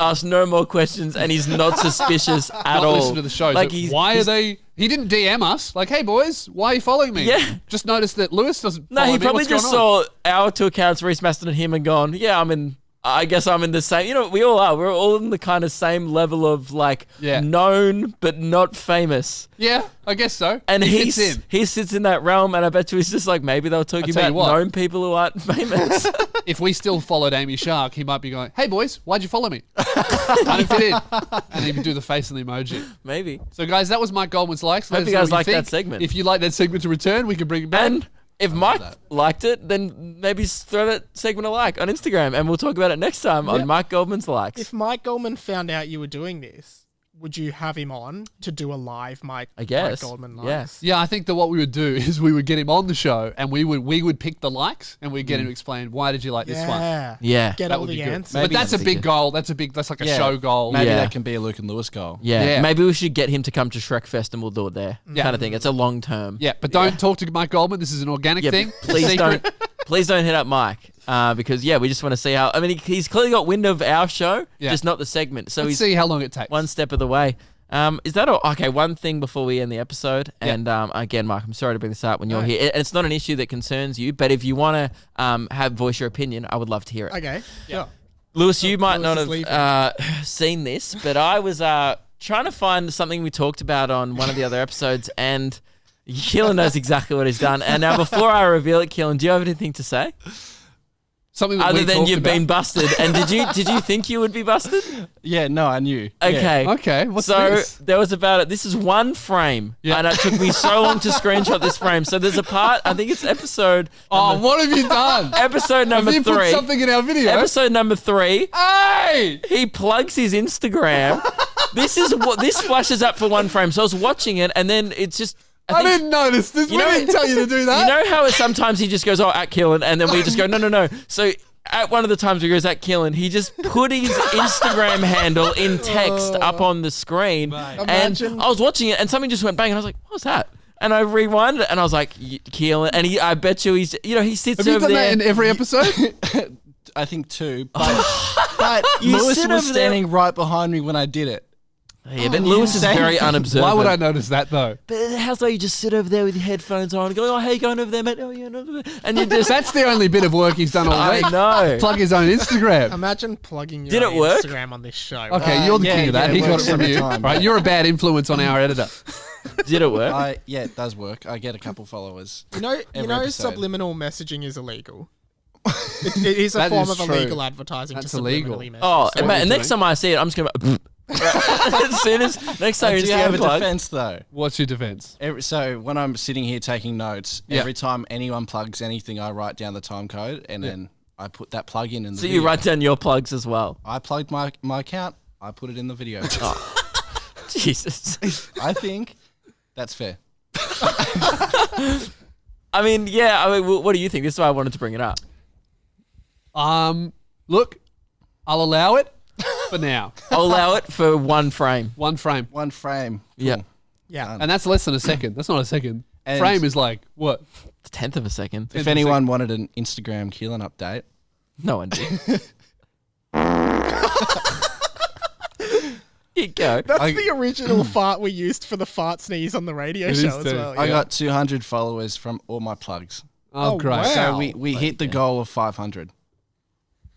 Speaker 2: asked no more questions, and he's not suspicious at
Speaker 1: Not
Speaker 2: all.
Speaker 1: listen to the show.
Speaker 2: Like
Speaker 1: So why are they? He didn't DM us. Like, hey boys, why are you following me?
Speaker 2: Yeah.
Speaker 1: Just noticed that Lewis doesn't.
Speaker 2: No,
Speaker 1: follow
Speaker 2: he
Speaker 1: me.
Speaker 2: probably
Speaker 1: What's going
Speaker 2: just
Speaker 1: on?
Speaker 2: saw our 2 accounts, Reese Maston and him, and gone, yeah, I guess I'm in the same. You know, we all are. We're all in the kind of same level of like
Speaker 1: Yeah.
Speaker 2: known but not famous.
Speaker 1: Yeah, I guess so.
Speaker 2: And
Speaker 1: he fits in.
Speaker 2: he sits in that realm, and I bet you he's just like maybe they were talking
Speaker 1: tell you
Speaker 2: about
Speaker 1: what.
Speaker 2: known people who aren't famous.
Speaker 1: If we still followed Amy Shark, he might be going, "Hey boys, why'd you follow me? I didn't fit in." And he would do the face and the emoji.
Speaker 2: Maybe.
Speaker 1: So guys, that was Mike Goldman's likes. Let
Speaker 2: Hope
Speaker 1: us
Speaker 2: you
Speaker 1: know
Speaker 2: guys
Speaker 1: what
Speaker 2: liked that
Speaker 1: think.
Speaker 2: segment.
Speaker 1: If you like that segment to return, we can bring it back.
Speaker 2: And if Mike liked it, then maybe throw that segment a like on Instagram, and we'll talk about it next time on Mike Goldman's likes.
Speaker 3: If Mike Goldman found out you were doing this, would you have him on to do a live Mike
Speaker 2: guess.
Speaker 3: Goldman likes?
Speaker 2: Yes.
Speaker 1: Yeah, I think that what we would do is we would get him on the show and we would pick the likes and we'd get him to explain why did you like this one.
Speaker 2: Yeah.
Speaker 3: Get
Speaker 1: That
Speaker 3: all
Speaker 1: would be
Speaker 3: the
Speaker 1: good.
Speaker 3: answers.
Speaker 1: But that's a
Speaker 2: that'd be
Speaker 1: big
Speaker 2: good.
Speaker 1: goal. That's like a
Speaker 4: Yeah.
Speaker 1: show goal.
Speaker 4: Maybe
Speaker 2: Yeah.
Speaker 4: that can be a Luke and Lewis goal.
Speaker 2: Yeah.
Speaker 1: Yeah.
Speaker 2: Maybe we should get him to come to Shrek Fest and we'll do it there.
Speaker 1: Yeah.
Speaker 2: Kind of thing. It's a long term.
Speaker 1: Yeah, but don't talk to Mike Goldman. This is an organic
Speaker 2: Yeah,
Speaker 1: thing.
Speaker 2: please
Speaker 1: Secret.
Speaker 2: please don't hit up Mike because we just want to see how. I mean, he's clearly got wind of our show,
Speaker 1: Yeah.
Speaker 2: just not the segment. So
Speaker 1: Let's
Speaker 2: he's
Speaker 1: see how long it takes.
Speaker 2: one step of the way. Is that all? Okay, one thing before we end the episode, and again, Mike, I'm sorry to bring this up when you're here. It's not an issue that concerns you, but if you want to voice your opinion, I would love to hear it.
Speaker 3: Okay. Yeah.
Speaker 2: Lewis, you might
Speaker 3: Lewis
Speaker 2: not
Speaker 3: is
Speaker 2: have seen this, but I was trying to find something we talked about on one of the other episodes, and Keelan knows exactly what he's done. And now, before I reveal it, Keelan, do you have anything to say?
Speaker 1: Something that
Speaker 2: other
Speaker 1: we
Speaker 2: than
Speaker 1: talked
Speaker 2: you've
Speaker 1: about.
Speaker 2: been busted. And did you think you would be busted?
Speaker 4: Yeah, no, I knew.
Speaker 2: Okay.
Speaker 1: Okay, what's
Speaker 2: so
Speaker 1: this?
Speaker 2: there was about it. This is one frame,
Speaker 1: Yeah.
Speaker 2: and it took me so long to screenshot this frame. So there's a part. I think it's episode.
Speaker 1: Oh, what have you done?
Speaker 2: Episode number
Speaker 1: Have you put
Speaker 2: 3.
Speaker 1: something in our video?
Speaker 2: Episode number 3.
Speaker 1: Hey!
Speaker 2: He plugs his Instagram. This flashes up for one frame. So I was watching it, and then it's just.
Speaker 1: I didn't notice this. We didn't tell you to do that.
Speaker 2: You know how sometimes he just goes, "Oh, at Keelan," and then we just go, "No." So at one of the times he goes at Keelan, he just put his Instagram handle in text up on the screen, and
Speaker 3: Imagine.
Speaker 2: I was watching it, and something just went bang, and I was like, "What was that?" And I rewinded it, and I was like, "Keelan," and I bet you he sits
Speaker 1: Have you
Speaker 2: over
Speaker 1: done
Speaker 2: there.
Speaker 1: that in every episode?
Speaker 4: I think 2. But
Speaker 2: You
Speaker 4: Lewis
Speaker 2: sit
Speaker 4: was
Speaker 2: over there-
Speaker 4: standing right behind me when I did it.
Speaker 2: Yeah, but Lewis is very unobservant.
Speaker 1: Why would I notice that though?
Speaker 2: But how's though you just sit over there with your headphones on, going, "Oh, hey, you going over there, mate? Oh, yeah, no." And you just,
Speaker 1: That's the only bit of work he's done all
Speaker 2: I
Speaker 1: week.
Speaker 2: know.
Speaker 1: Plug his own Instagram.
Speaker 3: Imagine plugging your
Speaker 2: Did
Speaker 3: own
Speaker 2: it work?
Speaker 3: Instagram on this show.
Speaker 1: Okay, you're the
Speaker 4: yeah,
Speaker 1: king of that.
Speaker 4: yeah,
Speaker 1: He
Speaker 4: it
Speaker 1: got it
Speaker 4: works
Speaker 1: from
Speaker 4: every
Speaker 1: you.
Speaker 4: time,
Speaker 1: Right,
Speaker 4: yeah.
Speaker 1: you're a bad influence on our editor.
Speaker 2: Did it work?
Speaker 4: Yeah, it does work. I get a couple followers.
Speaker 3: You know,
Speaker 4: Every episode.
Speaker 3: subliminal messaging is illegal. It is a
Speaker 1: That
Speaker 3: form
Speaker 1: is
Speaker 3: of
Speaker 1: true.
Speaker 3: illegal advertising.
Speaker 1: That's
Speaker 3: to
Speaker 1: illegal.
Speaker 3: subliminally message.
Speaker 2: Oh,
Speaker 3: So-
Speaker 2: and next time I see it, I'm just gonna. As soon as next time
Speaker 4: Do you have
Speaker 2: Instagram
Speaker 4: a
Speaker 2: plug.
Speaker 4: defense though?
Speaker 1: What's your defense?
Speaker 4: So when I'm sitting here taking notes,
Speaker 1: Yeah.
Speaker 4: every time anyone plugs anything, I write down the time code and then I put that plug in the
Speaker 2: So
Speaker 4: video.
Speaker 2: you write down your plugs as well.
Speaker 4: I plugged my account. I put it in the video.
Speaker 2: Jesus.
Speaker 4: I think that's fair.
Speaker 2: I mean, yeah. I mean, what do you think? This is why I wanted to bring it up.
Speaker 1: Look, I'll allow it for now.
Speaker 2: I'll allow it for one frame.
Speaker 1: One frame.
Speaker 4: One frame.
Speaker 2: Yeah.
Speaker 4: Cool.
Speaker 3: yeah.
Speaker 1: And that's less than a second. That's not a second.
Speaker 4: And-
Speaker 1: Frame is like, what?
Speaker 2: A tenth of a second.
Speaker 4: If anyone wanted an Instagram Keelan update,
Speaker 2: No one did. You go.
Speaker 3: That's
Speaker 4: I-
Speaker 3: the original fart we used for the fart sneeze on the radio
Speaker 1: It is
Speaker 3: show as
Speaker 1: too.
Speaker 3: well.
Speaker 4: I
Speaker 3: yeah.
Speaker 4: got 200 followers from all my plugs.
Speaker 1: Oh,
Speaker 3: Oh,
Speaker 1: great.
Speaker 3: wow.
Speaker 4: So we hit the goal of 500.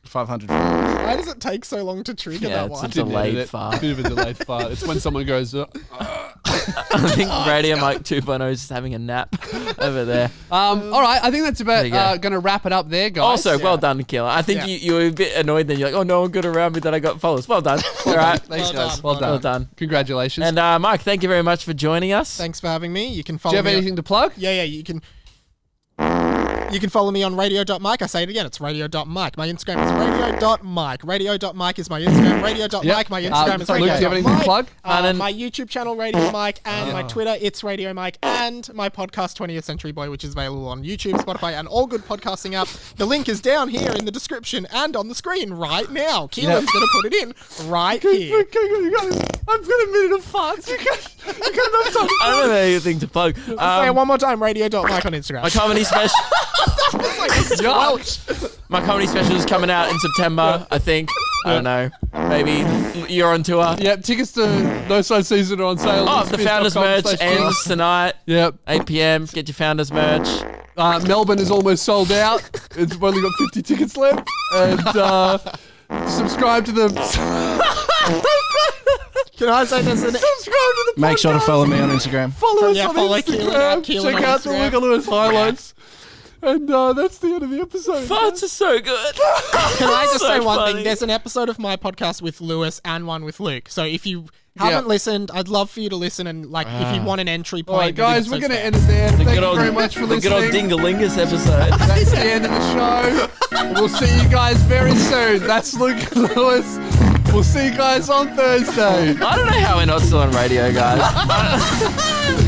Speaker 4: 500 followers.
Speaker 3: Why does it take so long to trigger
Speaker 2: Yeah,
Speaker 3: that
Speaker 2: it's
Speaker 3: one?
Speaker 2: a delayed
Speaker 1: Edit it.
Speaker 2: fart.
Speaker 1: Bit of a delayed fart. It's when someone goes,
Speaker 2: I think Radio Mike 2.0 is just having a nap over there.
Speaker 1: all right, I think that's about
Speaker 2: There you go.
Speaker 1: going to wrap it up there, guys.
Speaker 2: Also, well done, Keelan. I think
Speaker 3: Yeah.
Speaker 2: you were a bit annoyed then. You're like, "Oh, no one got around me that I got followers." Well done. All right.
Speaker 4: Thanks,
Speaker 3: Well
Speaker 4: guys.
Speaker 3: done.
Speaker 1: Well done.
Speaker 2: Well done.
Speaker 1: Congratulations.
Speaker 2: And Mike, thank you very much for joining us.
Speaker 3: Thanks for having me. You can
Speaker 1: Do
Speaker 3: follow
Speaker 1: you have
Speaker 3: me.
Speaker 1: anything to plug?
Speaker 3: Yeah, you can. You can follow me on radio.mike. I say it again, it's radio.mike. My Instagram is radio.mike. Radio.mike is my Instagram. Radio.mike,
Speaker 1: Yep.
Speaker 3: my Instagram is
Speaker 1: Luke, do you have anything to
Speaker 3: radio.mike.
Speaker 1: plug?
Speaker 2: And then-
Speaker 3: My YouTube channel, Radio Mike, and my Twitter, it's Radio Mike, and my podcast, 20th Century Boy, which is available on YouTube, Spotify, and all good podcasting apps. The link is down here in the description and on the screen right now. Keelan's going to put it in right here.
Speaker 1: I've got a minute of farts. You got enough time.
Speaker 2: I don't have anything to plug.
Speaker 3: Say it one more time, radio.mike on Instagram.
Speaker 2: My comedy special.
Speaker 3: It's like a squelch.
Speaker 2: My comedy special is coming out in September, I think. I don't know. Maybe you're on tour.
Speaker 1: Yep, tickets to No Side Season are on sale.
Speaker 2: Oh, the Founders merch ends tonight,
Speaker 1: Yep.
Speaker 2: 8 p.m. Get your Founders merch.
Speaker 1: Melbourne is almost sold out. It's only got 50 tickets left. And subscribe to the...
Speaker 3: Can I say there's an...
Speaker 1: subscribe to the
Speaker 4: Make sure to
Speaker 1: podcast.
Speaker 4: follow me on Instagram.
Speaker 1: Follow us
Speaker 3: Yeah,
Speaker 1: on
Speaker 3: follow Keelan
Speaker 1: Instagram.
Speaker 3: at Keelan
Speaker 1: Check
Speaker 3: on
Speaker 1: out the
Speaker 3: Instagram.
Speaker 1: Luke Lewis highlights. And that's the end of the episode.
Speaker 2: Farts are so good.
Speaker 3: Can I just
Speaker 2: So
Speaker 3: say one
Speaker 2: funny.
Speaker 3: thing? There's an episode of my podcast with Lewis and one with Luke. So if you haven't listened, I'd love for you to listen and if you want an entry
Speaker 1: All
Speaker 3: point.
Speaker 1: right, guys, we're
Speaker 3: there's
Speaker 1: going to
Speaker 3: episodes
Speaker 1: end it there. Thank
Speaker 2: Good
Speaker 1: you
Speaker 2: old,
Speaker 1: very much for
Speaker 2: the good old
Speaker 1: listening.
Speaker 2: Dingalingus episode.
Speaker 1: That's the end of the show. We'll see you guys very soon. That's Luke Lewis. We'll see you guys on Thursday.
Speaker 2: I don't know how we're not still on radio, guys.